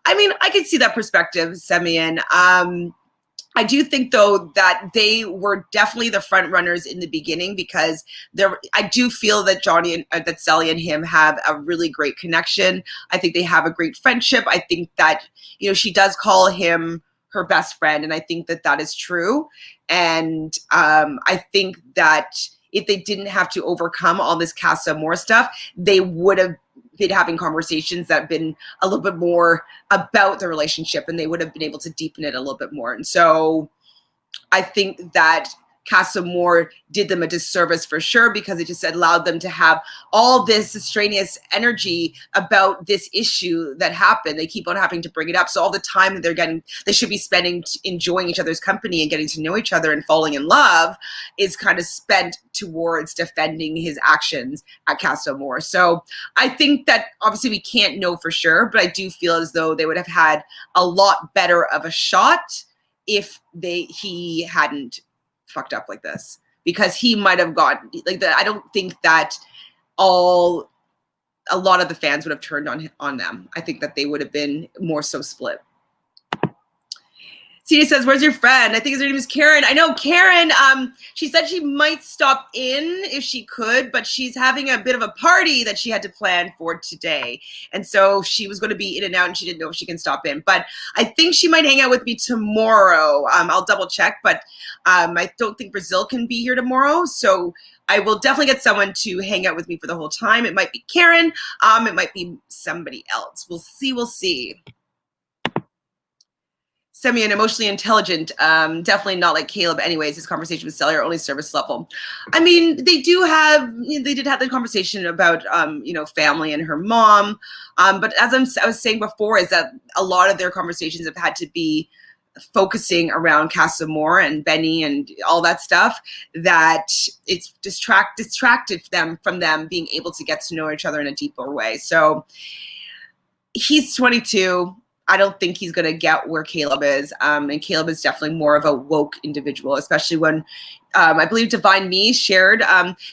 I could see that perspective, Semyon. I do think, though, that they were definitely the front runners in the beginning, because I do feel that Johnny and that Sally and him have a really great connection. I think they have a great friendship. I think that, she does call him her best friend, and I think that that is true. And I think that if they didn't have to overcome all this Casa Amor stuff, they would have been having conversations that have been a little bit more about the relationship, and they would have been able to deepen it a little bit more. And so I think that Casa Amor did them a disservice for sure, because it just allowed them to have all this extraneous energy about this issue that happened. They keep on having to bring it up. So all the time that they're getting, they should be spending enjoying each other's company and getting to know each other and falling in love, is kind of spent towards defending his actions at Casa Amor. So I think that obviously we can't know for sure, but I do feel as though they would have had a lot better of a shot if he hadn't fucked up like this, because he might have gotten like that. I don't think that a lot of the fans would have turned on them. I think that they would have been more so split. Celia says, where's your friend? I think her name is Karen. I know Karen. She said she might stop in if she could, but she's having a bit of a party that she had to plan for today. And so she was going to be in and out, and she didn't know if she can stop in. But I think she might hang out with me tomorrow. I'll double check, but I don't think Brazil can be here tomorrow. So I will definitely get someone to hang out with me for the whole time. It might be Karen. It might be somebody else. We'll see. We'll see. Semi and emotionally intelligent, definitely not like Caleb anyways. His conversation with Sally are only service level. I mean, they did have the conversation about family and her mom, but as I was saying before, is that a lot of their conversations have had to be focusing around Casa Amor and Benny and all that stuff, that it's distracted them from them being able to get to know each other in a deeper way. So he's 22. I don't think he's going to get where Caleb is. And Caleb is definitely more of a woke individual, especially when I believe Divine Me shared.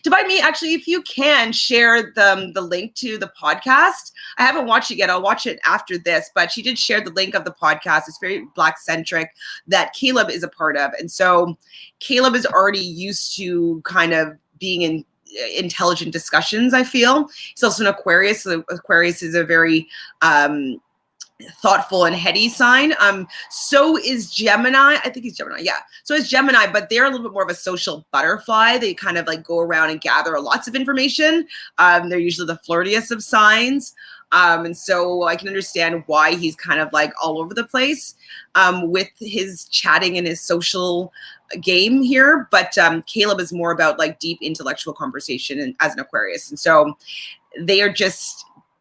Divine Me, actually, if you can, share the link to the podcast. I haven't watched it yet. I'll watch it after this. But she did share the link of the podcast. It's very Black-centric that Caleb is a part of. And so Caleb is already used to kind of being in intelligent discussions, I feel. He's also an Aquarius. So Aquarius is a very thoughtful and heady sign. So is Gemini. I think he's Gemini. Yeah. So is Gemini, but they're a little bit more of a social butterfly. They kind of like go around and gather lots of information. They're usually the flirtiest of signs. And so I can understand why he's kind of like all over the place with his chatting and his social game here. But Caleb is more about like deep intellectual conversation and as an Aquarius. And so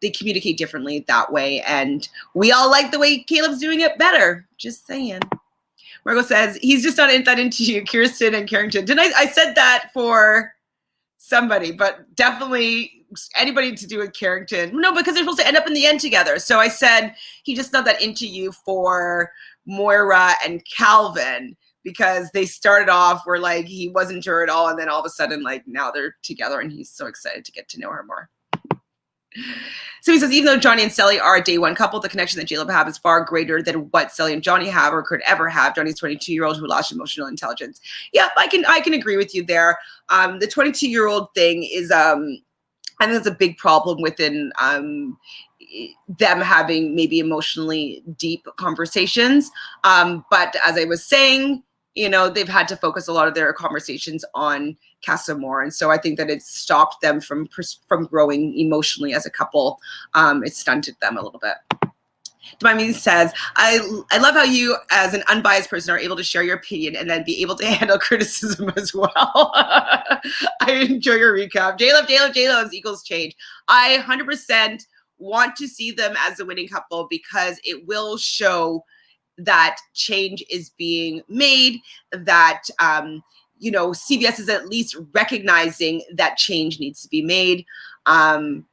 they communicate differently that way. And we all like the way Caleb's doing it better. Just saying. Margot says, he's just not that into you, Kirsten and Carrington. Didn't I said that for somebody, but definitely anybody to do with Carrington. No, because they're supposed to end up in the end together. So I said, he's just not that into you for Moira and Calvin, because they started off where like he wasn't her at all. And then all of a sudden, like now they're together and he's so excited to get to know her more. So he says, even though Johnny and Sally are a day one couple, the connection that J-Lo have is far greater than what Sally and Johnny have or could ever have. Johnny's 22-year-old who lost emotional intelligence. Yeah, I can agree with you there. The 22-year-old thing is, I think that's a big problem within them having maybe emotionally deep conversations. But as I was saying, they've had to focus a lot of their conversations on Casa Amor. And so I think that it's stopped them from growing emotionally as a couple. It stunted them a little bit. Demimi says, I love how you, as an unbiased person, are able to share your opinion and then be able to handle criticism as well. I enjoy your recap. J-Love equals change. I 100% want to see them as a winning couple, because it will show that change is being made, that CBS is at least recognizing that change needs to be made. And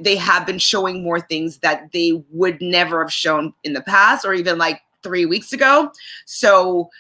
they have been showing more things that they would never have shown in the past, or even like 3 weeks ago. So,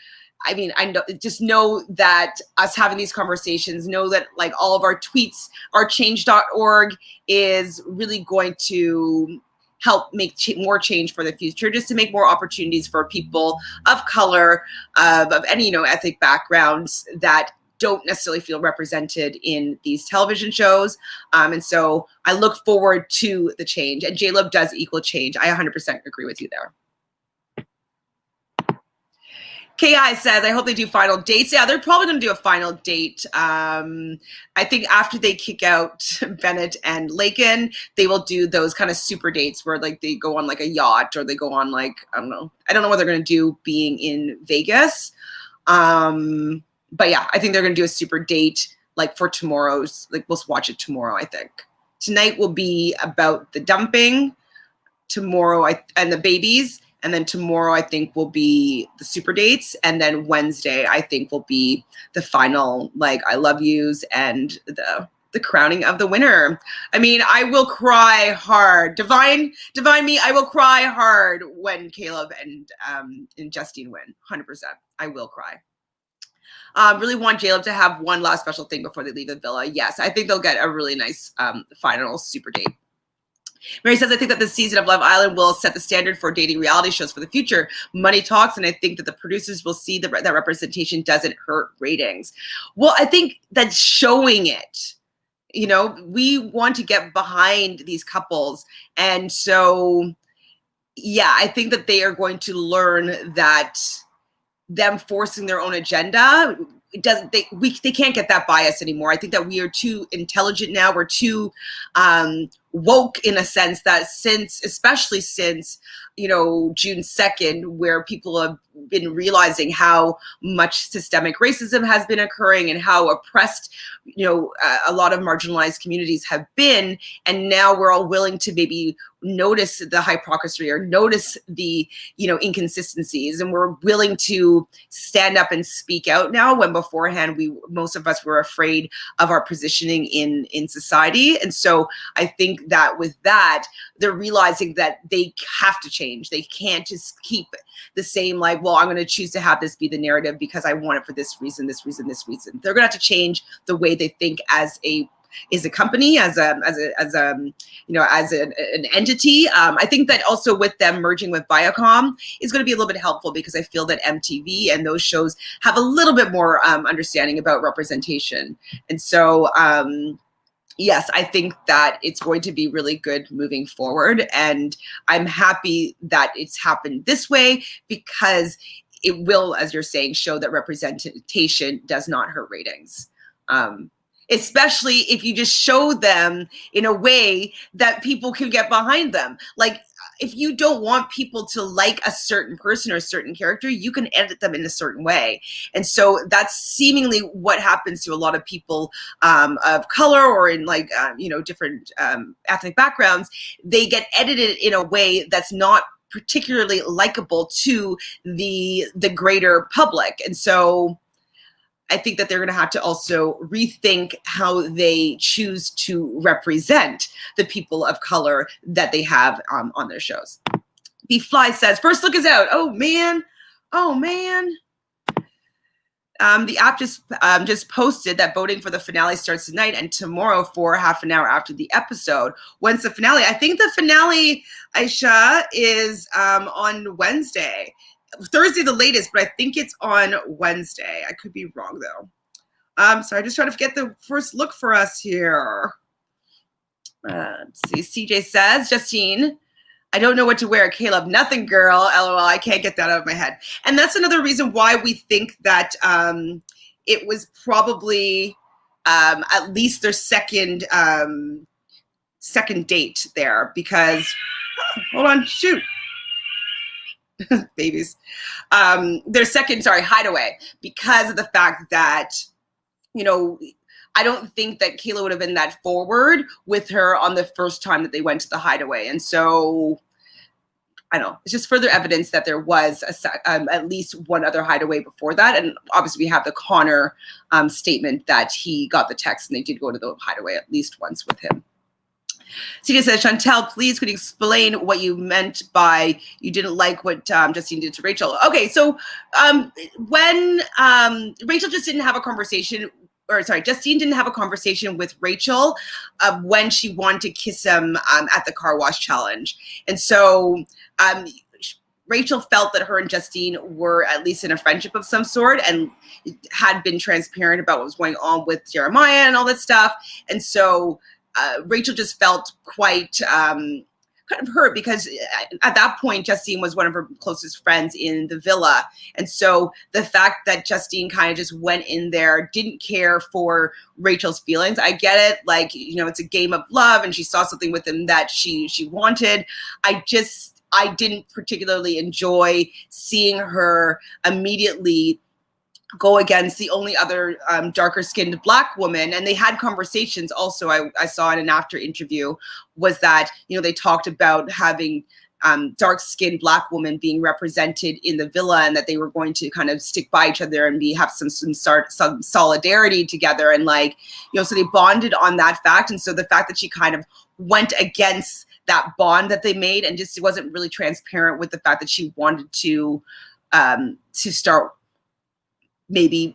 I mean, just know that us having these conversations, know that like all of our tweets, our change.org is really going to help make more change for the future, just to make more opportunities for people of color, of any, ethnic backgrounds that don't necessarily feel represented in these television shows. And so I look forward to the change, and J-Lo does equal change. I 100% agree with you there. KI says, I hope they do final dates. Yeah, they're probably going to do a final date. I think after they kick out Bennett and Lakin, they will do those kind of super dates where like they go on like a yacht or they go on like, I don't know what they're going to do being in Vegas. But yeah, I think they're going to do a super date like for tomorrow's, like we'll watch it tomorrow, I think. Tonight will be about the dumping. Tomorrow and the babies. And then tomorrow, I think, will be the super dates. And then Wednesday, I think, will be the final, like, I love yous and the crowning of the winner. I mean, I will cry hard. Divine me, I will cry hard when Caleb and Justine win. 100%. I will cry. Really want Caleb to have one last special thing before they leave the villa. Yes, I think they'll get a really nice final super date. Mary says, I think that this season of Love Island will set the standard for dating reality shows for the future. Money talks, and I think that the producers will see that representation doesn't hurt ratings. Well, I think that's showing it. You know, we want to get behind these couples. And so, yeah, I think that they are going to learn that them forcing their own agenda, they can't get that bias anymore. I think that we are too intelligent now. We're too woke in a sense that especially since, you know, June 2nd, where people have been realizing how much systemic racism has been occurring and how oppressed, you know, a lot of marginalized communities have been. And now we're all willing to maybe notice the hypocrisy or notice the, you know, inconsistencies. And we're willing to stand up and speak out now when beforehand most of us were afraid of our positioning in society. And so I think that with that, they're realizing that they have to change. They can't just keep the same, like, well, I'm going to choose to have this be the narrative because I want it for this reason, this reason, this reason. They're going to have to change the way they think as a company, as an entity. I think that also with them merging with Viacom is going to be a little bit helpful because I feel that MTV and those shows have a little bit more understanding about representation. And so, yes, I think that it's going to be really good moving forward. And I'm happy that it's happened this way because it will, as you're saying, show that representation does not hurt ratings. Especially if you just show them in a way that people can get behind them. Like, if you don't want people to like a certain person or a certain character, you can edit them in a certain way. And so that's seemingly what happens to a lot of people of color or in like, different ethnic backgrounds. They get edited in a way that's not particularly likable to the greater public. And so I think that they're going to have to also rethink how they choose to represent the people of color that they have on their shows. B-Fly says, first look is out. Oh, man. Oh, man. The app just posted that voting for the finale starts tonight and tomorrow for half an hour after the episode. When's the finale? I think the finale, Aisha, is on Wednesday. Thursday the latest, but I think it's on Wednesday. I could be wrong though. So I just trying to get the first look for us here. Let's see. CJ says, Justine, I don't know what to wear. Caleb, nothing, girl. LOL. I can't get that out of my head. And that's another reason why we think that it was probably at least their second date there because hold on, shoot. Babies. Their second, hideaway, because of the fact that, you know, I don't think that Kayla would have been that forward with her on the first time that they went to the hideaway. And so, I don't know, it's just further evidence that there was at least one other hideaway before that. And obviously we have the Connor statement that he got the text and they did go to the hideaway at least once with him. Cena says, Chantele, please could you explain what you meant by you didn't like what Justine did to Rachel? Okay, so when Rachel just didn't have a conversation, Justine didn't have a conversation with Rachel when she wanted to kiss him at the car wash challenge. And so Rachel felt that her and Justine were at least in a friendship of some sort and had been transparent about what was going on with Jeremiah and all that stuff. And so Rachel just felt quite kind of hurt because at that point, Justine was one of her closest friends in the villa. And so the fact that Justine kind of just went in there, didn't care for Rachel's feelings. I get it. Like, you know, it's a game of love and she saw something with him that she wanted. I didn't particularly enjoy seeing her immediately go against the only other darker skinned Black woman. And they had conversations also, I saw in an after interview, was that, you know, they talked about having dark skinned Black women being represented in the villa and that they were going to kind of stick by each other and have some solidarity together. And like, you know, so they bonded on that fact. And so the fact that she kind of went against that bond that they made and just wasn't really transparent with the fact that she wanted to start maybe,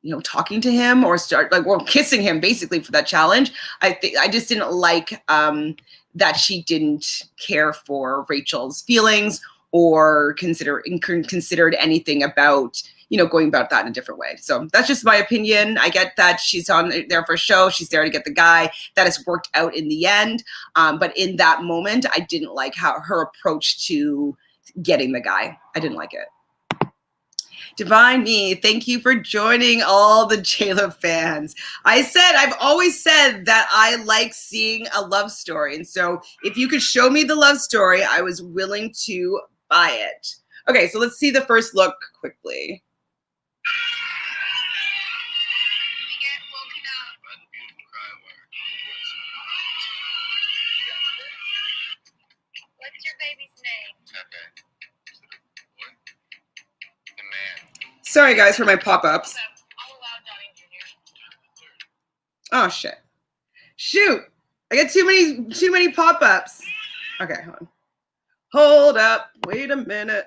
you know, talking to him or start like, or kissing him basically for that challenge. I just didn't like that she didn't care for Rachel's feelings or considered anything about, you know, going about that in a different way. So that's just my opinion. I get that she's on there for a show. She's there to get the guy. That has worked out in the end. But in that moment, I didn't like how her approach to getting the guy. I didn't like it. Divine Me, thank you for joining all the J-Lo fans. I've always said that I like seeing a love story. And so if you could show me the love story, I was willing to buy it. Okay, so let's see the first look quickly. What's your baby's name? Okay. Sorry, guys, for my pop-ups. Oh, shit. Shoot. I get too many pop-ups. Okay, hold on. Hold up. Wait a minute.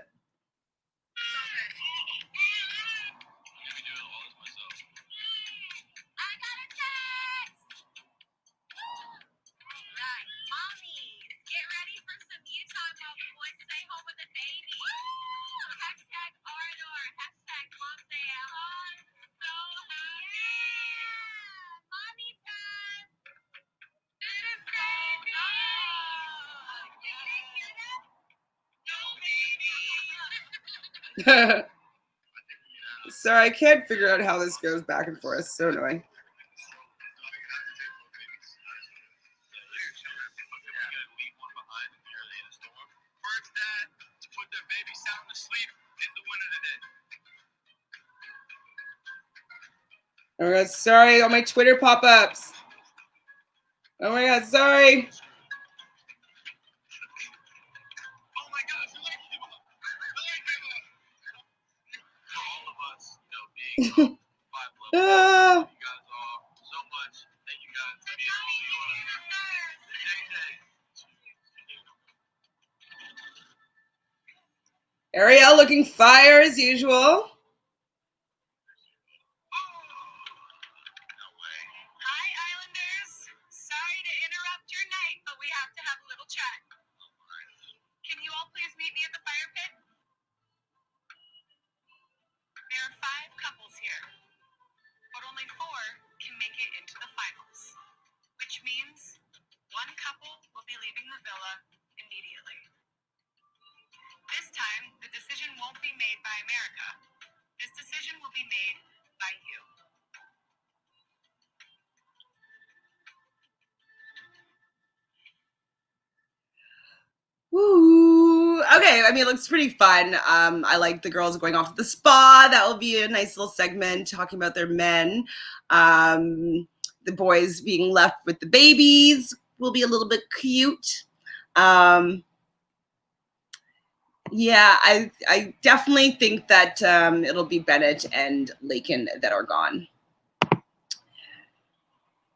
Sorry, I can't figure out how this goes back and forth. So annoying. Oh my God, sorry on my Twitter pop-ups. Oh my God, sorry. Ariel looking fire as usual. Woo. Okay, I mean, it looks pretty fun. I like the girls going off to the spa. That will be a nice little segment talking about their men. The boys being left with the babies will be a little bit cute. Yeah, I definitely think that it'll be Bennett and Lakin that are gone.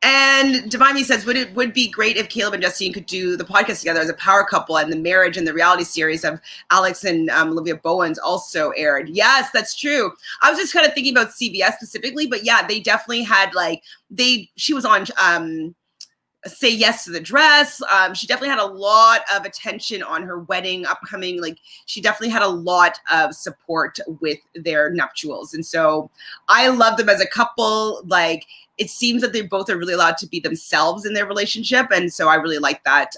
And Divine says, would be great if Caleb and Justine could do the podcast together as a power couple, and the marriage and the reality series of Alex and Olivia Bowens also aired. Yes, that's true. I was just kind of thinking about CBS specifically, but yeah, they definitely had she was on say yes to the dress. She definitely had a lot of attention on her wedding upcoming. Like, she definitely had a lot of support with their nuptials. And so I love them as a couple. Like, it seems that they both are really allowed to be themselves in their relationship. And so I really like that.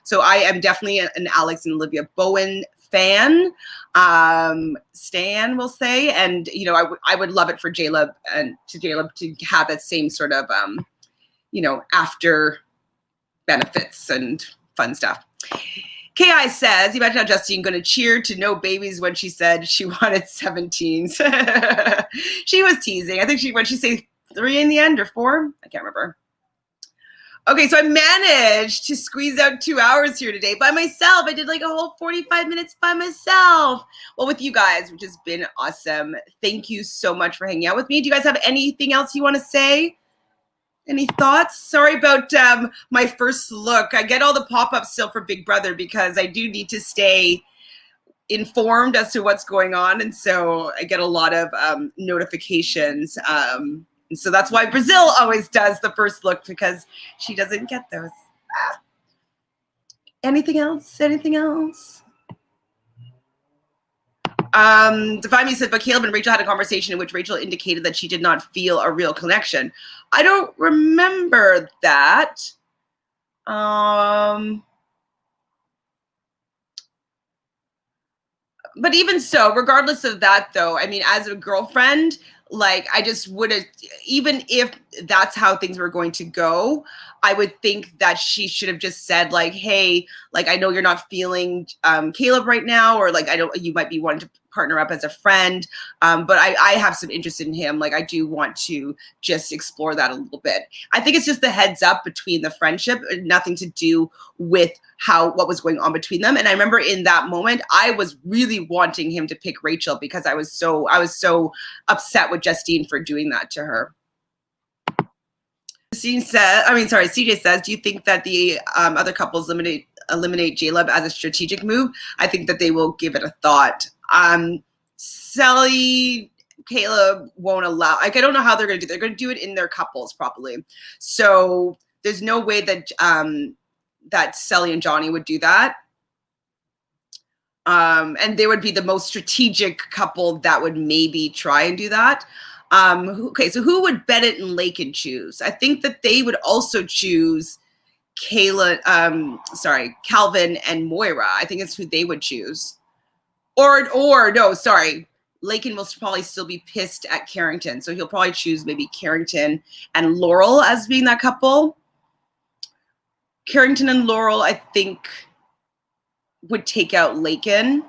So I am definitely an Alex and Olivia Bowen fan, Stan, we'll say. And, you know, I would love it for J-Lo to have that same sort of, you know, after benefits and fun stuff. Ki says, imagine how Justine going to cheer to no babies when she said she wanted 17s. She was teasing. I think when she say 3 in the end or 4, I can't remember. Okay, so I managed to squeeze out 2 hours here today by myself. I did like a whole 45 minutes by myself. Well, with you guys, which has been awesome. Thank you so much for hanging out with me. Do you guys have anything else you want to say? Any thoughts? Sorry about my first look. I get all the pop-ups still for Big Brother because I do need to stay informed as to what's going on. And so I get a lot of notifications. And so that's why Brazil always does the first look, because she doesn't get those. Anything else? Anything else? Define Me said, but Caleb and Rachel had a conversation in which Rachel indicated that she did not feel a real connection. I don't remember that. But even so, regardless of that, though, I mean, as a girlfriend, like, I just would have, even if that's how things were going to go, I would think that she should have just said, like, hey, like, I know you're not feeling Caleb right now, or like, you might be wanting to partner up as a friend, but I have some interest in him. Like, I do want to just explore that a little bit. I think it's just the heads up between the friendship, nothing to do with what was going on between them. And I remember in that moment, I was really wanting him to pick Rachel because I was so upset with Justine for doing that to her. CJ says, do you think that the other couples eliminate J-Lo as a strategic move? I think that they will give it a thought. Sally, Caleb won't allow, like, I don't know how they're going to do it. They're going to do it in their couples probably. So there's no way that that Sally and Johnny would do that. And they would be the most strategic couple that would maybe try and do that. Okay, so who would Bennett and Lakin choose? I think that they would also choose Calvin and Moira. I think it's who they would choose. Or no, sorry. Lakin will probably still be pissed at Carrington. So he'll probably choose maybe Carrington and Laurel as being that couple. Carrington and Laurel, I think, would take out Lakin.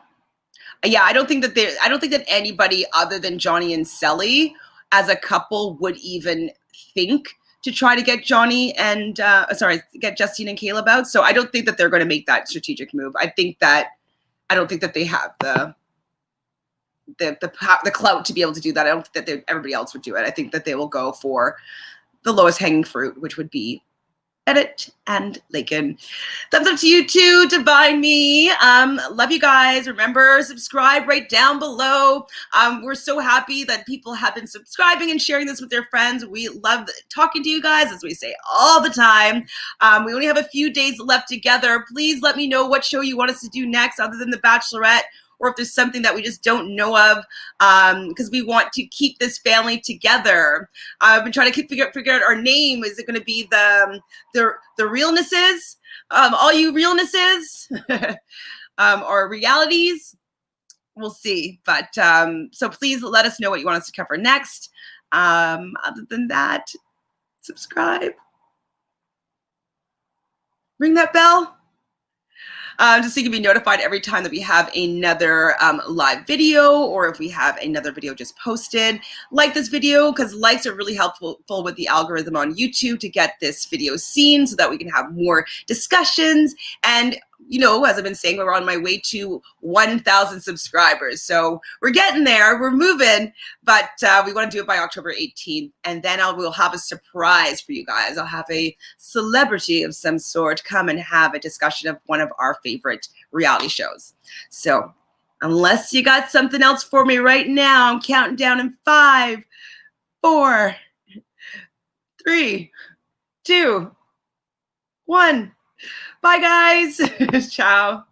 Yeah, I don't think that anybody other than Johnny and Sally as a couple would even think to try to get Johnny and get Justine and Caleb out. So I don't think that they're going to make that strategic move. I don't think that they have the clout to be able to do that. I don't think that everybody else would do it. I think that they will go for the lowest hanging fruit, which would be Bennett and Lakin. Thumbs up to you too, Divine Me. Love you guys. Remember, subscribe right down below. We're so happy that people have been subscribing and sharing this with their friends. We love talking to you guys, as we say all the time. We only have a few days left together. Please let me know what show you want us to do next other than The Bachelorette, or if there's something that we just don't know of, because we want to keep this family together. I've been trying to figure out our name. Is it going to be the Realnesses? All you Realnesses? Or Realities? We'll see. But so please let us know what you want us to cover next. Other than that, subscribe. Ring that bell. Just so you can be notified every time that we have another live video, or if we have another video just posted. Like this video, because likes are really helpful with the algorithm on YouTube to get this video seen so that we can have more discussions. And you know, as I've been saying, we're on my way to 1,000 subscribers. So we're getting there, we're moving, but we want to do it by October 18th. And then we'll have a surprise for you guys. I'll have a celebrity of some sort come and have a discussion of one of our favorite reality shows. So unless you got something else for me right now, I'm counting down in 5, 4, 3, 2, 1. Bye, guys. Ciao.